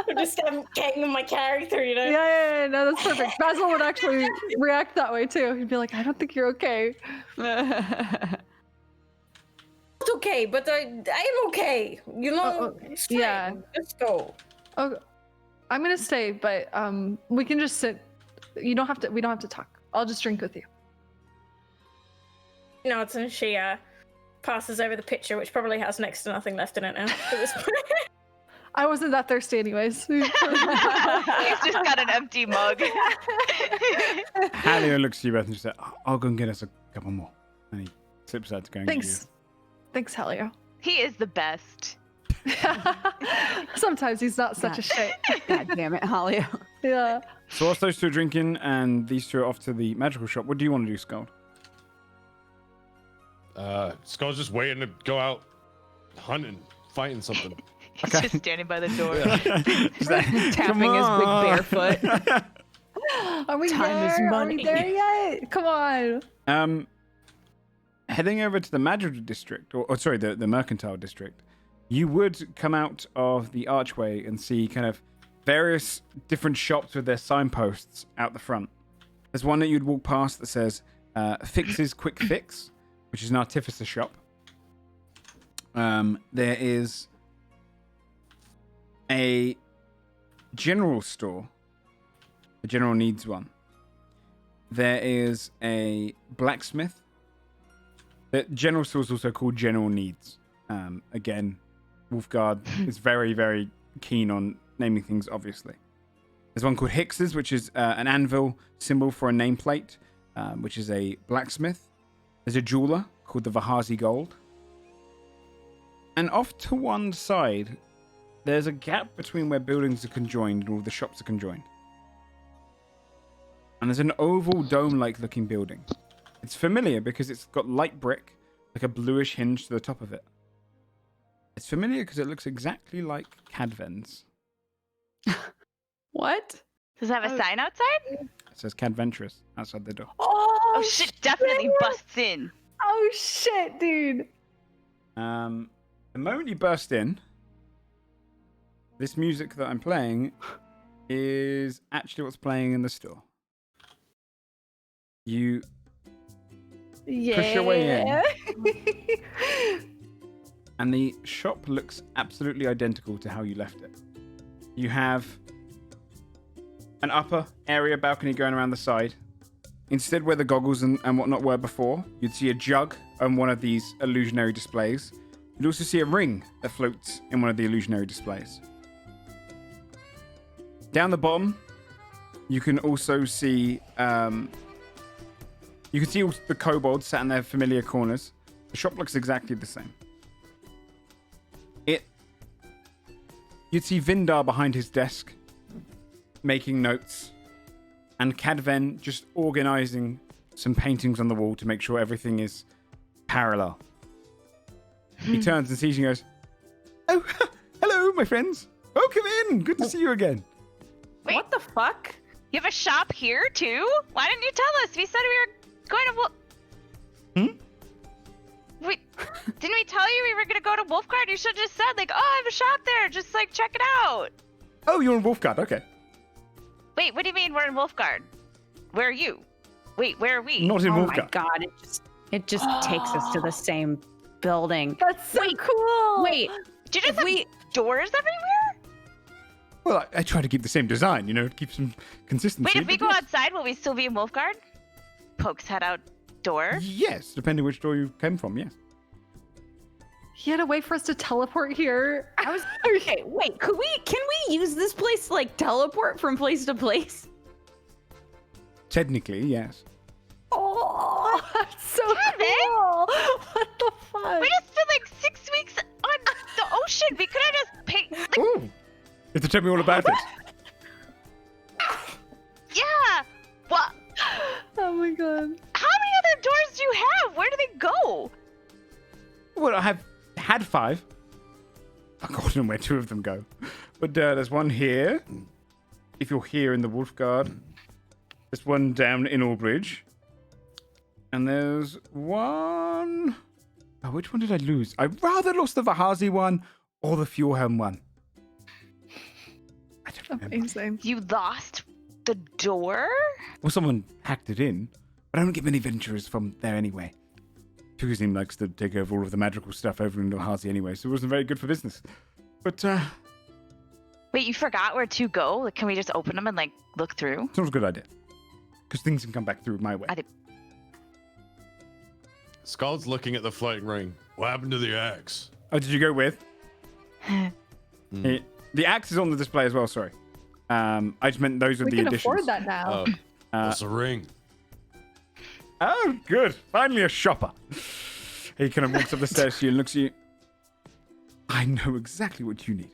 I'm just getting my character, you know? Yeah, no, that's perfect. Basil would actually react that way too. He'd be like, I don't think you're okay. It's okay, but I am okay. You know, it's fine. Yeah. Let's go. Oh, I'm gonna stay, but we can just sit. You don't have to. We don't have to talk. I'll just drink with you. Nods and she passes over the pitcher, which probably has next to nothing left in it now. At this point. I wasn't that thirsty, anyways. He's just got an empty mug. Halio looks at you both and she says, "I'll go and get us a couple more." And he slips out to go and get you. Thanks, Halio. He is the best. Sometimes he's not such a shit. God damn it, Halio. Yeah. So whilst those two are drinking and these two are off to the magical shop, what do you want to do, Scald? Skull's just waiting to go out hunting, fighting something. He's just standing by the door. Tapping his big barefoot. Are we Time there? is Are money. we there yet? Come on. heading over to the magical district, or sorry, the mercantile district, you would come out of the archway and see kind of various different shops with their signposts out the front. There's one that you'd walk past that says Fix's Quick Fix, which is an artificer shop. There is a general store, a general needs one. There is a blacksmith. The general store is also called General Needs. Again, Wolfguard is very, very keen on naming things, obviously. There's one called Hicks's, which is an anvil symbol for a nameplate, which is a blacksmith. There's a jeweler called the Vahazi Gold. And off to one side, there's a gap between where buildings are conjoined and all the shops are conjoined. And there's an oval dome-like looking building. It's familiar because it's got light brick, like a bluish hinge to the top of it. It's familiar because it looks exactly like Cadven's. What? Does it have a sign outside? It says Cadventurous outside the door. Oh shit, definitely busts in. Oh shit, dude. The moment you burst in, this music that I'm playing is actually what's playing in the store. You push your way in, and the shop looks absolutely identical to how you left it. You have an upper area balcony going around the side. Instead, where the goggles and whatnot were before, you'd see a jug on one of these illusionary displays. You'd also see a ring that floats in one of the illusionary displays. Down the bottom, you can also see all the kobolds sat in their familiar corners. The shop looks exactly the same. You'd see Vindar behind his desk, making notes, and Cadven just organizing some paintings on the wall to make sure everything is parallel. He turns and sees you and goes, "Oh, hello, my friends. Welcome in. Good to see you again." Wait, What the fuck? you have a shop here too? Why didn't you tell us? We said we were going to. Wait, didn't we tell you we were gonna go to Wolfguard? You should have just said, like, oh, I have a shop there. Just, like, check it out. Oh, you're in Wolfguard. Okay. Wait, what do you mean we're in Wolfguard? Where are you? Wait, where are we? Not in Oh my Wolfguard. god, it just takes us to the same building. That's so cool. Wait, Do you just have doors everywhere? Well, I try to keep the same design, to keep some consistency. Wait, if we but go yes. outside, will we still be in Wolfguard? Pokes head out door. Yes, depending which door you came from, yes. He had a way for us to teleport here. I was okay. Wait, can we use this place to like teleport from place to place? Technically, yes. Oh, that's so Kevin! cool. What the fuck? We just spent like 6 weeks on the ocean. We could have just paid. Like, Ooh. You have to tell me all about it. yeah. What? Oh my god. How many other doors do you have? Where do they go? Well, I have had 5. I've forgotten where 2 of them go. But there's one here. If you're here in the Wolfguard. There's one down in Albridge. And there's one... Oh, which one did I lose? I rather lost the Vahazi one or the Fjordhelm one. I don't remember. Amazing. You lost the door? Well, someone hacked it in. But I don't get many venturers from there anyway. Tugazim likes to take over all of the magical stuff over in Vahazi anyway, so it wasn't very good for business. But, Wait, you forgot where to go? Like, can we just open them and, like, look through? it's not a good idea. Because things can come back through my way. Skull's looking at the floating ring. What happened to the axe? Oh, did you go with? The axe is on the display as well, sorry. I just meant those are We the can additions. afford that now. What's the ring? Oh, good. Finally a shopper. He kind of walks up the stairs to you and looks at you. I know exactly what you need.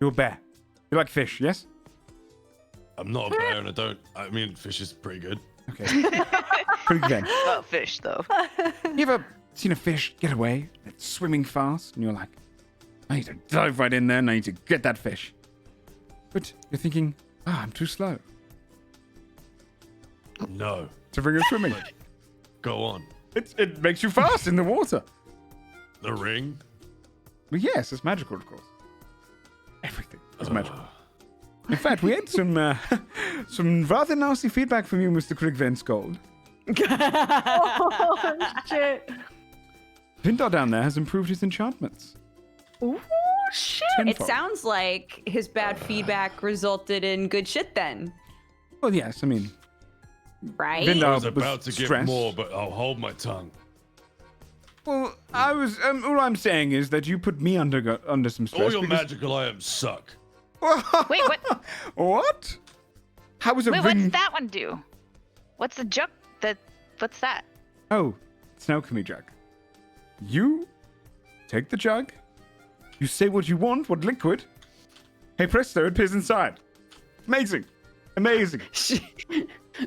You're a bear. You like fish, yes? I'm not a bear and I mean, fish is pretty good. Okay. Pretty good then. Not fish, though. You ever seen a fish get away? It's swimming fast, and you're like, I need to dive right in there and I need to get that fish. But you're thinking, I'm too slow No. to bring her swimming. Go on. It makes you fast in the water. The ring? But yes, it's magical, of course. Everything is magical. In fact, we had some rather nasty feedback from you, Mr. Crick Van Skold. Oh, shit. Vindar down there has improved his enchantments. Ooh, shit. It Tenfold. sounds like his bad feedback resulted in good shit then, Well, yes, I mean, right? Vindar I was about to give stressed. more, but I'll hold my tongue. Well, I was. All I'm saying is that you put me under some stress. All your because- magical items suck. Wait, what? What? How was a Wait, ring? what's that one do? What's the jug? What's that? Oh, it's an alchemy jug. You take the jug. You say what you want, what liquid. Hey presto, it appears inside. Amazing. Amazing.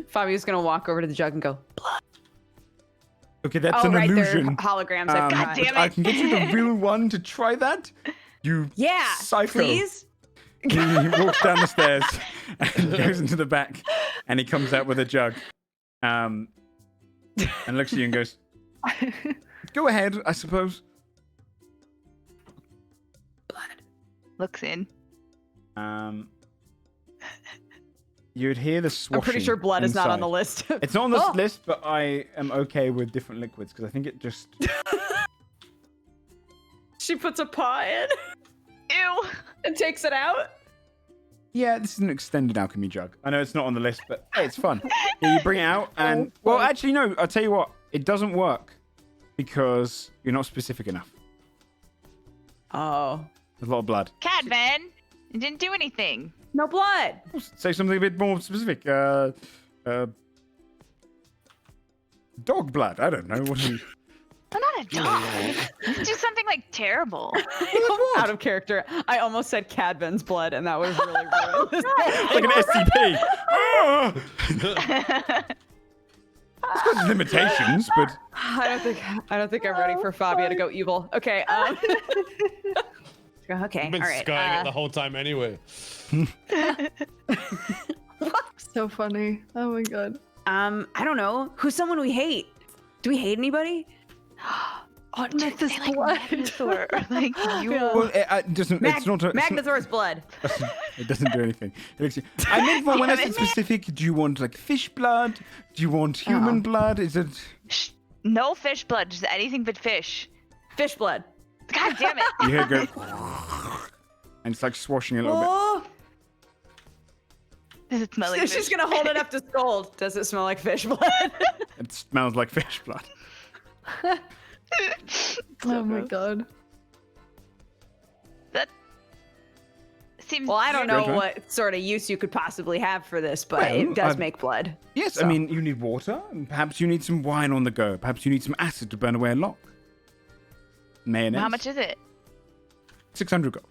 Fabio's gonna walk over to the jug and go, Okay, that's oh, an right, illusion. they're holograms. I Um, forgot. damn it. I can get you the real one to try that. You Yeah, psycho. please. He walks down the stairs and goes into the back, and he comes out with a jug. And looks at you and goes, "Go ahead, I suppose." Looks in. You'd hear the swashing. I'm pretty sure blood is not on the inside. list. It's not on this Oh. list, but I am okay with different liquids because I think it just. She puts a paw in Ew. and takes it out. Yeah, this is an extended alchemy jug. I know it's not on the list, but hey, it's fun. Yeah, you bring it out, and well, actually, no. I'll tell you what, it doesn't work because you're not specific enough. Oh, There's a lot of blood. Cadman, you didn't do anything. no blood. Say something a bit more specific. Dog blood. I don't know. What do you? I'm not a dog. Let's do something like terrible. Out of character. I almost said Cadvan's blood, and that was really ruined. Like an SCP. It's got limitations, but I don't think I'm ready for Fabio to go evil. Okay. Okay. I've been all right. skying it the whole time anyway. So funny. Oh my god. I don't know. Who's someone we hate? Do we hate anybody? Oh, Mythos blood. Or like you. well, it doesn't. It's not. Magnathor's blood. It doesn't do anything. It looks, I meant more when I said specific. Do you want like fish blood? Do you want human blood? Is it? No fish blood, just anything but fish. Fish blood. God damn it. You hear it go, and it's like swashing a little bit. Oh, Does it smell like fish? she's gonna hold it up to Scold. Does it smell like fish blood? It smells like fish blood. Oh my god. That seems. Well, I don't know Great, what sort of use you could possibly have for this, but Well, it does make blood. Yes, So. I mean you need water. And perhaps you need some wine on the go. Perhaps you need some acid to burn away a lock. Mayonnaise. How much is it? 600 gold.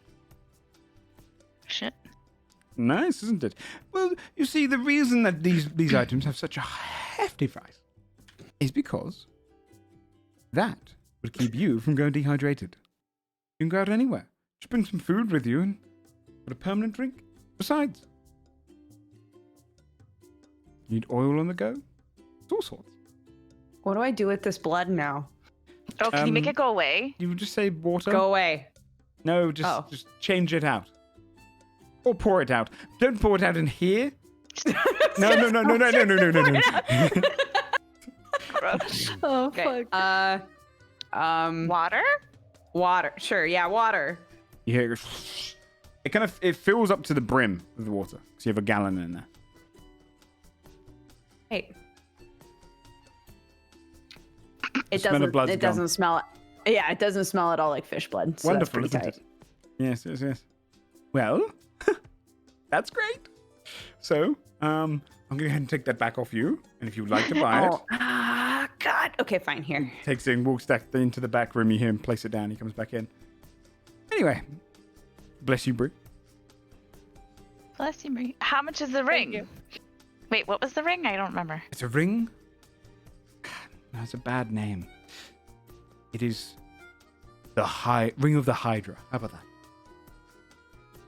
Shit. Nice, isn't it? Well, you see, the reason that these items have such a hefty price is because that would keep you from going dehydrated. You can go out anywhere. Just bring some food with you and put a permanent drink. Besides, you need oil on the go. It's all sorts. What do I do with this blood now? Oh, can you make it go away? You would just say water. Go away. No, just change it out. Or pour it out. Don't pour it out in here. No. Oh Okay. fuck. Water? Water. Sure. Yeah, water. You hear it fills up to the brim with the water. because you have a gallon in there. Hey. The smell of blood's It doesn't smell. Yeah, it doesn't smell at all like fish blood. So Wonderful, that's pretty isn't tight. it? Yes. Well, that's great. So, I'm going to go ahead and take that back off you. And if you'd like to buy it, God. Okay, fine. Here. takes it and walks back into the back room. You hear him place it down. He comes back in. Anyway, bless you, Brie. Bless you, Marie. How much is the ring? you. Wait, what was the ring? I don't remember. It's a ring. That's a bad name. It is the Ring of the Hydra. How about that?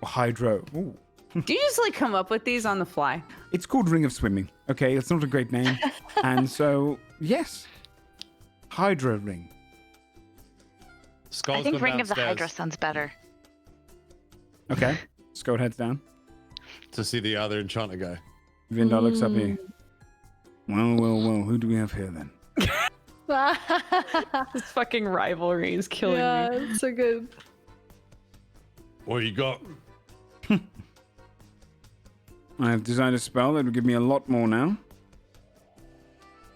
Or Hydro. Ooh. Do you just like come up with these on the fly? It's called Ring of Swimming. Okay, it's not a great name. And so, yes. Hydra ring. Skull's I think gone Ring of the downstairs Hydra sounds better. Okay. Skull heads down. to see the other enchanter guy. Vindar looks up here. Well. Who do we have here then? This fucking rivalry is killing yeah, me. it's so good. What you got? I have designed a spell that will give me a lot more now.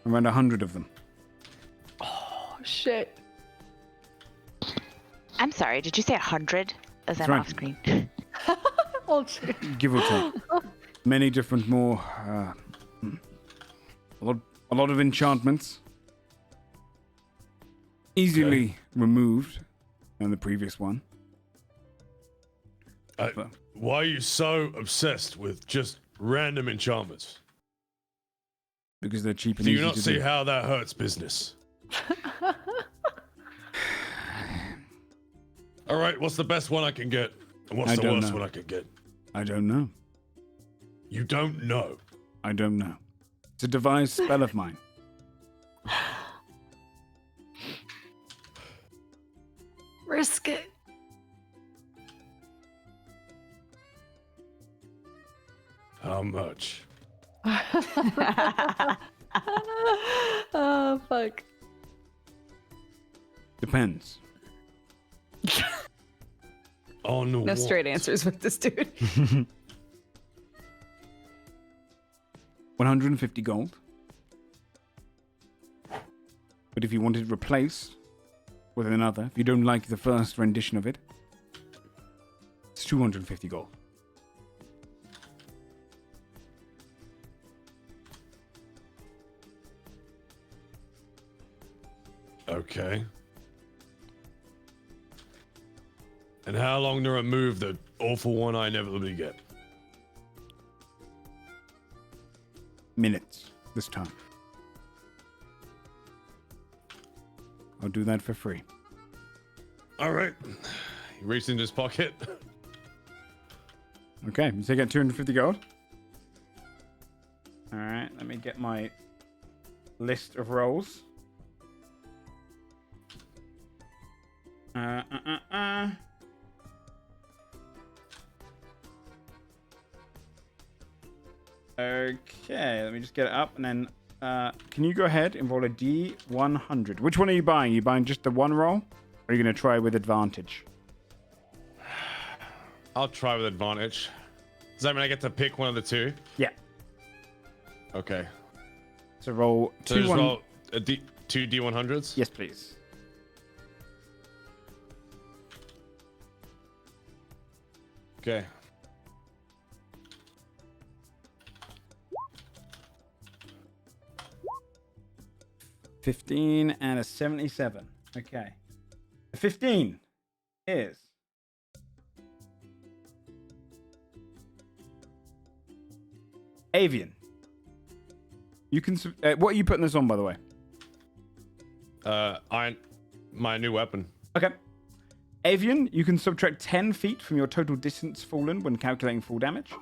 Around 100 of them. Oh shit. I'm sorry, did you say 100? As I'm right. off screen. Oh shit. Give or take. Many different more. A lot of enchantments. Easily removed than the previous one. Why are you so obsessed with just random enchantments? Because they're cheap and Do easy you not to see do. how that hurts business? All right, what's the best one I can get? And what's I the don't worst know. one I can get? I don't know. You don't know. I don't know. It's a devised spell of mine. Risk it. How much? Oh fuck. Depends. On No what? straight answers with this dude. 150 gold. But if you want it replaced with another, if you don't like the first rendition of it, it's 250 gold. Okay. And how long to remove the awful one I inevitably get? Minutes this time. I'll do that for free. All right. He reached into his pocket. Okay, you take out 250 gold. All right, let me get my list of rolls. Okay, let me just get it up, and then can you go ahead and roll a D100? Which one are you buying? Are you buying just the one roll, or are you going to try with advantage? I'll try with advantage. Does that mean I get to pick one of the two? Yeah. Okay. So roll So two just one. roll two D100s? Yes, please. Okay. $15 and a 77. Okay. The 15 is Avian. You can. What are you putting this on, by the way? My new weapon. Okay. Avian, you can subtract 10 feet from your total distance fallen when calculating full damage.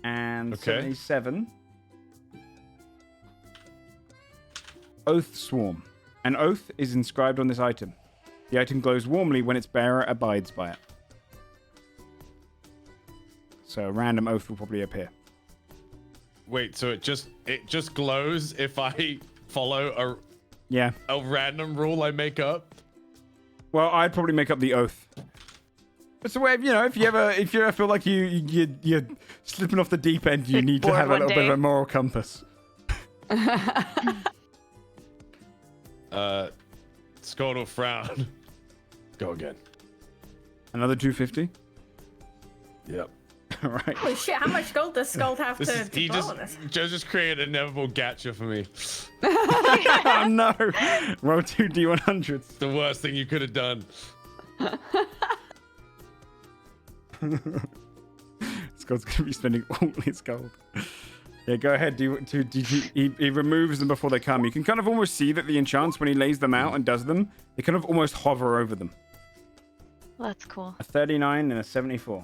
And Okay. 77. Oath Swarm. An oath is inscribed on this item. The item glows warmly when its bearer abides by it. So a random oath will probably appear. Wait, so it just glows if I follow Yeah. a random rule I make up? Well, I'd probably make up the oath. It's a way of, if you ever feel like you're slipping off the deep end, you need to Bored have a one little bit of day. a moral compass. Skull will frown. Go again. Another 250. Yep. All right. Holy shit, how much gold does Skull have This is, to he blow on this? Joe just created an inevitable gacha for me. Oh no! Roll 2 D100s. The worst thing you could have done. Scott's gonna be spending all his gold. Yeah, go ahead. He removes them before they come. You can kind of almost see that the enchants, when he lays them out and does them, they kind of almost hover over them. Well, that's cool. A 39 and a 74.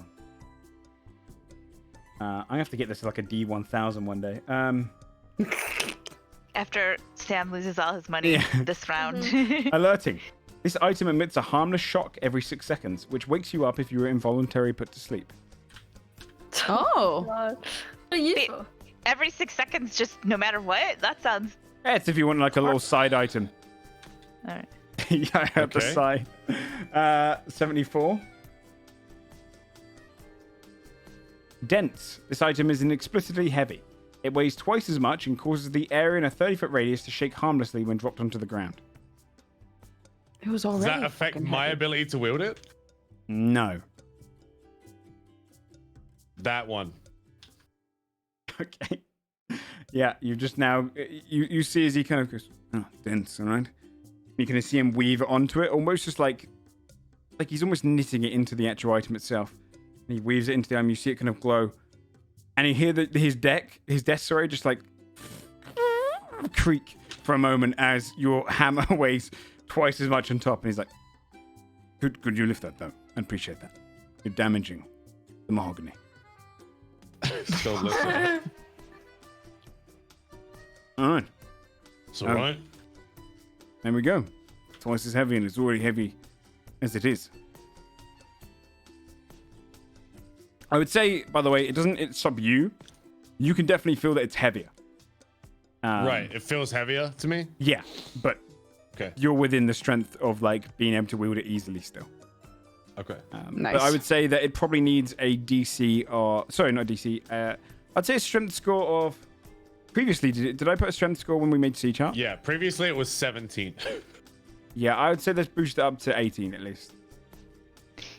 I have to get this like a D1000 one day. after Sam loses all his money this round. Alerting. This item emits a harmless shock every 6 seconds, which wakes you up if you are involuntarily put to sleep. Oh. God. What useful? Every 6 seconds, just no matter what? That sounds... Yeah, it's if you want like a little side item. All right. Yeah, I heard the side. 74. Dense. This item is inexplicably heavy. It weighs twice as much and causes the area in a 30-foot radius to shake harmlessly when dropped onto the ground. It was already. Does that affect my ability to wield it? No. That one. Okay. Yeah, you just now... You see as he kind of goes, oh, dense, all right? You can see him weave onto it, almost just like he's almost knitting it into the actual item itself. And he weaves it into the item, you see it kind of glow. And you hear his desk, just like creak for a moment as your hammer weighs twice as much on top. And he's like, could you lift that though? I appreciate that. You're damaging the mahogany. Still listening. All right. It's all right. There we go. Twice as heavy, and it's already heavy as it is. I would say, by the way, it stop you. You can definitely feel that it's heavier. Right. It feels heavier to me. Yeah, but you're within the strength of like being able to wield it easily still. Okay. Nice. But I would say that it probably needs a DC or... Sorry, not DC. I'd say a strength score of... Previously, did I put a strength score when we made C chart? Yeah, previously it was 17. Yeah, I would say let's boost it up to 18 at least.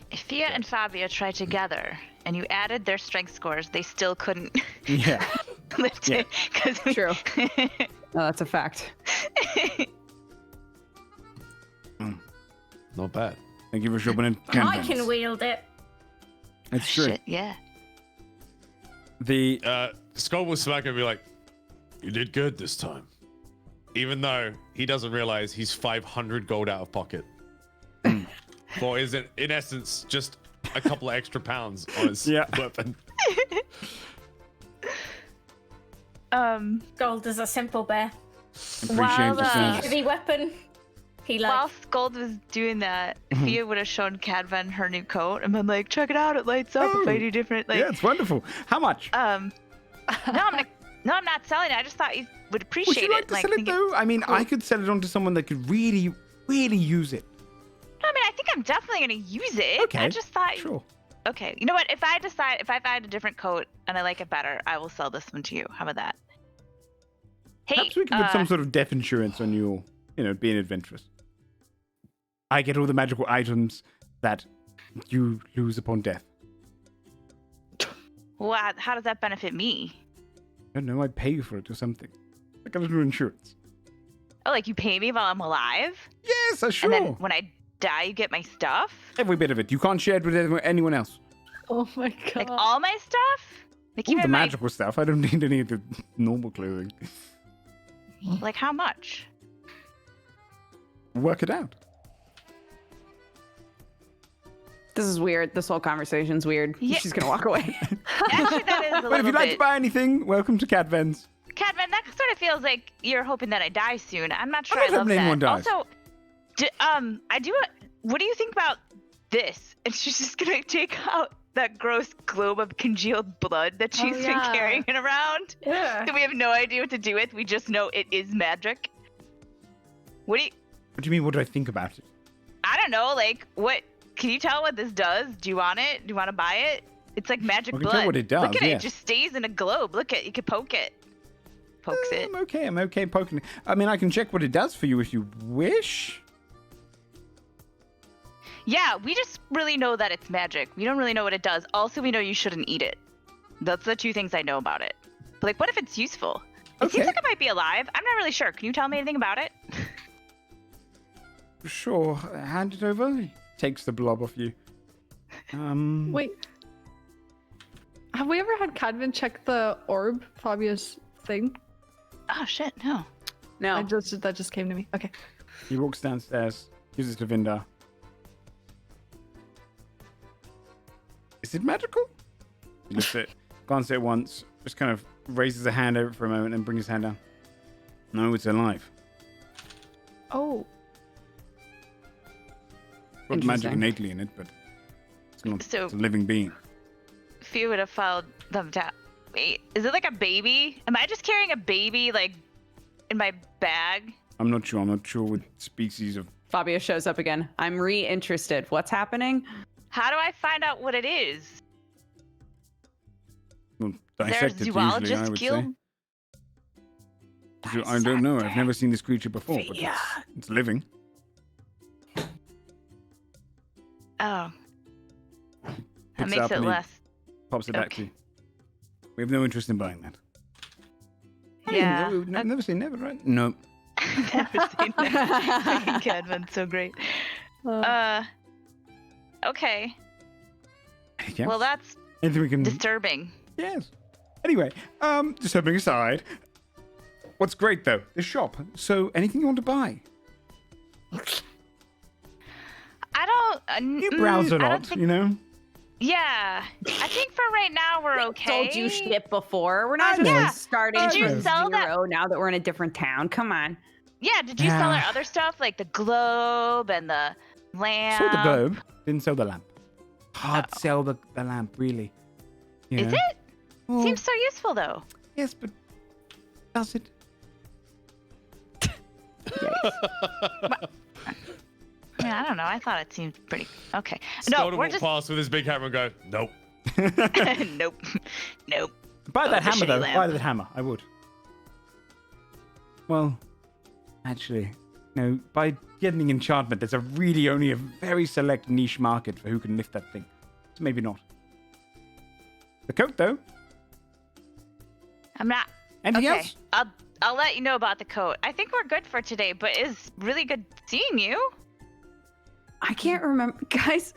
If Fia and Fabio tried together and you added their strength scores, they still couldn't Yeah. lift it. True. No, that's a fact. Not bad. Thank you for shoving in. I can wield it. It's true. Shit, yeah. The Skull will smack and be like, you did good this time. Even though he doesn't realize he's 500 gold out of pocket. For is it, in essence, just a couple of extra pounds on his weapon. Gold is a simple bear. Appreciate the service. Heavy weapon. He like. While Gold was doing that, Fia would have shown Cadvan her new coat and been like, check it out, it lights up if I do different. Like, yeah, it's wonderful. How much? No, I'm not selling it. I just thought you would appreciate Would you like it. to Like, sell it think though? I mean, I could sell it on to someone that could really, really use it. No, I mean, I think I'm definitely gonna use it. Okay. I just thought. Sure. Okay. You know what? If I find a different coat and I like it better, I will sell this one to you. How about that? Hey, Perhaps we can put some sort of death insurance on you, being adventurous. I get all the magical items that you lose upon death. Well, how does that benefit me? I don't know, I pay you for it or something. Like a little insurance. Oh, like you pay me while I'm alive? Yes, sure. And then when I die, you get my stuff? Every bit of it. You can't share it with anyone else. Oh my god. Like all my stuff? Like All the even my... magical stuff. I don't need any of the normal clothing. Like how much? Work it out. This is weird. This whole conversation's weird. Yeah. She's gonna walk away. Actually, that is a But little if you'd like bit... to buy anything, welcome to Cadven's. Cadman, that sort of feels like you're hoping that I die soon. I'm not sure I I, don't love hope that. anyone dies. Also, what do you think about this? And she's just gonna take out that gross globe of congealed blood that she's been carrying it around. Yeah. That we have no idea what to do with. We just know it is magic. What do you mean, what do I think about it? I don't know, like what can you tell what this does? Do you want it? Do you want to buy it? It's like magic I can blood. tell what it does, Look at it, yeah. it just stays in a globe. Look at you can poke it. Pokes it. I'm okay poking it. I mean, I can check what it does for you if you wish. Yeah, we just really know that it's magic. We don't really know what it does. Also, we know you shouldn't eat it. That's the two things I know about it. But like, what if it's useful? It seems like it might be alive. I'm not really sure. Can you tell me anything about it? Sure. Hand it over. He takes the blob off you. Wait. Have we ever had Cadvan check the orb, Fabio's thing? Oh shit, no. No. That just came to me. Okay. He walks downstairs, gives it to Vinda. Is it magical? He lifts it, glances at it once, just kind of raises a hand over it for a moment and brings his hand down. No, it's alive. Oh. Got magic Interesting. innately in it, but it's not So- it's a living being. If you would have followed them down. Wait, is it like a baby? Am I just carrying a baby like in my bag? I'm not sure. I'm not sure what species of. Fabio shows up again. I'm re-interested. What's happening? How do I find out what it is? Well, There's dissect it usually, zoologist I would guild. say. I don't know. I've never seen this creature before, but it's living. Oh, that Picks makes up it and he less. Pops it back to you. We have no interest in buying that. Yeah. Never say never, right? No. Never seen that. Cadman's so great. Okay. Anything Well, else? that's Anything we can. disturbing. Yes. Anyway, just something aside. What's great though, the shop. So anything you want to buy, I don't. you browse a I don't lot, think- you know. Yeah, I think for right now we're okay. Told you shit before. We're not I just know. starting Did you from sell that- zero now that we're in a different town. Come on. Yeah, did you sell our Yeah. other stuff like the globe and the lamp? Sold the globe, didn't sell the lamp. Hard to sell the lamp, really. You Is know? it? Well, Seems so useful though. yes, but does it? I mean, I don't know. I thought it seemed pretty okay. Scott No, will we're walk just past with his big hammer and go, nope. nope, nope. Buy that the hammer shitty though. lamp. Buy that hammer. I would. Well, actually, no. By getting enchantment, there's really only a very select niche market for who can lift that thing. So maybe not. The coat though. I'm not. Anything Okay, else? I'll let you know about the coat. I think we're good for today, but it's really good seeing you. I can't remember, guys.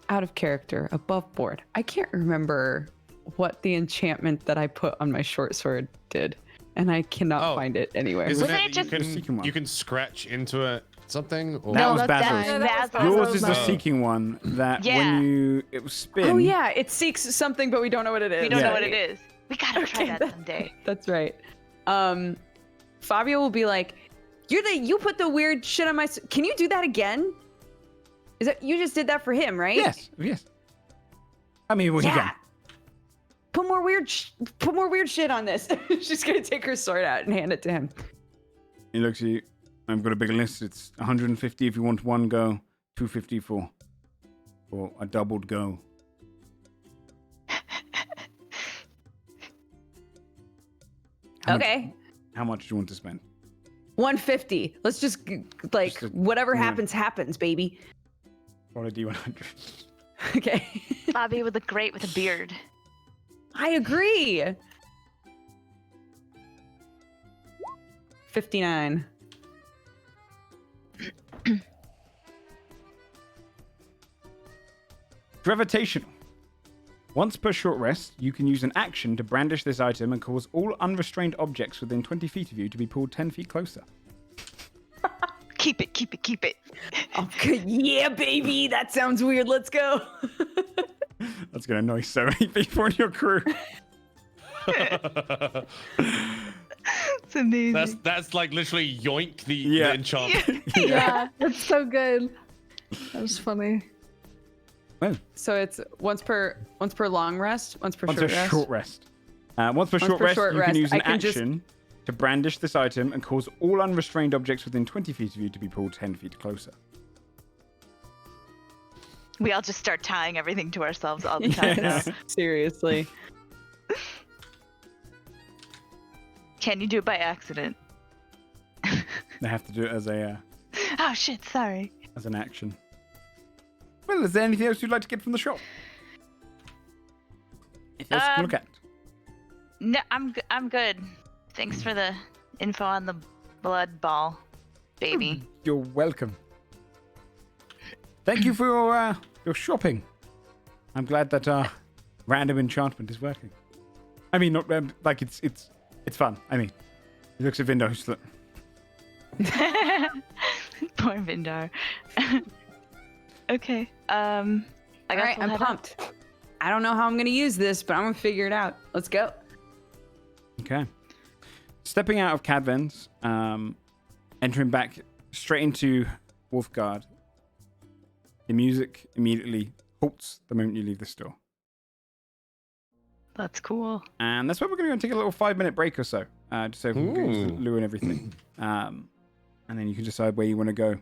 Out of character, above board. I can't remember what the enchantment that I put on my short sword did, and I cannot Oh. find it anywhere. Isn't Wasn't it it just- that The seeking one. you can scratch into it something? Or... That was that's Basil's. that. That's That was Yours is the Basil's. seeking one that Yeah. when you it was spin. Oh yeah, it seeks something, but we don't know what it is. We don't Yeah. know what it is. We gotta try Okay, that someday. That's right. Fabio will be like, you put the weird shit on my. Can you do that again? Is that you just did that for him, right? Yes. Yes. I mean, what you Yeah. got? Put more weird shit on this. She's gonna take her sword out and hand it to him. He looks at you. I've got a big list. It's 150 if you want one go, 250 for a doubled go. How much- Okay. How much do you want to spend? 150. Let's just like Just a- whatever yeah. happens, baby. Roll a D100. Okay. Bobby would look great with a beard. I agree. 59. Gravitational. Once per short rest, you can use an action to brandish this item and cause all unrestrained objects within 20 feet of you to be pulled 10 feet closer. Keep it, keep it, keep it. Okay, yeah, baby. That sounds weird. Let's go. That's going to annoy so many people in your crew. It's amazing. That's like literally yoink the Yeah. enchantment. Yeah, it's so good. That was funny. Well, So it's once per long rest, once per once short a rest. short rest. Once per Once short per rest, short you can rest, use an I can just- action to brandish this item and cause all unrestrained objects within 20 feet of you to be pulled 10 feet closer. We all just start tying everything to ourselves all the time. Yes. Seriously. Can you do it by accident? They have to do it as Oh shit, sorry. as an action. Well, is there anything else you'd like to get from the shop? Anything else to look at? No, I'm good. Thanks for the info on the blood ball, baby. You're welcome. Thank you for your shopping. I'm glad that random enchantment is working. I mean, not like it's fun. I mean, he looks at Vindo. He's like, Poor Vindar. Okay. I All guess right, we'll I'm head up. pumped. I don't know how I'm gonna use this, but I'm gonna figure it out. Let's go. okay. stepping out of Cadven's, entering back straight into Wolfguard, the music immediately halts the moment you leave the store. That's cool. And that's where we're going to go and take a little 5-minute break or so, just so we can go to Lou and everything. And then you can decide where you want to go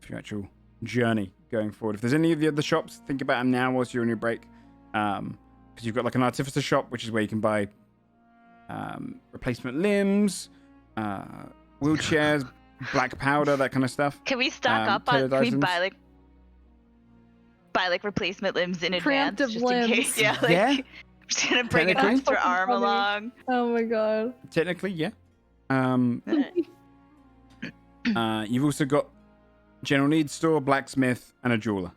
for your actual journey going forward. If there's any of the other shops, think about them now whilst you're on your break. Because you've got like an artificer shop, which is where you can buy replacement limbs, wheelchairs, black powder, that kind of stuff. Can we stock up on? Can we buy like replacement limbs in advance, just in case? Yeah, like, Yeah. just gonna bring an extra arm along. Oh my god. Technically, yeah. You've also got general needs store, blacksmith, and a jeweler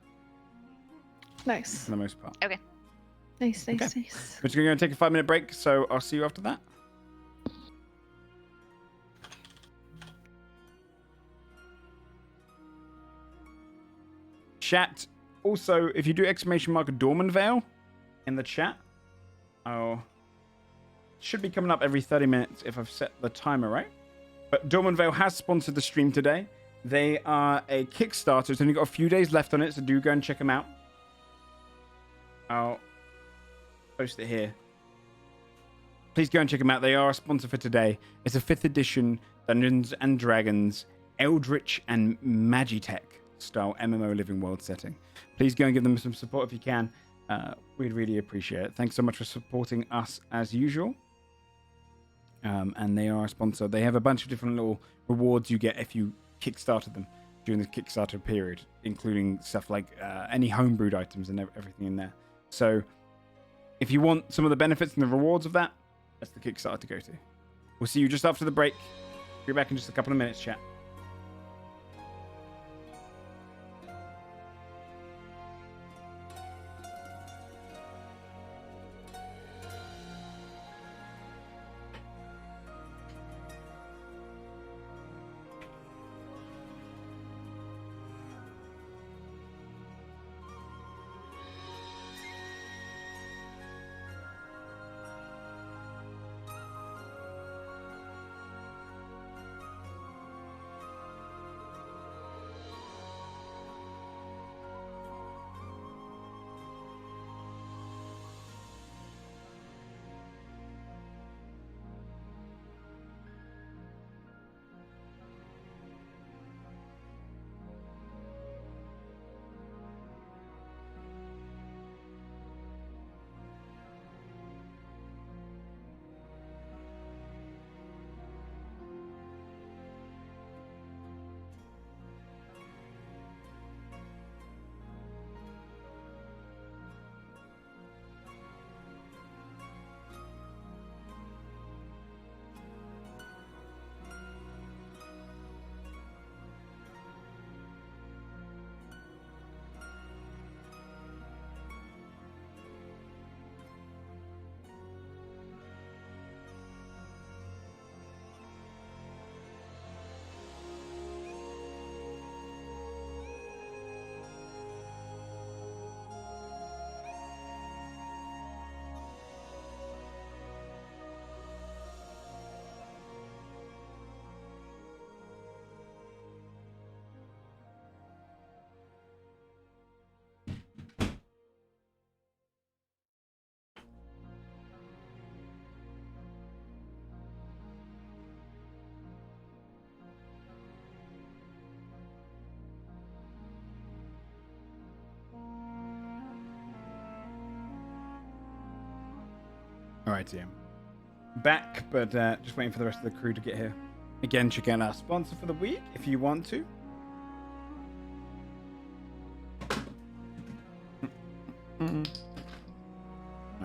Nice. for the most part. Okay. Nice. We're just going to go and take a 5-minute break, so I'll see you after that. Chat. Also, if you do ! Dorman Vale in the chat, should be coming up every 30 minutes if I've set the timer right. But Dorman Vale has sponsored the stream today. They are a Kickstarter. It's only got a few days left on it, so do go and check them out. I'll post it here. Please go and check them out. They are a sponsor for today. It's a 5th edition Dungeons and Dragons Eldritch and Magitech style MMO living world setting. Please go and give them some support if you can. We'd really appreciate it. Thanks so much for supporting us as usual. And they are a sponsor. They have a bunch of different little rewards you get if you Kickstarter them during the Kickstarter period, including stuff like any homebrewed items and everything in there. So if you want some of the benefits and the rewards of that, that's the Kickstarter to go to. We'll see you just after the break. Be back in just a couple of minutes, chat. Alright, TM. Back, but just waiting for the rest of the crew to get here. Again, check out our sponsor for the week if you want to. Alright,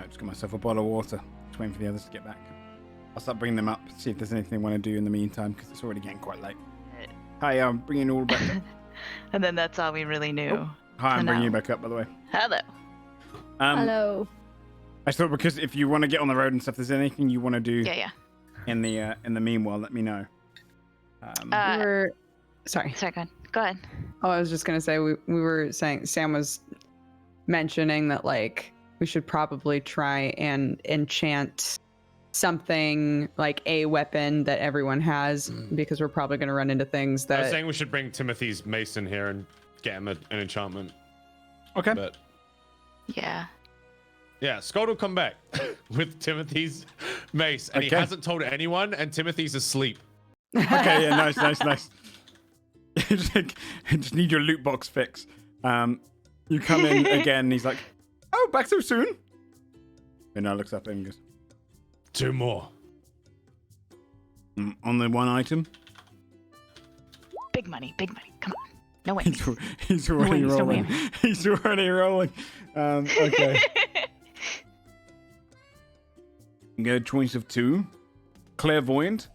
just got myself a bottle of water. Just waiting for the others to get back. I'll start bringing them up, see if there's anything they want to do in the meantime, because it's already getting quite late. Hi, I'm bringing you all back up. And then that's all we really knew. Oh. Hi, I'm bringing you back up, by the way. Hello. Hello. I thought because if you want to get on the road and stuff, there's anything you want to do Yeah. in the meanwhile, let me know. Sorry. Sorry, go ahead. Oh, I was just gonna say we were saying Sam was mentioning that like we should probably try and enchant something like a weapon that everyone has, because we're probably going to run into things I was that. saying we should bring Timothy's mace in here and get him an enchantment. Okay. But Yeah. yeah, Scott will come back with Timothy's mace, and he Okay. hasn't told anyone, and Timothy's asleep. Okay, yeah, nice. Just need your loot box fix. You come in again, and he's like, "Oh, back so soon?" And now looks up and goes, 2 more. "On the one item." Big money. Come on. No wins. He's already wins, no rolling. He's already rolling. Okay. You get a choice of 2. Clairvoyant.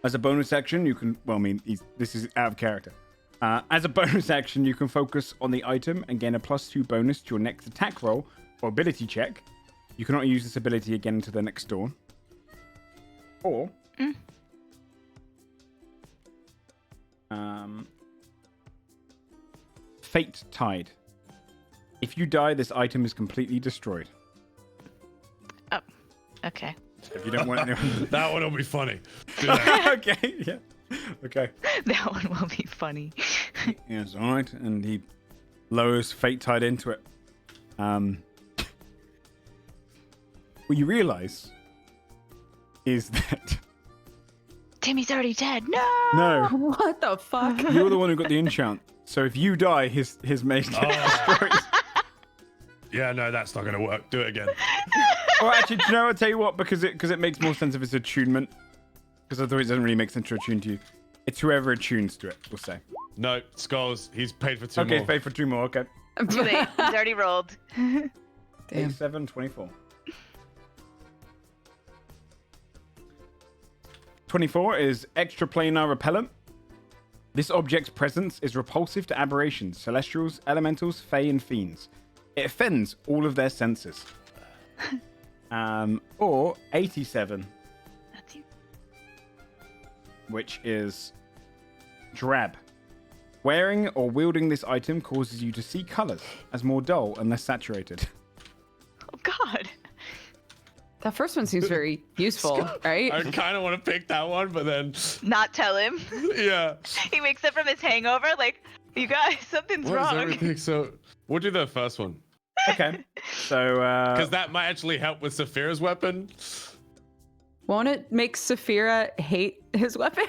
As a bonus action, you can. Well, I mean, this is out of character. As a bonus action, you can focus on the item and gain a +2 bonus to your next attack roll or ability check. You cannot use this ability again until the next dawn. Or. Fate Tide. If you die, this item is completely destroyed. Oh, okay. If you don't want anyone. That one will be funny. Do that. Okay, yeah. Okay. That one will be funny. Yes, all right. And he lowers Fate Tide into it. What you realize is that Timmy's already dead. No. no, What the fuck? you're the one who got the enchant. So if you die, his mace gets destroyed. Yeah, no, that's not going to work. Do it again. Or actually, do you know? I'll tell you what, because it makes more sense if it's attunement. Because otherwise, it doesn't really make sense to attune to you. It's whoever attunes to it. We'll say. No, Skulls, he's paid for 2 Okay, more. pay for 2 more. Okay. Too late. He's already rolled. 8, 7, 24. 24 is extraplanar repellent. This object's presence is repulsive to aberrations, celestials, elementals, fae, and fiends. It offends all of their senses. Or 87, That's you. which is drab. Wearing or wielding this item causes you to see colors as more dull and less saturated. Oh God. That first one seems very useful, right? I kind of want to pick that one, but then, Not tell him. yeah. He wakes up from his hangover like, you guys, something's What is wrong. everything? So we'll do the first one. Okay. So, Because that might actually help with Saphira's weapon. Won't it make Saphira hate his weapon?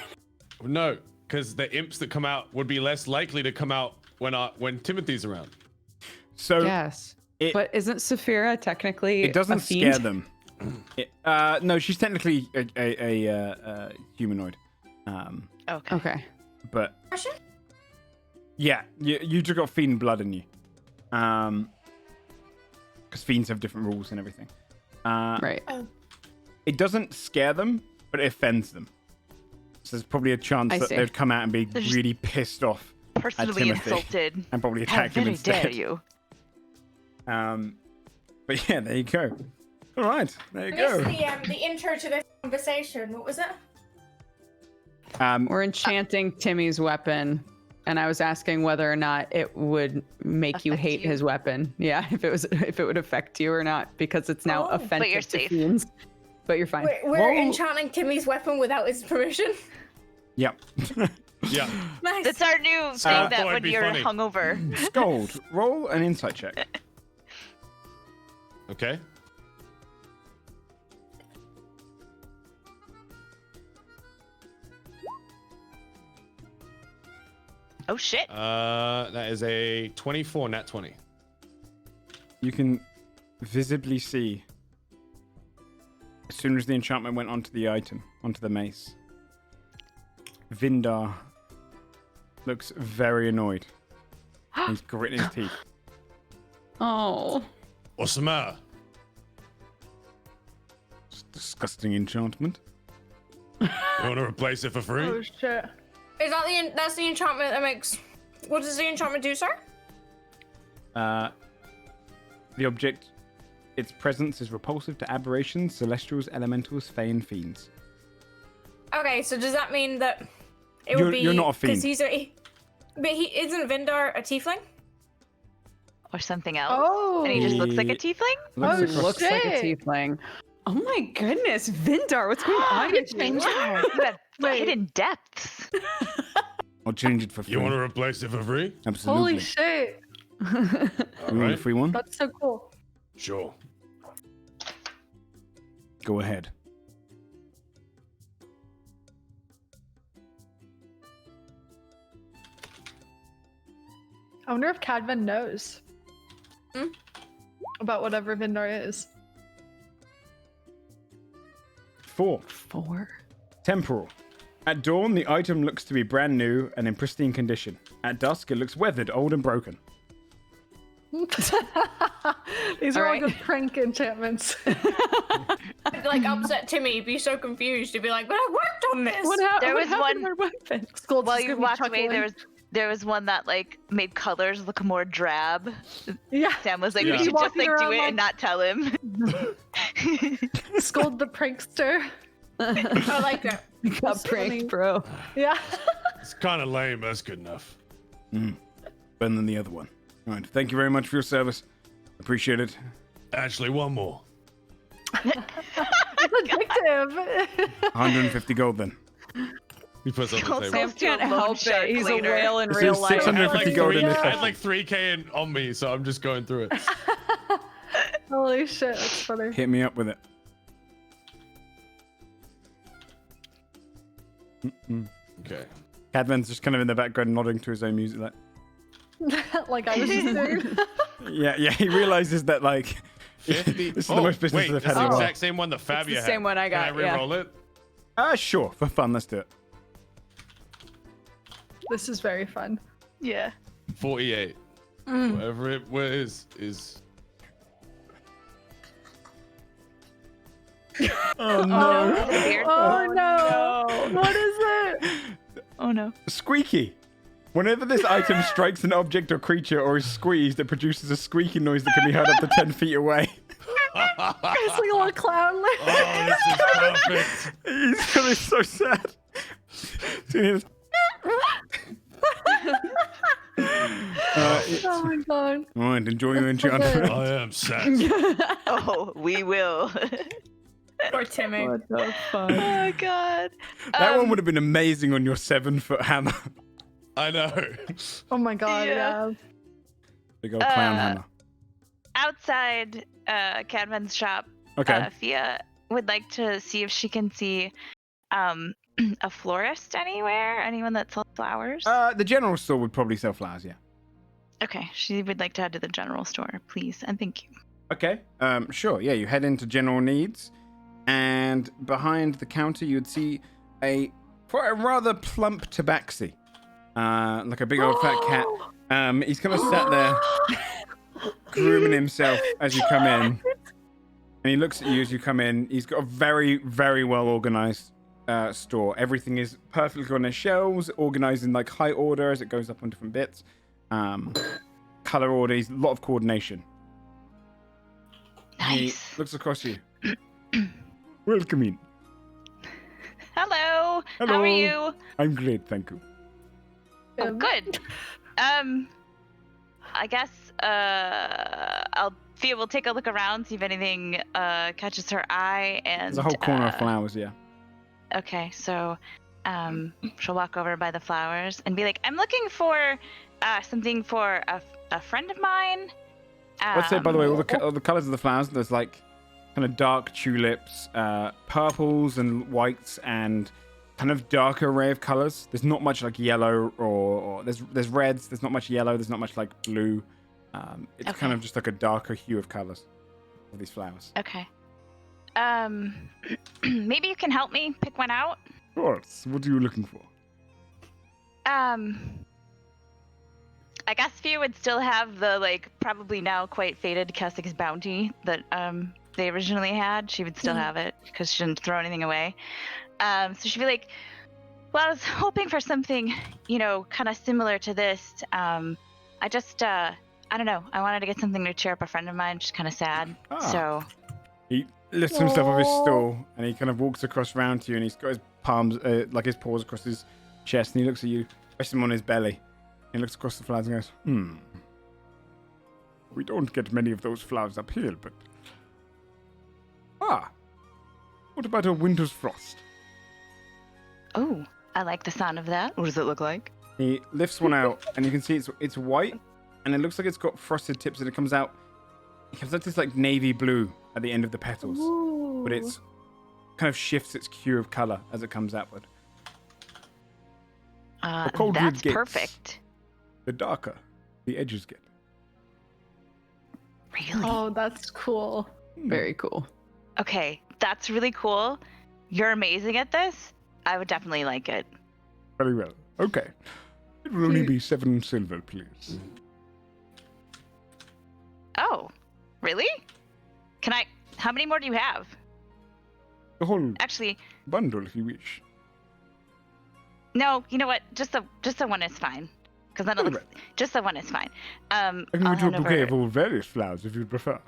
No, because the imps that come out would be less likely to come out when Timothy's around. so Yes. But isn't Saphira technically it doesn't a fiend? scare them. No, she's technically a humanoid. Okay. Okay. But yeah, you just got fiend blood in you. Because fiends have different rules and everything. Right. It doesn't scare them, but it offends them. So there's probably a chance I that see. they'd come out and be They're just really pissed off Personally Timothy. insulted. and probably How attack him very instead. dare you? But yeah, there you go. All right, there you This go. is the intro to this conversation. What was it? We're enchanting Timmy's weapon, and I was asking whether or not it would make you Affect hate you? his weapon. Yeah, if it would affect you or not, because it's now Oh. offensive But you're to safe. fiends. But you're fine. We're Whoa. enchanting Timmy's weapon without his permission. Yep. Yeah. Nice. That's our new thing thought that it'd when be you're funny. hungover. Scold. Roll an insight check. Okay. Oh shit. That is a 24 nat 20. You can visibly see as soon as the enchantment went onto the item, onto the mace, Vindar looks very annoyed. He's gritting his teeth. Oh. What's the matter? It's a disgusting enchantment. You want to replace it for free? Oh shit. Is that that's the enchantment that makes? What does the enchantment do, sir? The object, its presence is repulsive to aberrations, celestials, elementals, fae, and fiends. Okay, so does that mean that it would be? You're not a fiend. Because but he isn't Vindar a tiefling? Or something else. Oh. And he just looks like a He- tiefling? Looks Oh, across- Looks like a shit. tiefling. Oh my goodness, Vindar, what's going on with you? Wow, you have hidden depths. I'll change it for free. You want to replace it for free? Absolutely. Holy shit. You want a free one? That's so cool. Sure. Go ahead. I wonder if Cadvan knows about whatever Vindar is. 4. 4. Temporal. At dawn, the item looks to be brand new and in pristine condition. At dusk, it looks weathered, old, and broken. These are all Alright. good prank enchantments. Like upset Timmy, he'd be so confused. He'd be like, "But I worked on this." There what was happened one- to our weapon? Scold's While just you gonna be walked away, chuckling. there was one that like made colors look more drab. Yeah. Sam was like, Yeah. we should just Walking like do around it like- and not tell him. Scold the prankster. I like that. Got That's pranked, funny. bro. Yeah. It's kind of lame, but that's good enough. Better than the other one. All right. Thank you very much for your service. Appreciate it. Actually, one more. It's addictive. 150 gold then. He puts it on Call the Sam table. to a Can't loan help shark it. He's later. a whale in This real is life. 650 gold in I this had session. like 3k on me, so I'm just going through it. Holy shit, that's funny. Hit me up with it. Okay. Cadvan's just kind of in the background nodding to his own music. Like, Like I was just doing. yeah. He realizes that like 50. this is the most business wait, I've it's had the in a while. exact same one that Fabia had. same one I got, Can I yeah. re-roll it? Sure, for fun, let's do it. This is very fun. Yeah. 48. Whatever it was is. Oh no. Weird. Oh no! What is it? Oh no. Squeaky. Whenever this item strikes an object or creature or is squeezed, it produces a squeaky noise that can be heard up to 10 feet away. It's like a little clown. Oh, this is perfect. He's gonna be so sad. Oh my god. All right, enjoy your enchantment. I am sad. Oh, we will. Poor Timmy. What the fuck? Oh god. That one would have been amazing on your 7-foot hammer. I know. Oh my god, Yeah. yeah. Big old clown hammer. Outside Cadman's shop, Okay. Fia would like to see if she can see a florist anywhere, anyone that sells flowers. The general store would probably sell flowers, yeah. Okay, she would like to head to the general store, please, and thank you. Okay. Sure. Yeah, you head into general needs, and behind the counter you would see a rather plump tabaxi, like a big old fat cat. He's kind of sat there, grooming himself as you come in, and he looks at you as you come in. He's got a very, very well organized store. Everything is perfectly on their shelves, organized in like high order as it goes up on different bits. Color orders, a lot of coordination. Nice. He looks across you. Welcome in. Hello. How Hello. are you? I'm great, thank you. Oh, good. I guess Fia will take a look around, see if anything catches her eye, and There's a whole corner of flowers, yeah. Okay, so she'll walk over by the flowers and be like, "I'm looking for something for a friend of mine." I'd say, by the way, all the colors of the flowers, there's like kind of dark tulips, purples and whites, and kind of darker array of colors. There's not much like yellow or there's reds. There's not much yellow. There's not much like blue. It's Okay. kind of just like a darker hue of colors of these flowers. Okay. Maybe you can help me pick one out. Of course. What are you looking for? I guess Fia would still have the like probably now quite faded Keswick's bounty that they originally had. She would still have it because she didn't throw anything away. So she'd be like, "Well, I was hoping for something, kind of similar to this. I don't know. I wanted to get something to cheer up a friend of mine. She's kind of sad. Ah. So He lifts himself off his Aw. stool and he kind of walks across round to you, and he's got his palms, like his paws across his chest, and he looks at you, rests them on his belly. He looks across the flowers and goes, We don't get many of those flowers up here, but... What about a winter's frost? Oh, I like the sound of that. What does it look like? He lifts one out, and you can see it's white, and it looks like it's got frosted tips, and it comes out this like navy blue at the end of the petals. Ooh. But it's kind of shifts its hue of color as it comes outward. colder That's it gets, perfect. the darker the edges get. Really? Oh, that's cool. Very cool. Okay, that's really cool. You're amazing at this. I would definitely like it. Very well. Okay. It will only be 7 silver, please. Oh, really? Can I? How many more do you have? The whole Actually, bundle, if you wish. no. You know what? Just the one is fine. Because then it looks. Just the one is fine. I can I'll give you a hand bouquet over- of all various flowers if you prefer.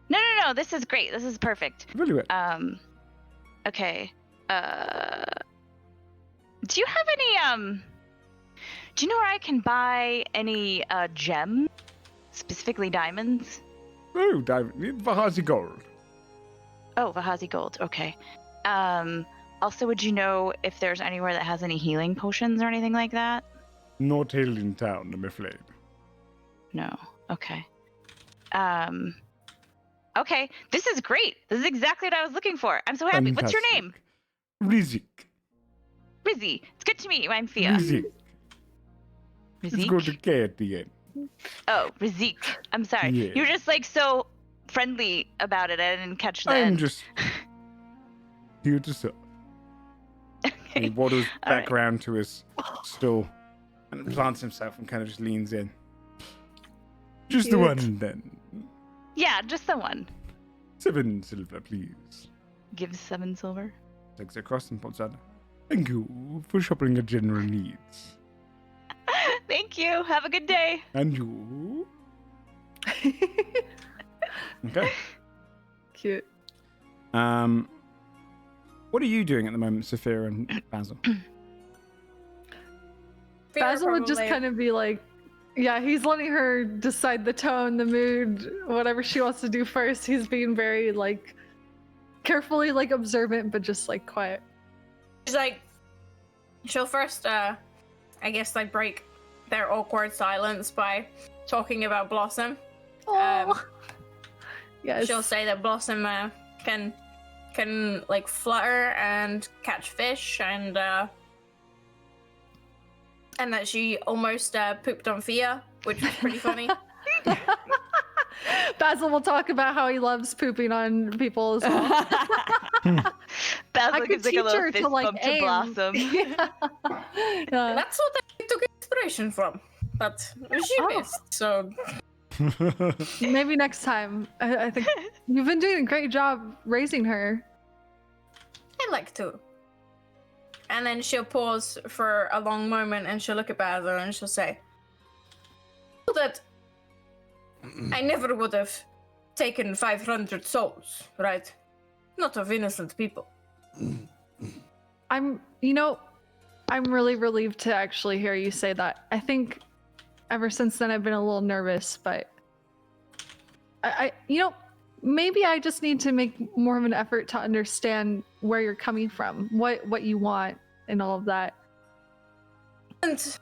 No. This is great. This is perfect. Very well. Okay. Do you have any do you know where I can buy any gems, specifically diamonds? Oh, diamond. Vahazi gold. Oh, Vahazi gold. Okay. Also, would you know if there's anywhere that has any healing potions or anything like that? Not held in town, I'm afraid. No. Okay. Okay. This is great. This is exactly what I was looking for. I'm so happy. What's your name? Rizik. Rizzy. It's good to meet you. I'm Fia. Rizik. It's got a Rizik? K at the end. Oh, Rizik. I'm sorry. Yeah. You're just like so friendly about it. I didn't catch that. I'm just here to serve. And he waddles All back right. around to his stool and plants himself and kind of just leans in. Just the Cute. one, then. Yeah, just the one. 7 silver, please. Give 7 silver. Takes it across and pops out. Thank you for shopping at general needs. Thank you. Have a good day. And you? Okay. Cute. What are you doing at the moment, Sophia and Basil? Basil would just kind of be like, yeah, he's letting her decide the tone, the mood, whatever she wants to do first. He's being very like carefully like observant, but just like quiet. She's like, she'll first, I guess, like break their awkward silence by talking about Blossom. Oh, yes. She'll say that Blossom can like flutter and catch fish, and that she almost pooped on Fia, which was pretty funny. Basil will talk about how he loves pooping on people as well. Basil I could gives like a teach little her fist to like bump to aim. Blossom. Yeah. And that's what I took inspiration from, but she Oh. missed. So Maybe next time. I think you've been doing a great job raising her. I'd like to. And then she'll pause for a long moment, and she'll look at Basil and she'll say, "That I never would have taken 500 souls, right? Not of innocent people." I'm really relieved to actually hear you say that. I think ever since then I've been a little nervous, but I maybe I just need to make more of an effort to understand where you're coming from, what you want and all of that. And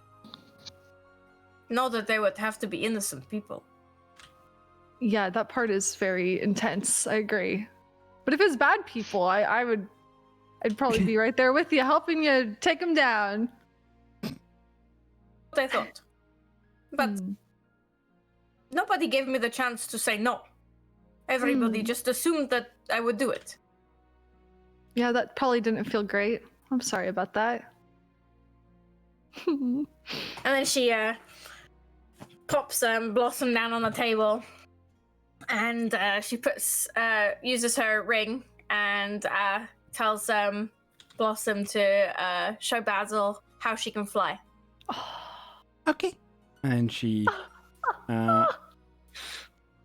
know that they would have to be innocent people. Yeah, that part is very intense. I agree. But if it's bad people, I'd probably be right there with you, helping you take them down. What I thought. But Hmm. nobody gave me the chance to say no. Everybody Hmm. just assumed that I would do it. Yeah, that probably didn't feel great. I'm sorry about that. And then she pops Blossom down on the table, and she uses her ring and tells Blossom to show Basil how she can fly. Okay. And she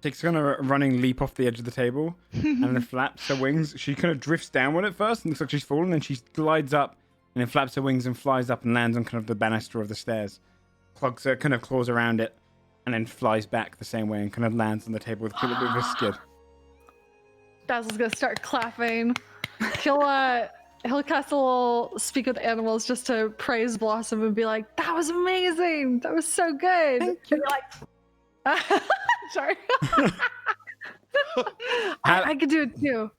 takes kind of a running leap off the edge of the table and then flaps her wings. She kind of drifts downward at first and looks like she's fallen, and she glides up and then flaps her wings and flies up and lands on kind of the banister of the stairs. Clogs her, kind of claws around it, and then flies back the same way and kind of lands on the table with a little bit of a skid. Basil's gonna start clapping. He'll cast a little speak with animals just to praise Blossom and be like, "That was amazing. That was so good." Thank you. Sorry. I could do it too.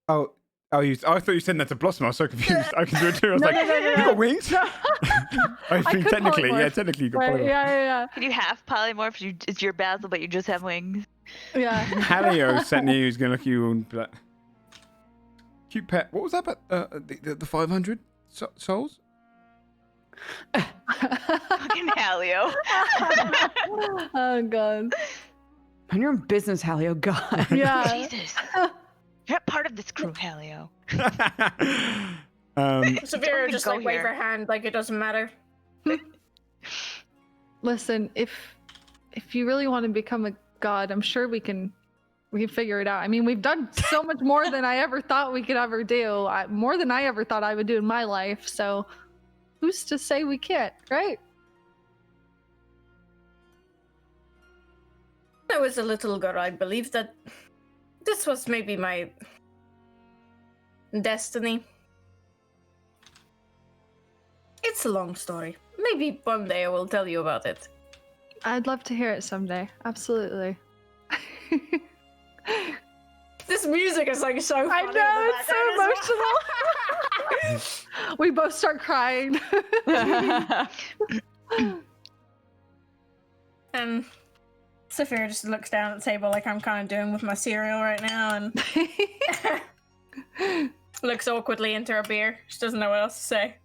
Oh, I thought you said that to Blossom. I was so confused. I can do it too. I was No, like, no. you got wings? I think could technically, polymorph. you got Right, polymorph. yeah. Can you half polymorph? It's your basil, but you just have wings. Yeah. Halio sat near you. He's going to look at you and be like, cute pet. What was that about the 500 souls? Fucking Halio. Oh god. Mind your own business, Halio. God. Yeah. Jesus. You're not part of this crew, Halio. Severa me just go like wave here. her hand like it doesn't matter. Listen, if you really want to become a god, I'm sure we can figure it out. I mean, we've done so much more than I ever thought we could ever do. More than I ever thought I would do in my life. So, who's to say we can't, right? I was a little girl. I believe that this was maybe my destiny. It's a long story. Maybe one day I will tell you about it. I'd love to hear it someday. Absolutely. This music is like so funny. I in the know, it's background as well. so emotional. We both start crying. And Saphira just looks down at the table like I'm kind of doing with my cereal right now and looks awkwardly into her beer. She doesn't know what else to say.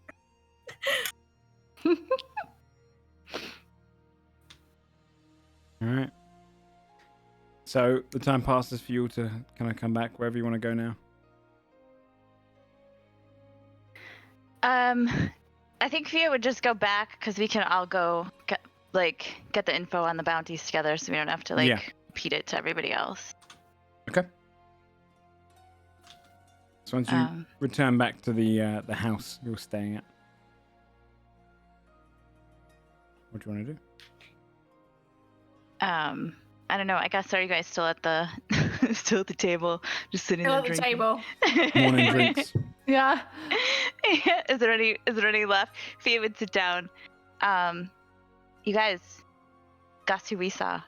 All right. So the time passes for you to kind of come back wherever you want to go now. I think Fia would just go back because we can all go get the info on the bounties together, so we don't have to repeat it to everybody else. Okay. So once you return back to the house you're staying at, what do you want to do? I don't know. I guess are you guys still at the table, just sitting Still there at the drinking? table. Morning drinks. Yeah. Is there any left? Fia would sit down. You guys, guess who we saw?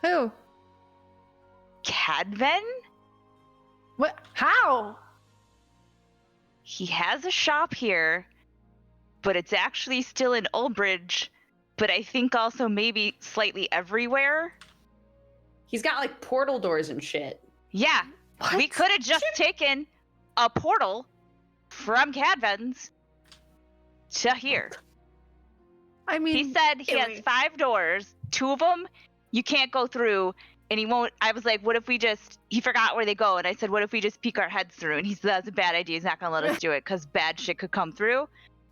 Who? Cadven? What? How? He has a shop here, but it's actually still in Oldbridge, but I think also maybe slightly everywhere. He's got like portal doors and shit. Yeah, What? we could have just taken a portal from Cadven's to here. I mean, He said he has 5 doors. 2 of them you can't go through, and he won't. I was like, what if we just, he forgot where they go, and I said, what if we just peek our heads through? And he said, that's a bad idea. He's not going to let us do it because bad shit could come through.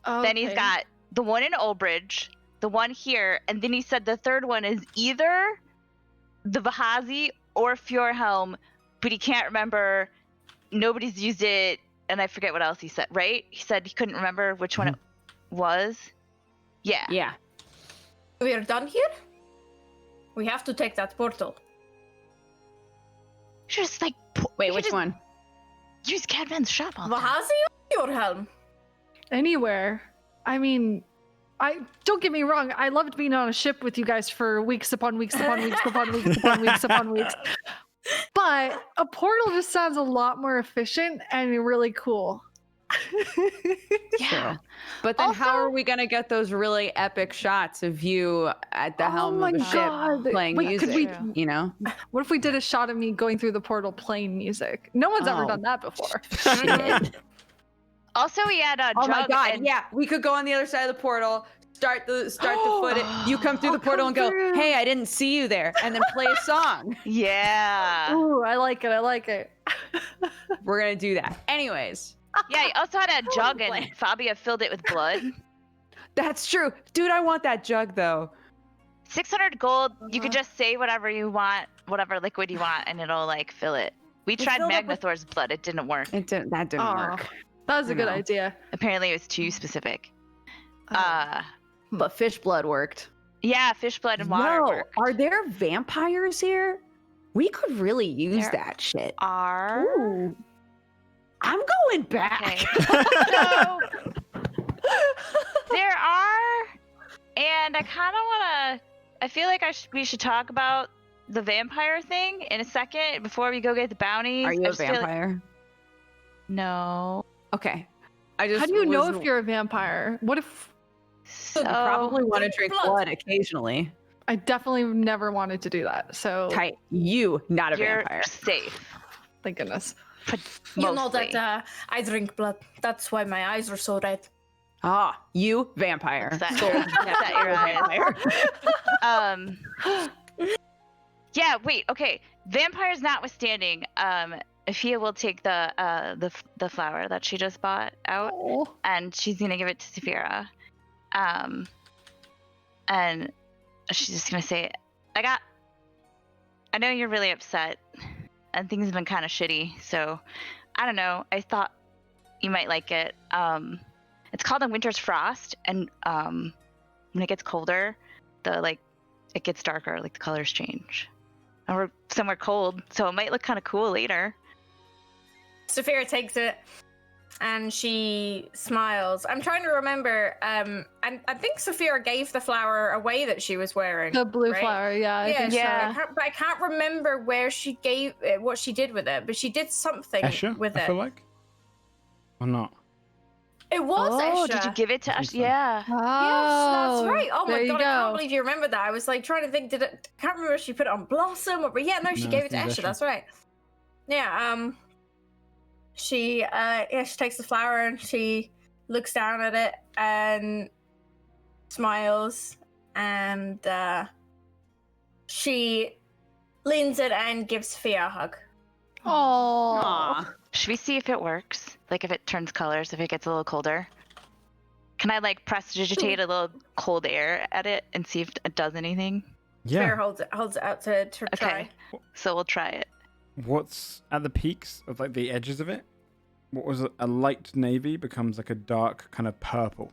Then he's okay. got the one in Oldbridge, the one here, and then he said the third one is either the Vahazi or Fjordhelm, but he can't remember. Nobody's used it, and I forget what else he said, right? He said he couldn't remember which one it was. Yeah. Yeah. We are done here? We have to take that portal. Just like, Wait, which one? use Cadman's shop all the time. Vahazi or Fjordhelm? Anywhere. I mean, I don't get me wrong. I loved being on a ship with you guys for weeks upon weeks upon weeks upon weeks upon weeks upon weeks. But a portal just sounds a lot more efficient and really cool. Yeah. But then how Also- are we going to get those really epic shots of you at the Oh helm my of the ship God. playing Wait, could music, we- you know? What if we did a shot of me going through the portal playing music? No one's ever Oh. done that before. Shit. Also, he had a Oh jug my god, and yeah. We could go on the other side of the portal, start the footage. You come through I'll the portal come and go, through. "Hey, I didn't see you there." And then play a song. Yeah. Ooh, I like it. I like it. We're going to do that. Anyways, Yeah, he also had a jug play. and Fabia filled it with blood. that's true. Dude, I want that jug though. 600 gold. You could just say whatever you want, whatever liquid you want, and it'll like fill it. We tried filled up with- Magnathor's blood. It didn't work. That didn't Aw. work. That was a You good know. idea. Apparently, it was too specific. Oh. But fish blood worked. Yeah, fish blood and water Whoa, work. are there vampires here? We could really use There that shit. Are Ooh. I'm going back. okay. So there are, and I kind of want to. I feel like we should talk about the vampire thing in a second before we go get the bounties. Are you I a just feel like- vampire? No. Okay. I just How do you know was- if you're a vampire? What if So you probably want to drink drink blood. blood occasionally. I definitely never wanted to do that. So Tight. You, not a you're vampire. safe. thank goodness. You know Mostly. that I drink blood. That's why my eyes are so red. Ah, you vampire. Is that Sold. your- is that your eyes? Yeah. Wait. Okay. Vampires notwithstanding, Afia will take the flower that she just bought out, Oh. and she's gonna give it to Saphira. And she's just gonna say, I know you're really upset, and things have been kind of shitty. So, I don't know. I thought you might like it. It's called a Winter's Frost, and when it gets colder, it gets darker, like the colors change. And we're somewhere cold, so it might look kind of cool later. Saphira takes it and she smiles. I'm trying to remember. And I think Saphira gave the flower away that she was wearing. The blue right? flower, yeah. I think Yeah. so. But I can't remember where she gave it, what she did with it. But she did something Escher, with I it. feel like. Or not? It was Oh, Escher. did you give it to I us? think so. Yeah. Yes, that's right. Oh there my you god, I can't go. believe you remembered that. I was like trying to think, I can't remember if she put it on Blossom or, but yeah, no, she No, gave I it to think Escher, Escher. that's right. Yeah, she takes the flower and she looks down at it and smiles and she leans it and gives Fia a hug. Oh. Aw. Should we see if it works? Like if it turns colors, if it gets a little colder? Can I like prestidigitate a little cold air at it and see if it does anything? Fia Yeah. holds it out to try. Okay. So we'll try it. What's at the peaks of like the edges of it? What was a light navy becomes like a dark kind of purple,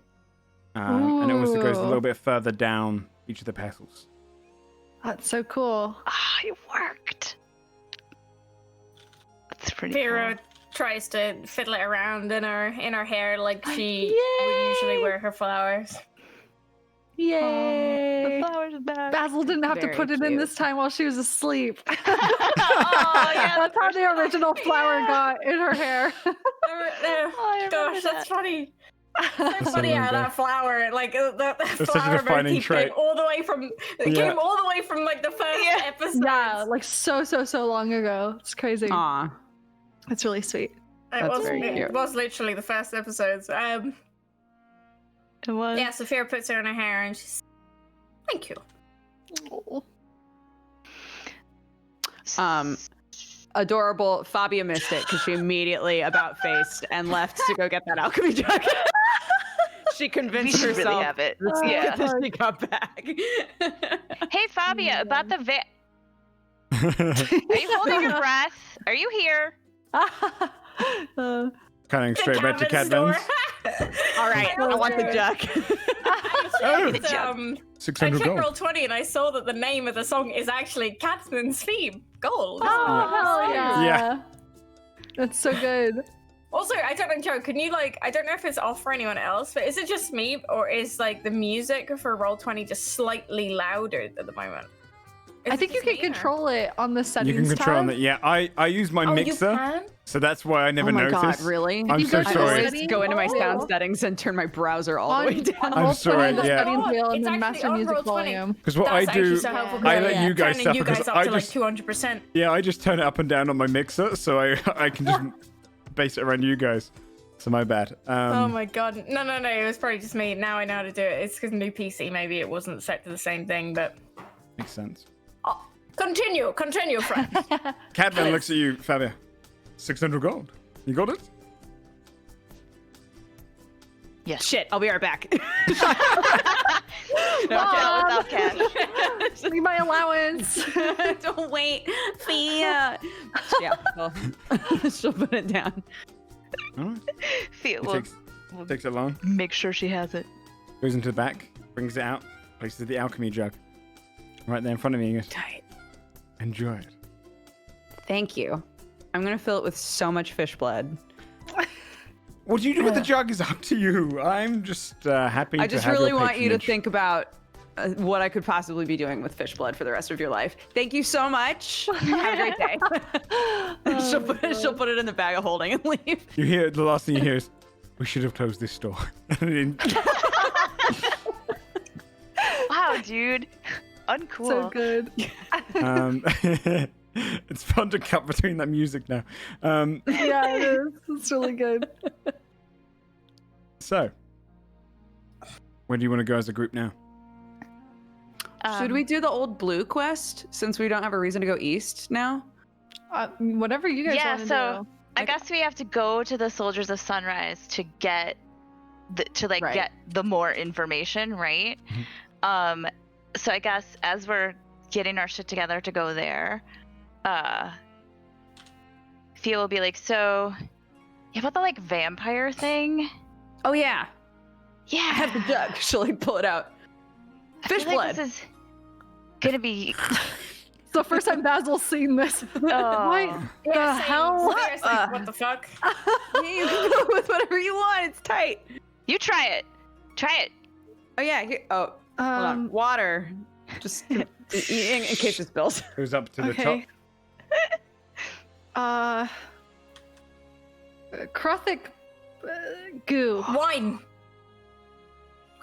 and it also goes a Ooh. little bit further down each of the petals. That's so cool. Ah, it worked. That's pretty Fia cool. tries to fiddle it around in her hair like she would usually wear her flowers. Yay. The flowers back. Basil didn't have to Very put it in cute. this time while she was asleep. Oh, yeah, That's how the original flower got in her hair. I remember Gosh, that's that. funny. So so funny how good. that flower, like the such a flower defining motif trait. came all the way from Yeah. like the first Yeah. episode. Yeah, like so long ago. It's crazy. Aw. It's really sweet. That's very cute. It was literally the first episodes. It was. Yeah, Saphira puts her in her hair and she's thank you. Adorable. Fabia missed it because she immediately about faced and left to go get that alchemy jug. She We convinced should herself really have it. Yeah. that she got back. Hey, Fabia, about the Are you holding your breath? Are you here? Cutting straight back to Cabin Cadman's. store. All right, I want the jug. Oh. It's, I 600 checked gold. Roll20 and I saw that the name of the song is actually Catman's theme, Gold. Oh, hell yeah. Yeah. That's so good. Also, I don't know, Joe, can you I don't know if it's off for anyone else, but is it just me or is the music for Roll20 just slightly louder at the moment? Is I it think you just can me, or- control it on the settings You can control tab. it. Yeah, I use my Oh, you mixer, can? so that's why I never Oh my noticed. god, really? I'm you so go to I the sorry. always go into my settings? sound settings and turn my browser all the way down. On I'm Roll20, sorry, the yeah. settings wheel and It's then actually master on music Roll20. volume. Because what That's I do, actually so helpful. I Yeah, let yeah. you guys Turning stuff you because guys up I to just 200%. yeah, I just turn it up and down on my mixer, so I can just base it around you guys. So my bad. Oh my god. No, it was probably just me. Now I know how to do it. It's because new PC, maybe it wasn't set to the same thing, but... Makes sense. Continue, friend. Cadman looks at you, Fabia. 600 gold. You got it? Yes. Shit, I'll be right back. Without cash. Need my allowance. Don't wait, Fia. Yeah, well, she'll put it down. All right. Feel It we'll takes it long. make sure she has it. Goes into the back, brings it out, places the alchemy jug right there in front of you. He goes, Tight. enjoy it. Thank you. I'm gonna fill it with so much fish blood. What do you do with the jug is up to you. I'm just happy I to just have really your want you to patronage. think about what I could possibly be doing with fish blood for the rest of your life. Thank you so much. Have a great day. She'll put it in the bag of holding and leave. You hear the last thing you hear is, "We should have closed this store." Wow, dude. Uncool. So good. It's fun to cut between that music now. Yeah, it is. It's really good. So, where do you want to go as a group now? Should we do the old blue quest since we don't have a reason to go east now? Whatever you guys Yeah, want to so do. I guess we have to go to the Soldiers of Sunrise to get get the more information, right? So I guess as we're getting our shit together to go there, Fia will be like, so you about the like vampire thing? Oh yeah, Yeah. I have the jug. She'll like pull it out. I Fish feel like blood. this is gonna be It's the first time Basil's seen this. What oh. the hell? What the fuck? You can go with whatever you want. It's tight. You try it. Try it. Oh yeah. Here, hold on. Water. Just in case it spills. It was up to the Okay. top. Krothic goo. Wine.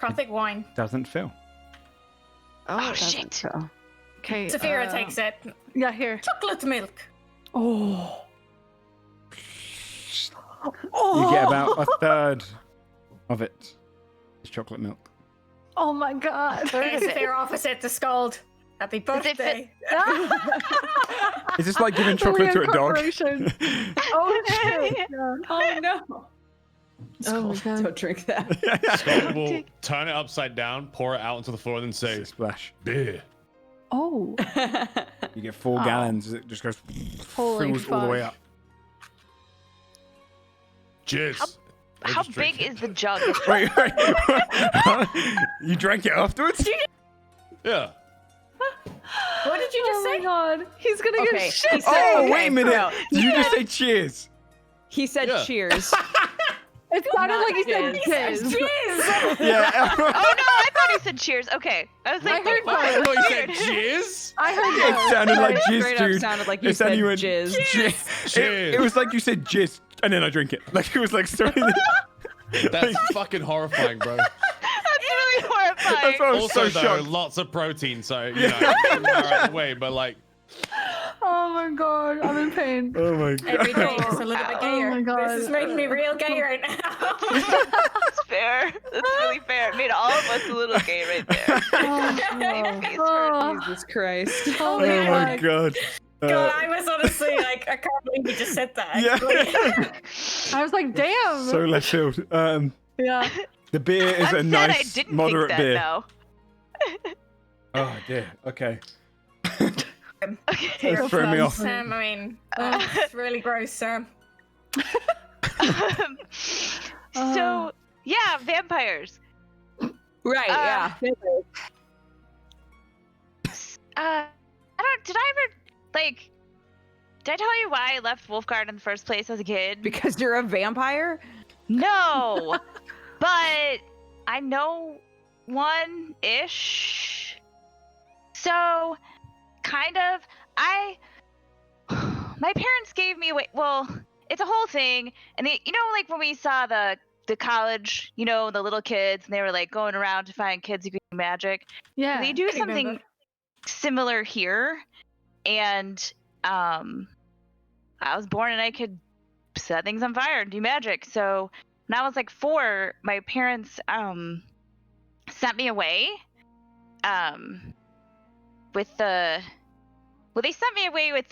Krothic wine. Doesn't fill. Oh, shit. Okay. Saphira takes it. Yeah, here. Chocolate milk. Oh. You get about a third of it. It's chocolate milk. Oh my god. Saphira offers it to Scald. Happy birthday. Is this like giving chocolate to a dog? Oh shit. Yeah. Oh no. Oh my god. Don't drink that. Scott will turn it upside down, pour it out onto the floor, and then say, Splash. beer. Oh. You get 4 gallons. It just goes Holy fills all the way fuck. up. Cheers. We'll How just drink big it. is the jug? Wait. You drank it afterwards? Yeah. What did you just Oh my say? god. He's gonna Okay, get shit. he said- Oh, okay, wait a minute. no. Did you just say cheers? He said Yeah. cheers. It sounded Not like he said jizz. jizz. Yeah. Oh no, I thought he said cheers. Okay. I was like, I heard what? I thought you said Weird. cheers. I heard It that. sounded like jizz, Straight up dude. sounded like you It sounded said you went, jizz. It was like you said jizz, and then I drink it. Like it was like so. That's fucking horrifying, bro. That's really horrifying. That's why I was Also, so though, shocked. lots of protein, so you know, out of the way. But like, Oh my god. I'm in pain. Oh my god. Every day is a little bit Oh gayer. my God. This is making me real gay right now. That's fair. That's really fair. It made all of us a little gay right there. Oh, Jesus Christ. oh Oh my my god. god. God, I was honestly like, I can't believe you just said that. Yeah. I was like, damn. So left field. Yeah. The beer is I'm a sad I nice, didn't moderate think that, beer. though. Oh dear. Okay. Okay. That's throwing me off. Sam, I mean, it's really gross, Sam. So yeah, vampires. Right, yeah. I don't. Did I ever like? Did I tell you why I left Wolfguard in the first place as a kid? Because you're a vampire? No, but I know one-ish. So, kind of. My parents gave me away. Well, it's a whole thing, and they, like when we saw the college, the little kids, and they were like going around to find kids who could do magic. Yeah. They do I something remember. similar here, and I was born and I could set things on fire and do magic. So when I was like 4, my parents sent me away with the they sent me away with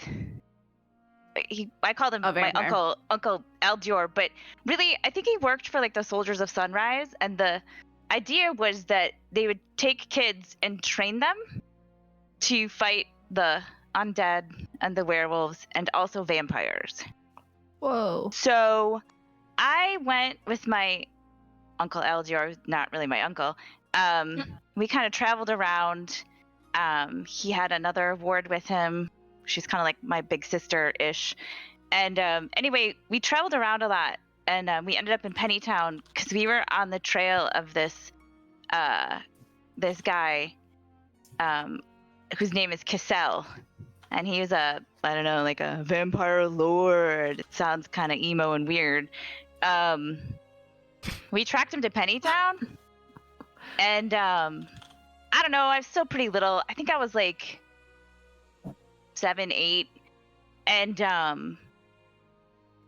I called him A my vampire. uncle Aldior, but really I think he worked for like the Soldiers of Sunrise, and the idea was that they would take kids and train them to fight the undead and the werewolves and also vampires. Whoa. So I went with my uncle Aldior, not really my uncle. We kind of traveled around. He had another ward with him. She's kind of like my big sister-ish. And anyway, we traveled around a lot, and we ended up in Pennytown because we were on the trail of this guy whose name is Cassell. And he was I don't know, like a vampire lord. It sounds kind of emo and weird. We tracked him to Pennytown. And I don't know, I was still pretty little. I think I was like 7, 8. And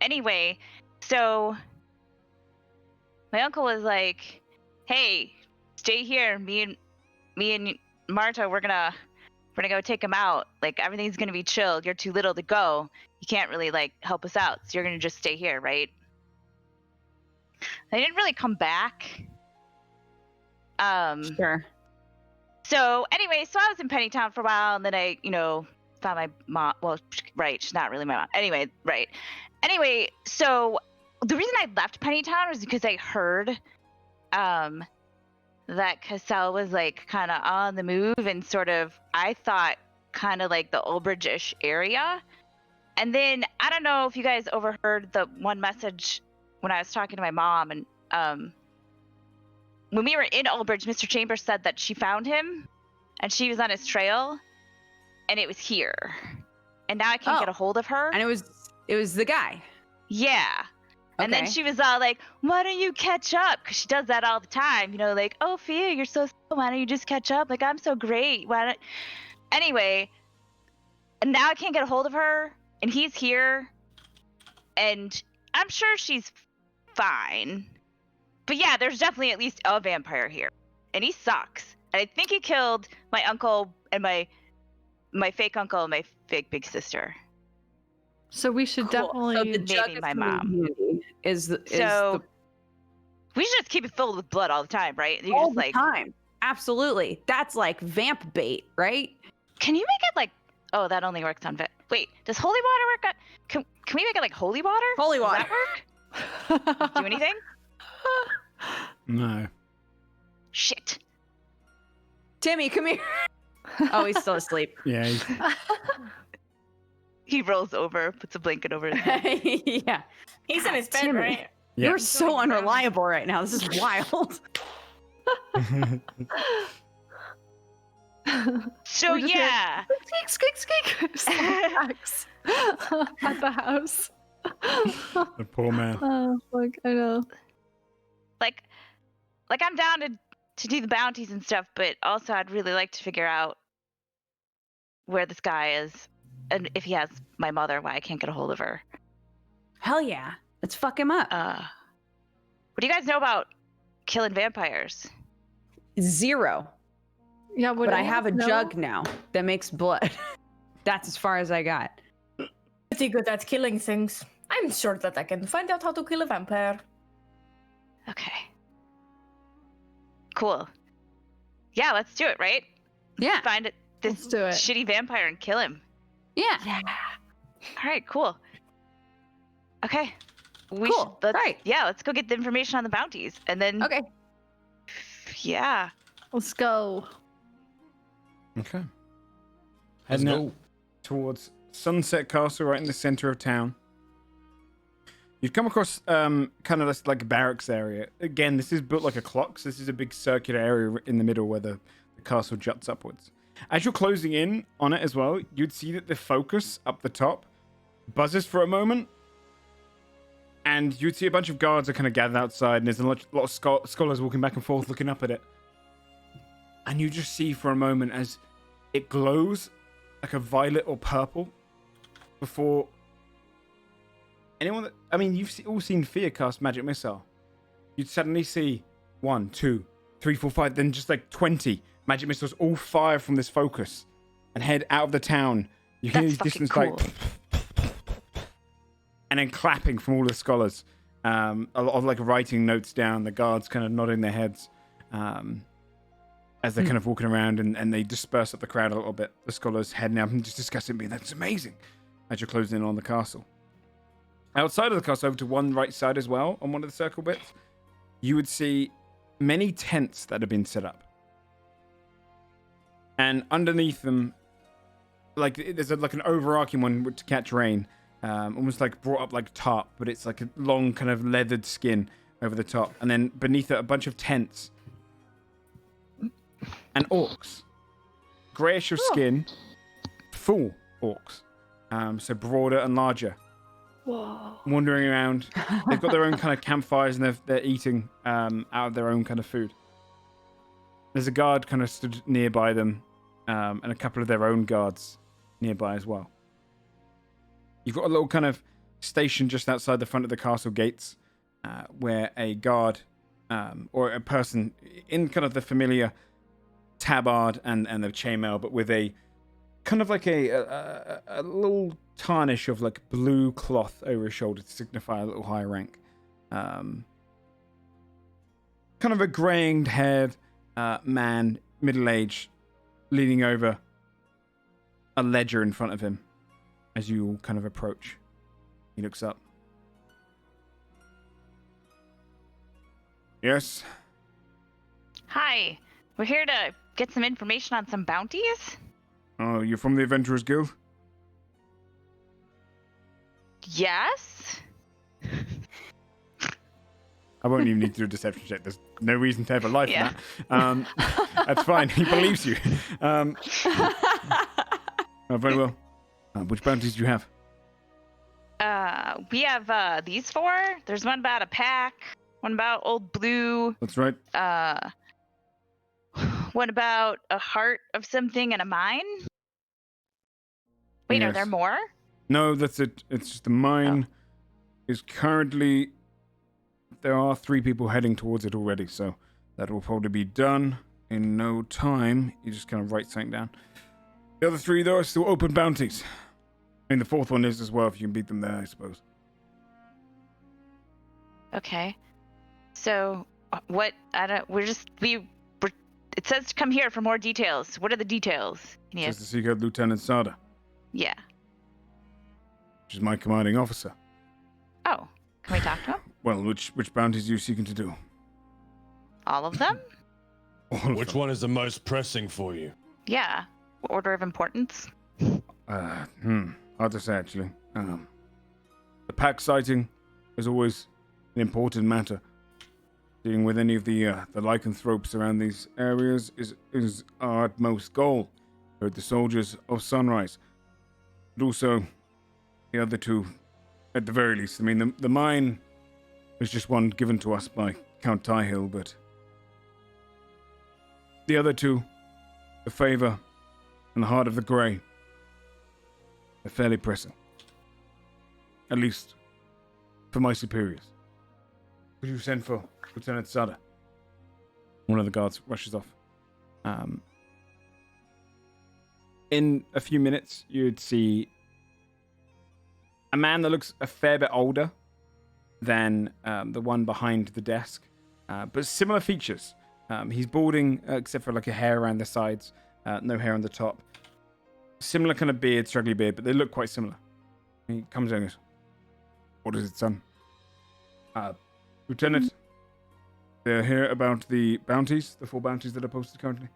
anyway, so my uncle was like, hey, stay here. Me and Marta, we're gonna go take him out. Like, everything's gonna be chill. You're too little to go. You can't really like help us out, so you're gonna just stay here, right? They didn't really come back. Sure. So anyway, so I was in Pennytown for a while, and then I, found my mom. Well, right, she's not really my mom. Anyway, right. Anyway, so the reason I left Pennytown was because I heard that Cassell was like kind of on the move and sort of, I thought, kind of like the Ulbridge-ish area. And then I don't know if you guys overheard the one message when I was talking to my mom, and when we were in Ulbridge, Mr. Chambers said that she found him and she was on his trail and it was here. And now I can't get a hold of her. And it was the guy. Yeah. And then she was all like, why don't you catch up? Because she does that all the time. Like, oh, Fia, you're so slow. Why don't you just catch up? Like, I'm so great. Anyway, and now I can't get a hold of her. And he's here. And I'm sure she's fine. But yeah, there's definitely at least a vampire here. And he sucks. And I think he killed my uncle and my fake uncle and my fake big sister. So we should definitely So the jug maybe of my mom. community We should just keep it filled with blood all the time, right? You all just the like time. Absolutely. That's like vamp bait, right? Can you make it like? Oh, that only works on. Wait, does holy water work? Can we make it like holy water? Holy Does water. that work? Do anything? No. Shit. Timmy, come here. Oh, he's still asleep. Yeah. He rolls over, puts a blanket over his head. Yeah. He's in his bed, Timmy. right? Yeah. You're so unreliable right now. This is wild. So We're just yeah. squeak, squeak, snacks at the house. The poor man. Oh, fuck, I know. Like I'm down to do the bounties and stuff, but also I'd really like to figure out where this guy is and if he has my mother, why I can't get a hold of her. Hell yeah. Let's fuck him up. What do you guys know about killing vampires? 0. Yeah, But I have a jug now that makes blood. That's as far as I got. Pretty good at killing things. I'm sure that I can find out how to kill a vampire. Okay. Cool. Yeah, let's do it, right? Yeah. Find this Let's do it. shitty vampire and kill him. Yeah. All right, cool. Okay. Cool. Right. Yeah, let's go get the information on the bounties. And then Okay. yeah. Let's go. Okay. Let's Heading go. out towards Sunset Castle, right in the center of town. You've come across kind of this like barracks area. Again, this is built like a clock, so this is a big circular area in the middle where the castle juts upwards. As you're closing in on it as well, you'd see that the focus up the top buzzes for a moment, and you'd see a bunch of guards are kind of gathered outside, and there's a lot of scholars walking back and forth looking up at it. And you just see for a moment as it glows like a violet or purple before anyone that, I mean, you've all seen Fia cast Magic Missile. You'd suddenly see 1, 2, 3, 4, 5, then just like 20 Magic Missiles all fire from this focus and head out of the town. You hear these fucking distance cool. like and then clapping from all the scholars. A lot of like writing notes down, the guards kind of nodding their heads as they're kind of walking around, and they disperse up the crowd a little bit. The scholars heading out and just discussing me. That's amazing. As you're closing in on the castle. Outside of the castle, over to one right side as well, on one of the circle bits, you would see many tents that have been set up. And underneath them, like there's like an overarching one to catch rain, almost like brought up like tarp, but it's like a long kind of leathered skin over the top, and then beneath it a bunch of tents and orcs, grayish of skin, full orcs, so broader and larger. Whoa. Wandering around. They've got their own kind of campfires, and they're eating out of their own kind of food. There's a guard kind of stood nearby them, and a couple of their own guards nearby as well. You've got a little kind of station just outside the front of the castle gates, where a guard or a person in kind of the familiar tabard and the chainmail, but with a kind of like a little tarnish of like blue cloth over his shoulder to signify a little higher rank. Kind of a graying haired man, middle age, leaning over a ledger in front of him as you all kind of approach. He looks up. Yes? Hi. We're here to get some information on some bounties. Oh, you're from the Adventurers Guild? Yes. I won't even need to do a deception check. There's no reason to ever lie for that. That's fine. He believes you. Oh, very well. Which bounties do you have? We have these 4. There's one about a pack, one about Old Blue. That's right. One about a heart of something and a mine. Wait, Yes. Are there more? No, that's it. It's just the mine is currently... There are 3 people heading towards it already, so that will probably be done in no time. You just kind of write something down. The other 3, though, are still open bounties. I mean, the 4th one is as well, if you can beat them there, I suppose. Okay. So, what? I don't. It says to come here for more details. What are the details? Just to seek out Lieutenant Sada, Yeah. which is my commanding officer. Oh, can we talk to him? Well, which bounties are you seeking to do? All of them? All of Which them. one is the most pressing for you? Yeah. Order of importance? Hard to say, actually. The pack sighting is always an important matter. Dealing with any of the lycanthropes around these areas is our utmost goal. Hurt the soldiers of Sunrise. But also, the other 2, at the very least. I mean, the mine was just one given to us by Count Tyhill, but the other 2, the Favor and the Heart of the Grey, they're fairly pressing. At least for my superiors. Could you send for Lieutenant Sada? One of the guards rushes off. In a few minutes, you'd see a man that looks a fair bit older than the one behind the desk, but similar features. He's balding, except for like a hair around the sides, no hair on the top. Similar kind of beard, straggly beard, but they look quite similar. He comes in and goes, "What is it, son?" Lieutenant, they're here about the bounties, the 4 bounties that are posted currently.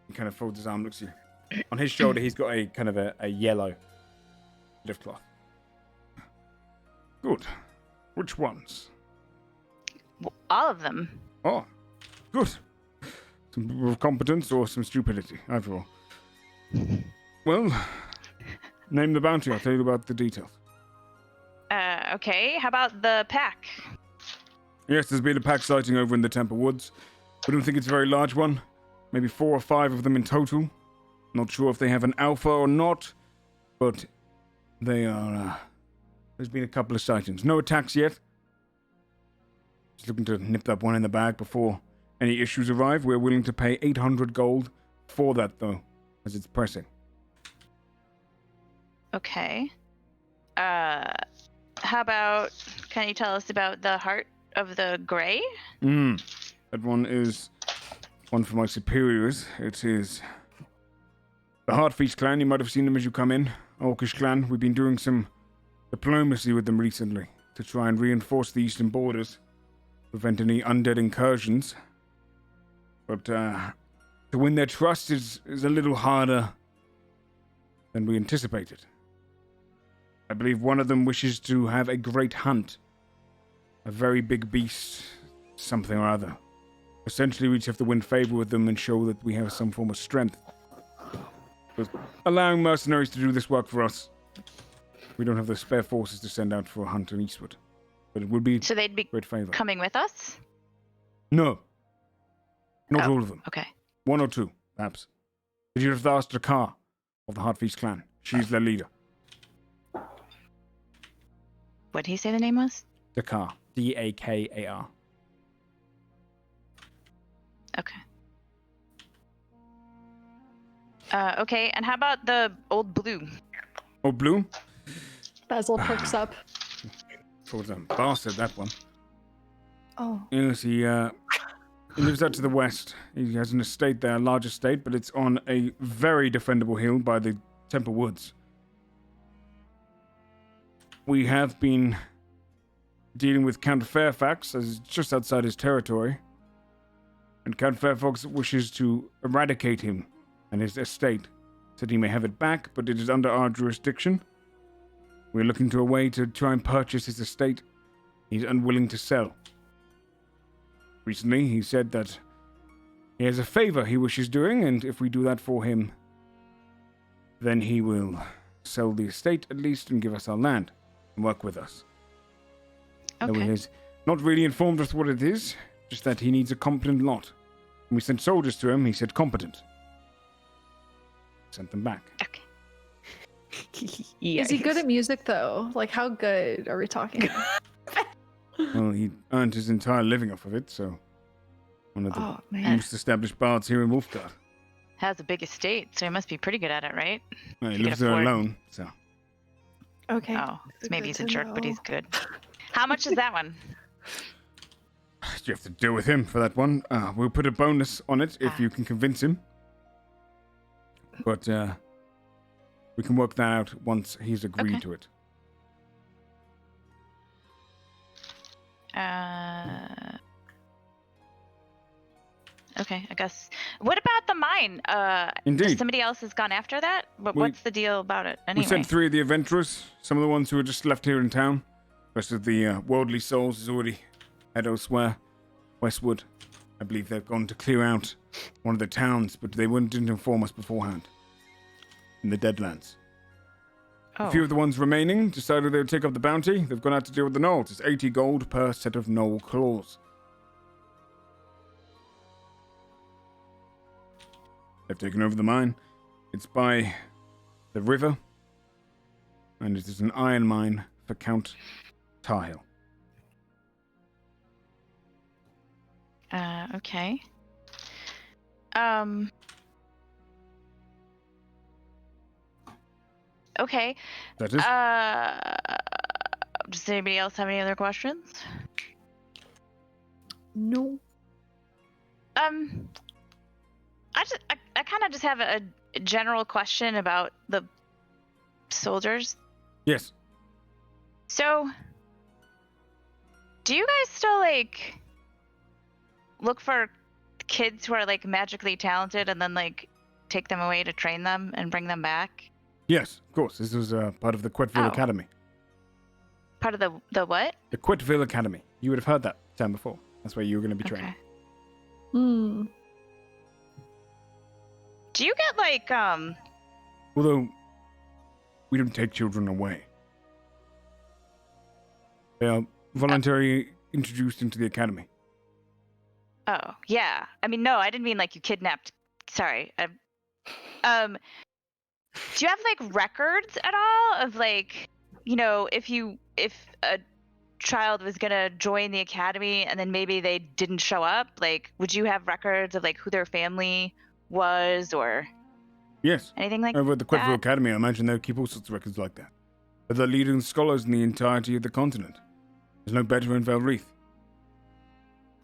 He kind of folds his arm, looks at you. On his shoulder, he's got a kind of a yellow bit of cloth. Good. Which ones? All of them. Oh, good. Some competence or some stupidity, either or. Well, name the bounty. I'll tell you about the details. Okay. How about the pack? Yes, there's been a pack sighting over in the Temple Woods. I don't think it's a very large one. Maybe 4 or 5 of them in total. Not sure if they have an alpha or not, but they are... there's been a couple of sightings. No attacks yet. Just looking to nip that one in the bag before any issues arrive. We're willing to pay 800 gold for that, though, as it's pressing. Okay. How about, can you tell us about the Heart of the Grey? That one is one for my superiors. It is the Heartfeast clan. You might have seen them as you come in. Orcish clan. We've been doing some diplomacy with them recently to try and reinforce the eastern borders, prevent any undead incursions. But to win their trust is a little harder than we anticipated. I believe one of them wishes to have a great hunt. A very big beast, something or other. Essentially, we just have to win favor with them and show that we have some form of strength. But allowing mercenaries to do this work for us, we don't have the spare forces to send out for a hunt in Eastwood. But it would be So they'd be great favor. coming with us? No. Not all of them. Okay. One or two, perhaps. But you'd have to ask Dakar of the Heartfeast clan. She's their leader. What did he say the name was? Dakar. Dakar. Okay. Okay, and how about the old blue? Oh, Blue? Basil perks up. Sort of bastard, that one. Oh. Yes, he lives out to the west. He has an estate there, a large estate, but it's on a very defendable hill by the Temple Woods. We have been dealing with Count Fairfax, as just outside his territory. And Count Fairfax wishes to eradicate him and his estate, so that he may have it back, but it is under our jurisdiction. We're looking to a way to try and purchase his estate. He's unwilling to sell. Recently, he said that he has a favor he wishes doing, and if we do that for him, then he will sell the estate at least and give us our land and work with us. Though he Okay. has not really informed us what it is, just that he needs a competent lot. When we sent soldiers to him, he said competent. Sent them back. Okay. Is he good at music though? Like how good are we talking? Well, he earned his entire living off of it, so one of the Oh man. most established bards here in Wolfguard. Has a big estate, so he must be pretty good at it, right? Well, he He can lives there afford- alone, so Okay. Oh, so maybe he's a Good to jerk, but know. he's good. How much is that one? you have to deal with him for that one. We'll put a bonus on it if Ah. you can convince him. But we can work that out once he's agreed Okay. to it. Okay, I guess. What about the mine? Indeed. Somebody else has gone after that? But We- what's the deal about it anyway? We sent 3 of the adventurers, some of the ones who are just left here in town. The rest of the worldly souls is already head elsewhere. Westwood. I believe they've gone to clear out one of the towns, but they didn't inform us beforehand. In the Deadlands. Oh. A few of the ones remaining decided they would take up the bounty. They've gone out to deal with the gnolls. It's 80 gold per set of gnoll claws. They've taken over the mine. It's by the river. And it is an iron mine for Count Tarhill. Okay. Okay. That is? Does anybody else have any other questions? No. I kind of just have a general question about the soldiers. Yes. So, do you guys still like look for kids who are like magically talented and then like take them away to train them and bring them back? Yes, of course. This was part of the Quetville Oh. Academy. Part of the what? The Quetville Academy. You would have heard that term before. That's where you were going to be trained. Okay. Hmm. Do you get like Although, we don't take children away. They are voluntarily introduced into the academy. Oh, yeah. I mean, no, I didn't mean like you kidnapped. Sorry. Do you have like records at all of like, you know, if a child was gonna join the academy and then maybe they didn't show up, like, would you have records of like who their family was or Yes. anything like Over at the Quetville that? Academy, I imagine they'll keep all sorts of records like that. They're the leading scholars in the entirety of the continent. There's no better in Valreath.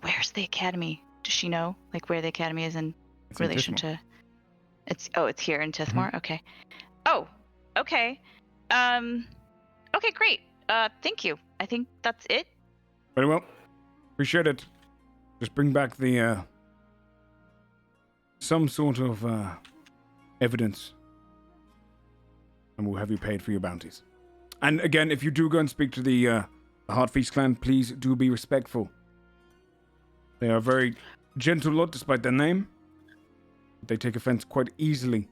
Where's the academy? Does she know like where the academy is in It's in relation Tithmor. to? It's here in Tithmor. Okay. Oh, okay. Okay, great. Thank you. I think that's it. Very well. Appreciate it. Just bring back the, some sort of, evidence and we'll have you paid for your bounties. And again, if you do go and speak to the Heartfeast clan, please do be respectful. They are a very gentle lot despite their name. They take offense quite easily.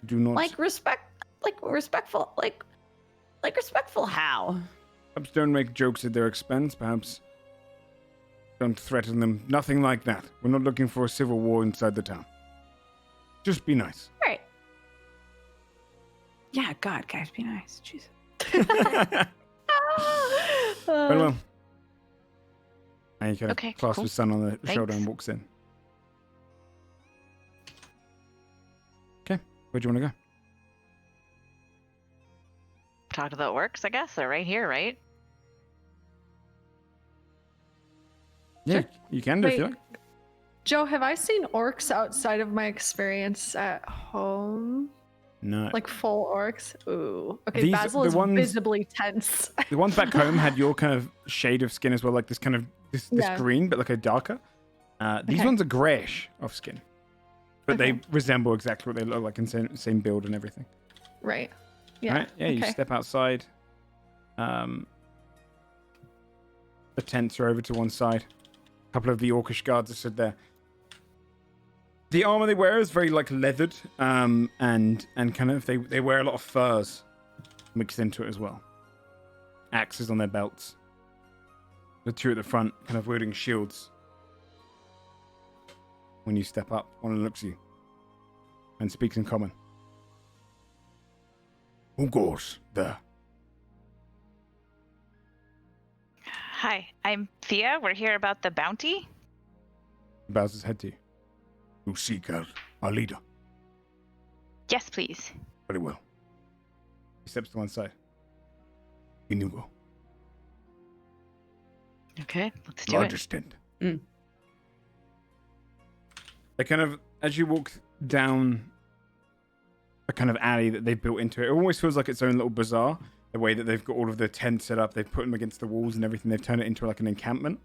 Do not... respectful how? Perhaps don't make jokes at their expense. Perhaps don't threaten them. Nothing like that. We're not looking for a civil war inside the town. Just be nice. Right. Yeah, God, guys, be nice. Jesus. Well. And he kind of Okay, clasps cool. his son on the shoulder Thanks. and walks in. Okay, where do you want to go? Talk to the orcs, I guess. They're right here, right? Yeah, you can do if you Wait. like. Joe, have I seen orcs outside of my experience at home? No. Like full orcs? Ooh. Okay, These- Basil the is ones- visibly tense. The ones back home had your kind of shade of skin as well, like this kind of this Yeah. green, but like a darker. These Okay. ones are grayish of skin, but Okay. they resemble exactly what they look like in same build and everything. Right. Yeah. Right? Yeah. You okay. step outside. The tents are over to one side. A couple of the orcish guards are stood there. The armor they wear is very like leathered, and kind of they wear a lot of furs mixed into it as well. Axes on their belts. The two at the front, kind of wielding shields. When you step up, one looks at you and speaks in common. Who goes there? Hi, I'm Thea. We're here about the bounty. He bows his head to you. You seek our leader. Yes, please. Very well. He steps to one side. In you go. Okay, let's do it. Largest tent. Mm. They kind of, as you walk down a kind of alley that they've built into it, it almost feels like its own little bazaar. The way that they've got all of the tents set up, they've put them against the walls and everything. They've turned it into like an encampment.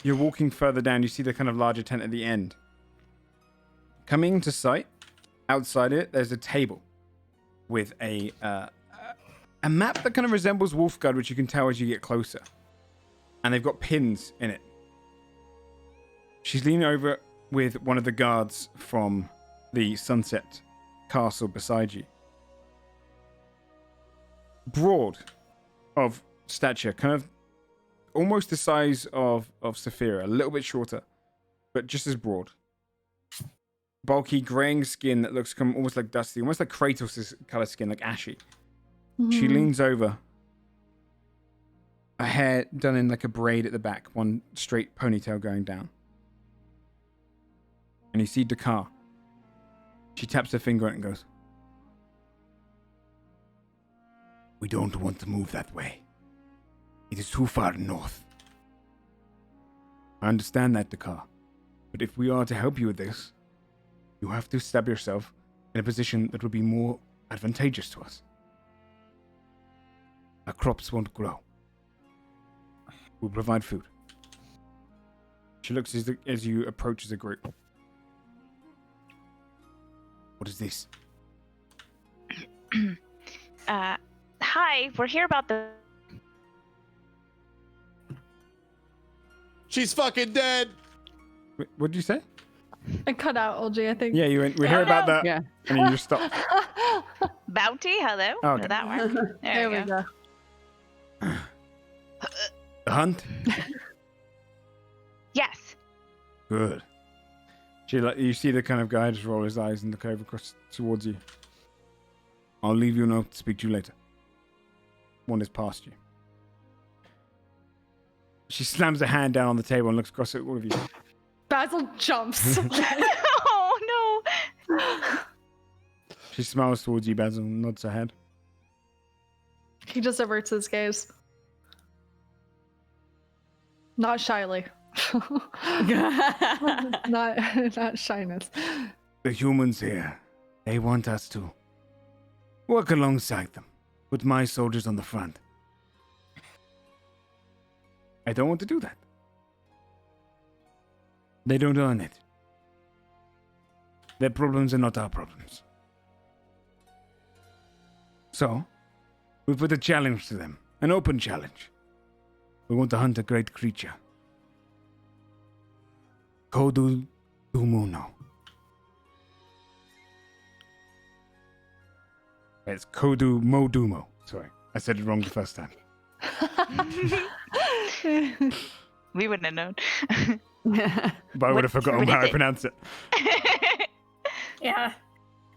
You're walking further down, you see the kind of larger tent at the end. Coming into sight, outside it, there's a table with a map that kind of resembles Wolfguard, which you can tell as you get closer. And they've got pins in it. She's leaning over with one of the guards from the Sunset Castle beside you. Broad of stature, kind of almost the size of Saphira, a little bit shorter, but just as broad. Bulky, graying skin that looks almost like dusty, almost like Kratos' color skin, like ashy. She leans over. Her hair done in like a braid at the back, one straight ponytail going down. And you see Dakar. She taps her finger on it and goes, "We don't want to move that way. It is too far north. I understand that, Dakar. But if we are to help you with this, you have to establish yourself in a position that will be more advantageous to us. Our crops won't grow. We'll provide food." She looks as you approach as a group. What is this? Hi, we're here about the... She's fucking dead. What did you say? I cut out OG, I think. Yeah, you went, we Oh, heard about no. that. Yeah. And then you just stopped. Bounty? Hello? Oh, okay. Did that work? There we go. The hunt? Yes. Good. You see the kind of guy just roll his eyes and look over across towards you. I'll leave you a note to speak to you later. One is past you. She slams her hand down on the table and looks across at all of you. Basil jumps. Oh, no. She smiles towards you, Basil, and nods her head. He just averts his gaze. Not shyly. not shyness. The humans here, they want us to work alongside them. Put my soldiers on the front. I don't want to do that. They don't earn it. Their problems are not our problems. So, we put a challenge to them. An open challenge. We want to hunt a great creature. Kodu Dumuno. It's Kodu Modumo. Sorry, I said it wrong the first time. We wouldn't have known. But I would have forgotten how I pronounce it. Yeah.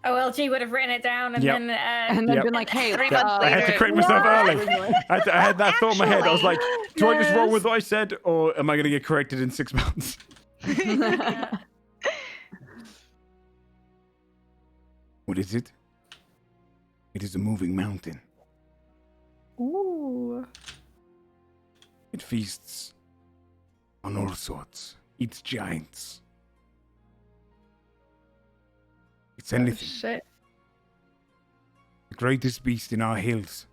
OLG would have written it down and Yep. then And then been like, hey, 3 months I had to later. correct myself early. Originally. I had that thought in my head. I was like, do I just roll Yes. with what I said, or am I going to get corrected in 6 months? What is it? It is a moving mountain. Ooh. It feasts on all sorts. Eats giants. It's anything. Shit. The greatest beast in our hills,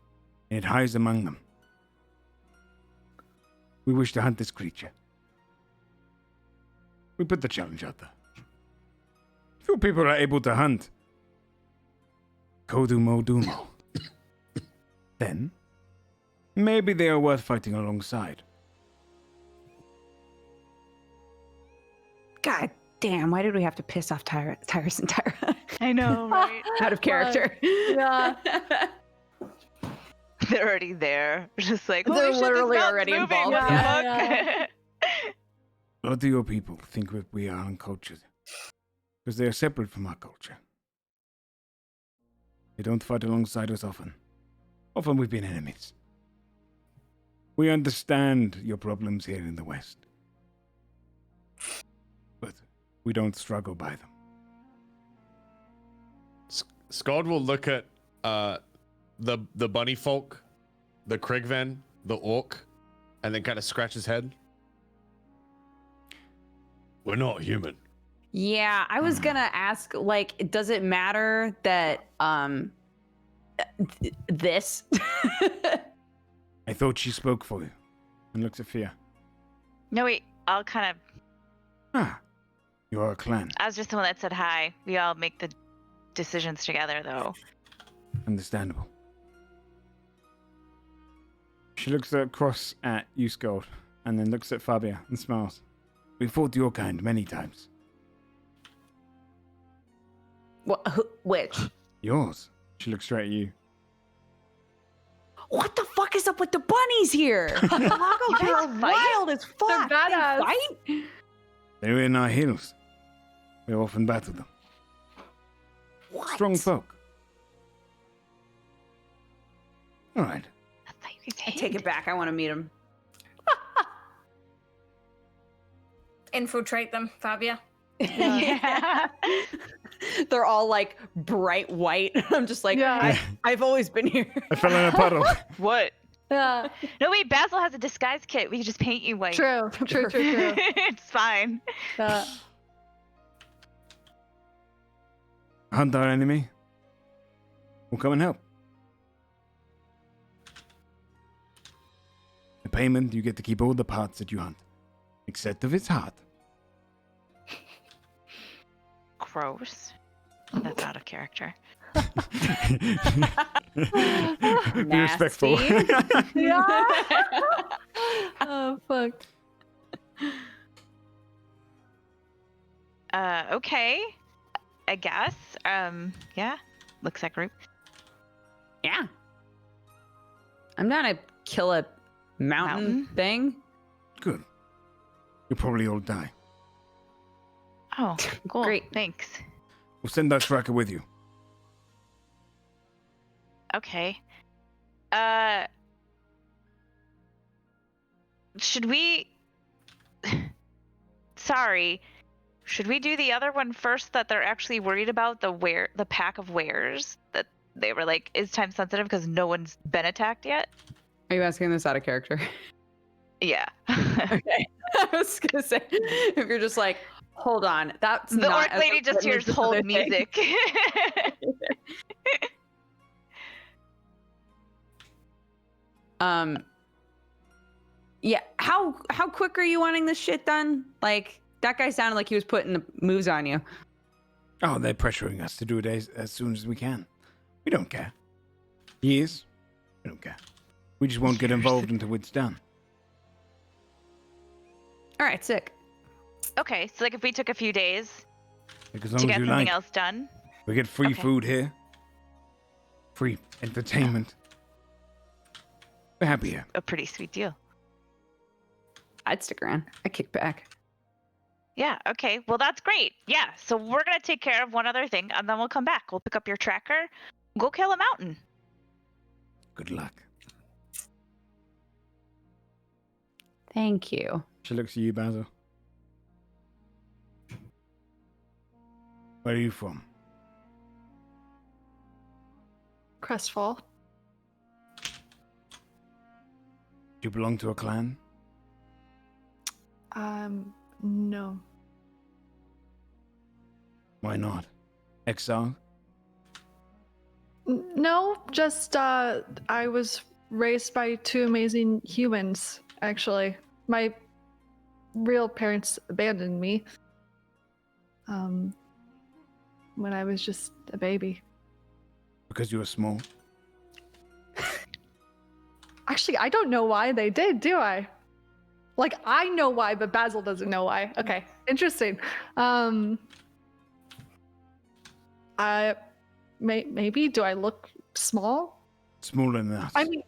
and it hides among them. We wish to hunt this creature. We put the challenge out there. Few people are able to hunt Kodu Modumo. Then, maybe they are worth fighting alongside. God damn, why did we have to piss off Tyrus and Tyra? I know, right? Out of character. Yeah. They're already there. Just like, They're holy shit, literally this mountain's already moving. involved. What the Yeah. fuck? A lot of your people think that we are uncultured because they are separate from our culture. They don't fight alongside us often. Often we've been enemies. We understand your problems here in the West, but we don't struggle by them. Scald will look at the bunny folk, the Krigven, the orc, and then kind of scratch his head. We're not human. Yeah, I was gonna ask, like, does it matter that this? I thought she spoke for you. And looks at Fia. No, wait. I'll kind of. Ah, you are a clan. I was just the one that said hi. We all make the decisions together, though. Understandable. She looks across at you, Skold, and then looks at Fabia and smiles. We've fought your kind many times. Which? Yours. She looks straight at you. What the fuck is up with the bunnies here? Lago guys are fight? wild as fuck. They're They badass. fight? They're in our hills. We often battle them. What? Strong folk. All right. I thought you could I take it back. I want to meet him. Infiltrate them, Fabia. Yeah. They're all like bright white. I'm just like, Yeah. I've always been here. I fell in a puddle. What? Yeah. No, wait. Basil has a disguise kit. We can just paint you white. True. It's fine. Yeah. Hunt our enemy. We'll come and help. The payment, you get to keep all the parts that you hunt, except of its heart. Gross. That's out of character. Be respectful. Nasty. Yeah. Oh fuck. Okay. I guess. Yeah. Looks like group. Yeah. I'm down to kill a mountain thing. Good. You'll probably all die. Oh, cool. Great. Thanks. We'll send our tracker with you. Okay. Should we? Sorry. Should we do the other one first that they're actually worried about, the pack of wares that they were like is time sensitive because no one's been attacked yet? Are you asking this out of character? Yeah. Okay. I was gonna say, if you're just like, hold on, that's The not orc as lady just important hears as this hold other thing. music. Yeah. How quick are you wanting this shit done? Like, that guy sounded like he was putting the moves on you. Oh, they're pressuring us to do it as soon as we can. We don't care. Years? I don't care. We just won't get involved until it's done. All right, sick. Okay, so like if we took a few days Like, as long to as get you something like. else done. We get free Okay. food here. Free entertainment. We're happy here. A pretty sweet deal. I'd stick around. I'd kick back. Yeah, okay. Well, that's great. Yeah, so we're going to take care of one other thing, and then we'll come back. We'll pick up your tracker, go kill a mountain. Good luck. Thank you. She looks at you, Basil. Where are you from? Crestfall. Do you belong to a clan? No. Why not? Exile? No, just I was raised by two amazing humans, actually. My real parents abandoned me when I was just a baby. Because you were small? Actually, I don't know why they did, do I? Like, I know why, but Basil doesn't know why. Okay, interesting. Maybe, do I look small? Smaller than us. I mean,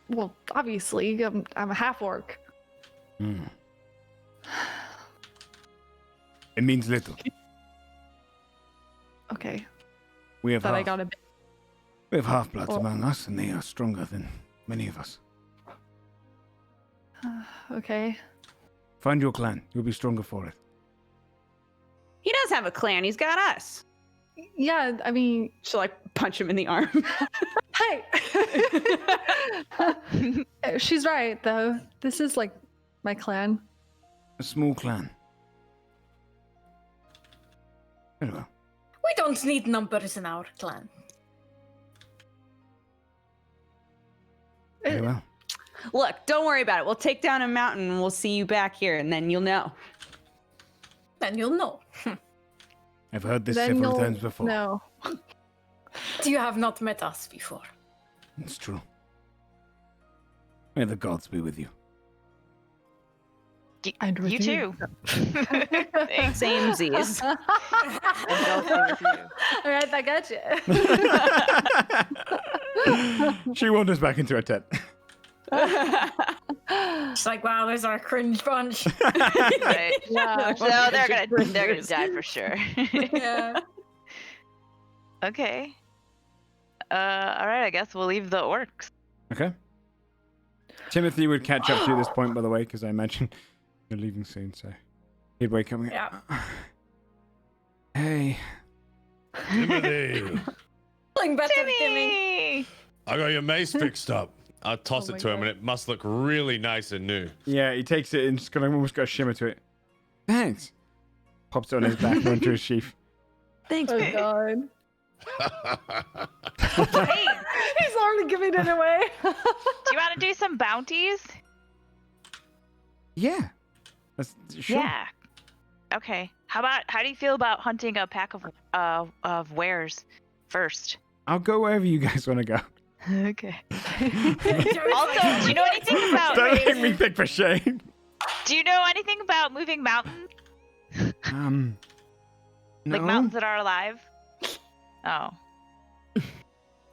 well, obviously, I'm a half-orc. Hmm. It means little. Okay, We have thought I half. got a bit. We have half-bloods Well- among us, and they are stronger than many of us. Okay. Find your clan. You'll be stronger for it. He does have a clan. He's got us. Yeah, I mean, She'll like punch him in the arm. hey! She's right, though. This is like my clan. A small clan. Very well. We don't need numbers in our clan. Very well. Look, don't worry about it. We'll take down a mountain and we'll see you back here, and then you'll know. Then you'll know. I've heard this Then several you'll times before. know. You have not met us before. It's true. May the gods be with you. And with You you. too. Thanks. Samesies. And also with you. All right, I got you. She wanders back into her tent. It's like, wow, there's our cringe bunch. Right. Yeah. So they're gonna die for sure. Yeah. Okay. All right. I guess we'll leave the orcs. Okay. Timothy would catch up to you at this point, by the way, because I imagine you're leaving soon, so he'd wake up and go, Yeah. Hey. Timothy, Feeling better, Timmy. Timmy. I got your mace fixed up. I'll toss Oh it my to him, God. and it must look really nice and new. Yeah, he takes it and just kind of almost got a shimmer to it. Thanks. Pops it on his back onto his sheath. Thanks, Oh babe. god. Hey, He's already giving it away. do you want to do some bounties? Yeah. That's sure. Yeah. Okay. How do you feel about hunting a pack of wares first? I'll go wherever you guys want to go. Okay. Also, do you know anything about Don't make me pick for shame. Do you know anything about moving mountains? Like No. mountains that are alive? Oh.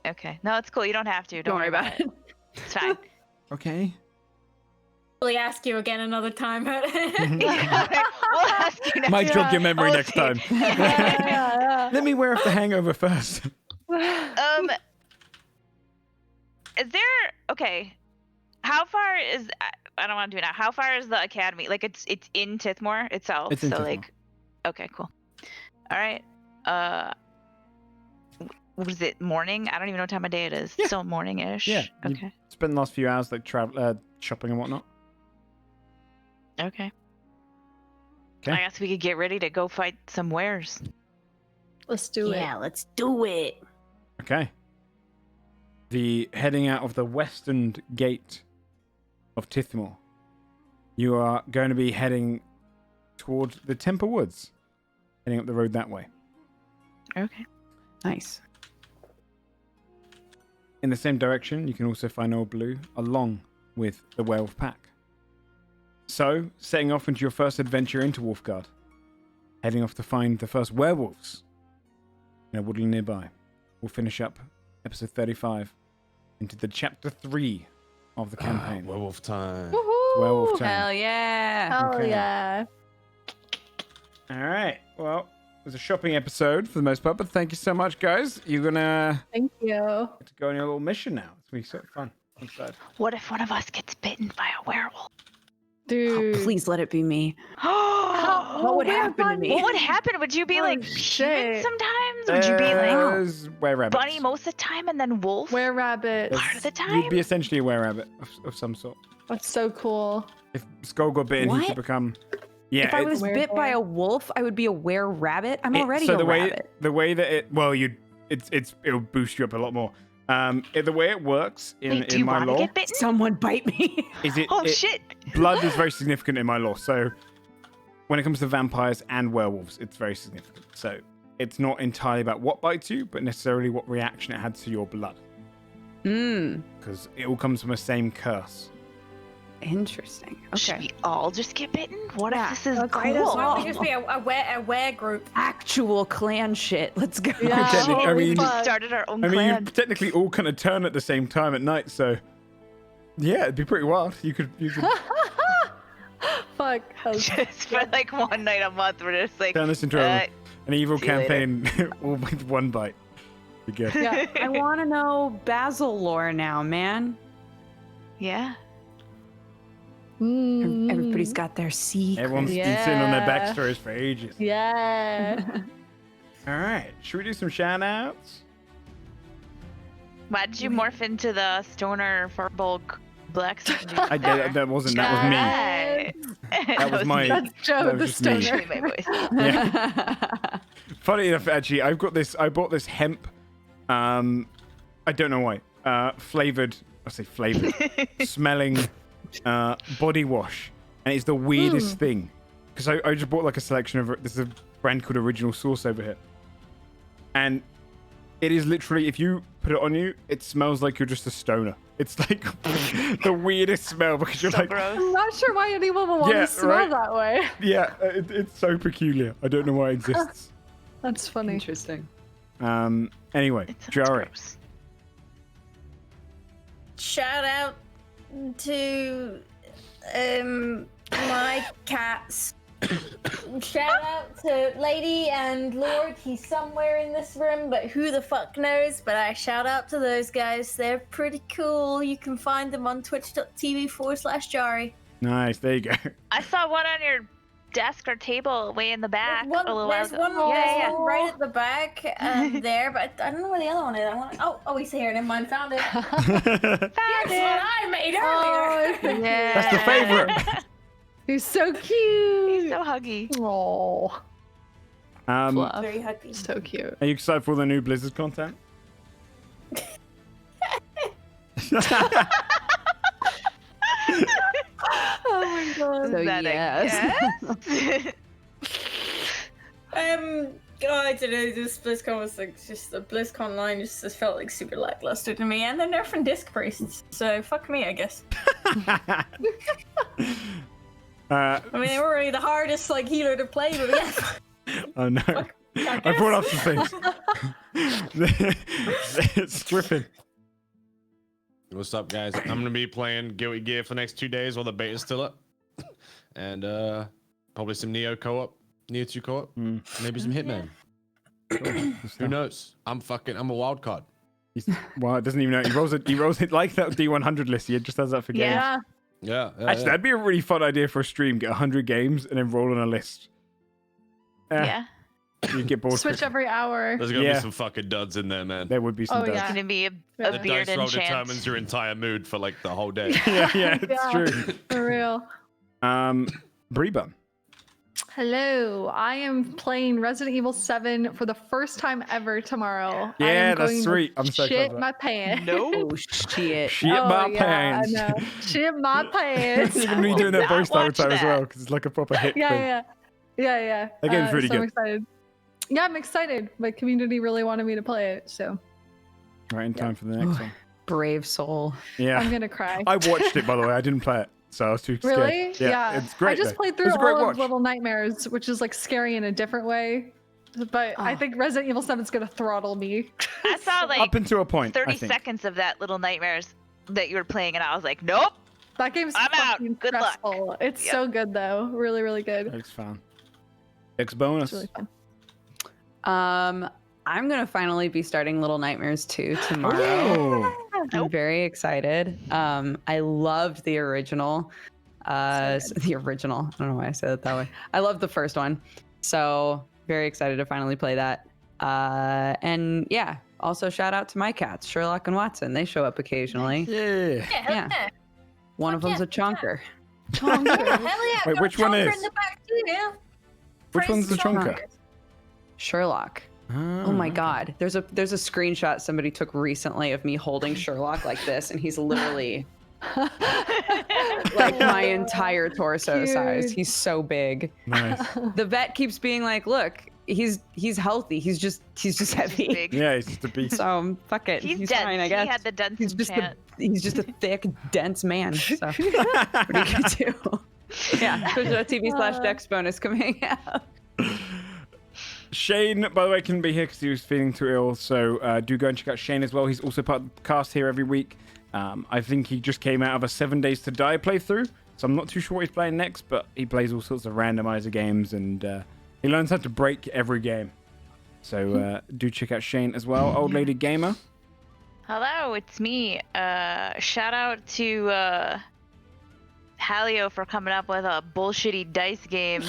Okay. No, it's cool. You don't have to. Don't worry about it. It's fine. Okay. We'll ask you again another time. We'll ask you next Might jog your time. memory We'll next see. time. Yeah. Let me wear off the hangover first. Is there okay? How far is I don't want to do it now. How far is the academy? Like it's in Tithmor itself. It's in so Tithmor. like, okay, cool. All right. Was it morning? I don't even know what time of day it is. Yeah. Still morning-ish. Yeah, you- Okay. Spent the last few hours like shopping and whatnot. Okay. Okay. I guess we could get ready to go fight some wares. Let's do it. Yeah, let's do it. Okay. The heading out of the western gate of Tithmor. You are going to be heading towards the Temple Woods. Heading up the road that way. Okay. Nice. in the same direction, you can also find Old Blue along with the werewolf pack. So, setting off into your first adventure into Wolfguard, heading off to find the first werewolves in a woodland nearby. We'll finish up episode 35 into the chapter 3 of the campaign. Werewolf time. Woohoo! Werewolf time. Hell yeah. Hell Okay. yeah. All right. Well, it was a shopping episode for the most part, but thank you so much, guys. You're gonna Thank you. get to go on your little mission now. It's gonna be so fun. I'm excited. What if one of us gets bitten by a werewolf? Dude. Oh, please let it be me. What would happen to me? What would happen? Would you be like shit. human sometimes? Would you be like were-rabbits. bunny most of the time and then wolf? Were-rabbit. Part of the time? You'd be essentially a were-rabbit of some sort. That's so cool. If Skull got bitten, he What? could become. Yeah. If I was Were bit by bear. a wolf, I would be a were-rabbit. I'm already so a rabbit. the way that it'll boost you up a lot more. The way it works Wait, do in you my want to law get bitten? Someone bite me. is it. Oh it- shit! Blood is very significant in my law. So when it comes to vampires and werewolves, it's very significant. So it's not entirely about what bites you, but necessarily what reaction it had to your blood, because it all comes from the same curse. Interesting. Should Okay. we all just get bitten? What Yeah, if this is that's cool? right as Why well. don't we just be a were group? Actual clan shit. Let's go. Yeah, Technically, I holy mean- fuck. Started our own I mean, clan. you technically all kind of turn at the same time at night, so yeah, it'd be pretty wild. You could. Fuck. Just for like one night a month, we're just like, Turn this into an evil see you later. campaign all with one bite. Be good. Yeah. I want to know Basil lore now, man. yeah. Mm. Everybody's got their secret. Everyone's been sitting on their Yeah. backstories for ages. Yeah. All right, should we do some shout outs? Why did you morph into the stoner Furbolg Blacksmith? I did. That wasn't. That was me. Right. That was my. That's Joe, that the was just me. stoner. Actually, my voice. Yeah. Funny enough, actually, I bought this hemp. I don't know why. Flavored. I say flavored. Smelling. Body wash, and it's the weirdest thing because I just bought like a selection of. There's a brand called Original Source over here, and it is literally, if you put it on you, it smells like you're just a stoner. It's like the weirdest smell because you're So like, gross. I'm not sure why anyone would want Yeah, to smell right. that way. yeah, it's so peculiar. I don't know why it exists. That's funny. Interesting. Anyway, It sounds Jari. gross. Shout out to my cats. Shout out to Lady and Lord. He's somewhere in this room, but who the fuck knows? But I shout out to those guys. They're pretty cool. You can find them on twitch.tv/Jari. Nice, there you go. I saw one on your desk or table way in the back a little while There's ago. one, Yeah. right at the back there, but I don't know where the other one is. Oh, he's here. Never mind. Found it. That's Found That's it. what I made Oh, earlier. it's a- Yeah. the favorite. He's so cute. He's so huggy. Oh, Are Very happy. so cute. you excited for all the new Blizzard content? Oh my god. So Is that a yes. yes? I don't know, this BlizzCon was like, just the BlizzCon line just felt like super lackluster to me, and they're nerfing disc priests, so fuck me, I guess. I mean, they were already the hardest like healer to play, but yeah. Oh no. I brought up some things. It's stripping. What's up, guys? I'm gonna be playing Guilty Gear for the next 2 days while the beta's still up, and probably some Neo 2 co-op, maybe some Hitman. Who knows? I'm a wild card. Well, it doesn't even know. He rolls it like that D100 list. He just does that for games. Yeah. Yeah. Actually, that'd be a really fun idea for a stream. Get 100 games and then roll on a list. Yeah. You get bored. Switch quickly. every hour. There's gonna Yeah. be some fucking duds in there, man. There would be some. Oh, duds. yeah. It's gonna be a The The beard dice roll enchant. determines your entire mood for like the whole day. yeah, it's Yeah. true. For real. Breba. Hello, I am playing Resident Evil 7 for the first time ever tomorrow. I Yeah, am that's going to sweet. I'm so excited shit for my pants. No. Oh shit. Shit Oh, my yeah, pants. I know. Shit my pants. You're gonna be doing that Not voice all the watch time as that. well because it's like a proper hit thing. yeah. That game's really so I'm good. excited. Yeah, I'm excited. My community really wanted me to play it, so Right in time for the next one. Brave soul. Yeah. I'm gonna cry. I watched it, by the way. I didn't play it, so I was too scared. Really? Yeah, it's great. I just though. played It through was a great all watch. of Little Nightmares, which is like scary in a different way. But I Oh. think Resident Evil 7 is gonna throttle me. I saw like Up until a point, 30 I think. seconds of that Little Nightmares that you were playing, and I was like, nope. That game's I'm out. fucking Good luck. stressful. It's Yep. so good though. Really, really good. It's fun. X bonus. It's really fun. I'm gonna finally be starting Little Nightmares 2 tomorrow. Oh. I'm Nope. very excited. I loved the original. The original. I don't know why I said it that way. I loved the first one. So very excited to finally play that. And yeah, also shout out to my cats, Sherlock and Watson. They show up occasionally. Yeah. Yeah. One of them's a chonker. Hell yeah! Wait, got which one Chonker is? In the back too, yeah. Which Praise one's the chonker? Sherlock. Oh my god. There's a screenshot somebody took recently of me holding Sherlock like this, and he's literally like my entire torso size. Cute. He's so big. Nice. The vet keeps being like, look, he's healthy. He's just heavy. Big. Yeah, he's just a beast. So fuck it. He's He's dense. fine, I guess. He had the dense He's just chant. he's just a thick, dense man. So what are you gonna do? Yeah, twitch.tv/dex bonus coming out. Shane, by the way, couldn't be here because he was feeling too ill. So do go and check out Shane as well. He's also part of the cast here every week. I think he just came out of a 7 Days to Die playthrough. So I'm not too sure what he's playing next, but he plays all sorts of randomizer games and he learns how to break every game. So do check out Shane as well. Old Lady Gamer. Hello, it's me. Shout out to Halio for coming up with a bullshitty dice game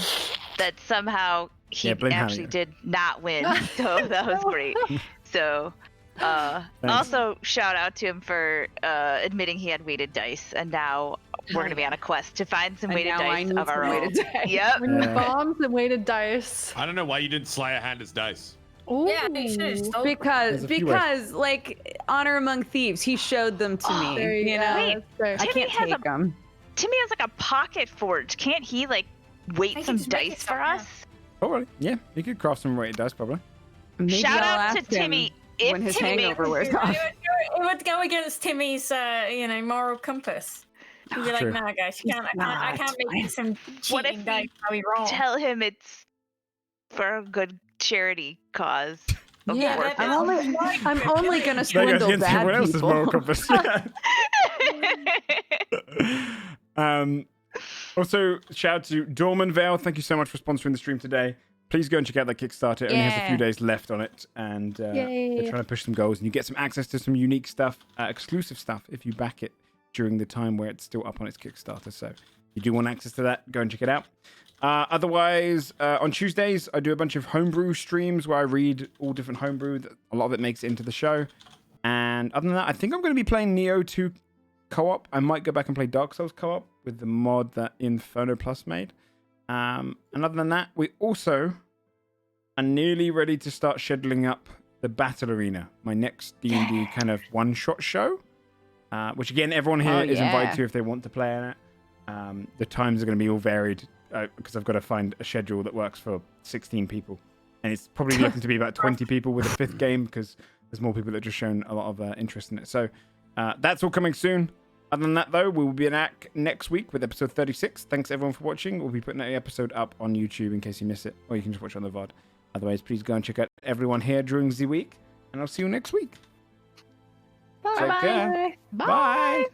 that somehow he Yeah, blame actually Halio. did not win. So that was great. So also shout out to him for admitting he had weighted dice, and now we're gonna be on a quest to find some And weighted now I dice need of our some own. weighted dice. Yep. When Yeah. bombs and weighted dice. I don't know why you didn't slay a hand as dice. Ooh. Yeah, you should have stole Because There's a few ways. like honor among thieves, he showed them to me. There you You go. know, Wait, That's fair. I Timmy can't has take them. Timmy has like a pocket forge. Can't he like weight can some just make it dice for somehow. us? Probably. Yeah, he could craft some weighted dice, probably. Maybe Shout I'll out to ask him Timmy. If when his Timmy hangover wears It off. would go against Timmy's, moral compass. He'd be like, True. "Nah, guys, you can't. I can't not. make you some What if cheating dice. we How we wrong?" tell him it's for a good charity cause? Of Yeah, orphans. I'm only gonna There goes swindle against bad everyone else's moral people. compass. Also, shout out to Dorman Vale. Thank you so much for sponsoring the stream today. Please go and check out that Kickstarter. It only has a few Yeah. days left on it, and they're Yay. trying to push some goals. And you get some access to some unique stuff, exclusive stuff, if you back it during the time where it's still up on its Kickstarter. So, if you do want access to that, go and check it out. Otherwise, on Tuesdays, I do a bunch of homebrew streams where I read all different homebrew. A lot of it makes it into the show. And other than that, I think I'm going to be playing Neo 2 co-op. I might go back and play Dark Souls co-op with the mod that Inferno Plus made. And other than that, we also are nearly ready to start scheduling up the Battle Arena, my next D&D kind of one-shot show, which again, everyone here is invited to if they want to play in it. The times are going to be all varied because I've got to find a schedule that works for 16 people. And it's probably looking to be about 20 people with a fifth game because there's more people that have just shown a lot of interest in it. So that's all coming soon. Other than that, though, we will be back next week with episode 36. Thanks, everyone, for watching. We'll be putting the episode up on YouTube in case you miss it, or you can just watch it on the VOD. Otherwise, please go and check out everyone here during the week, and I'll see you next week. Bye. Take care. Bye. Bye.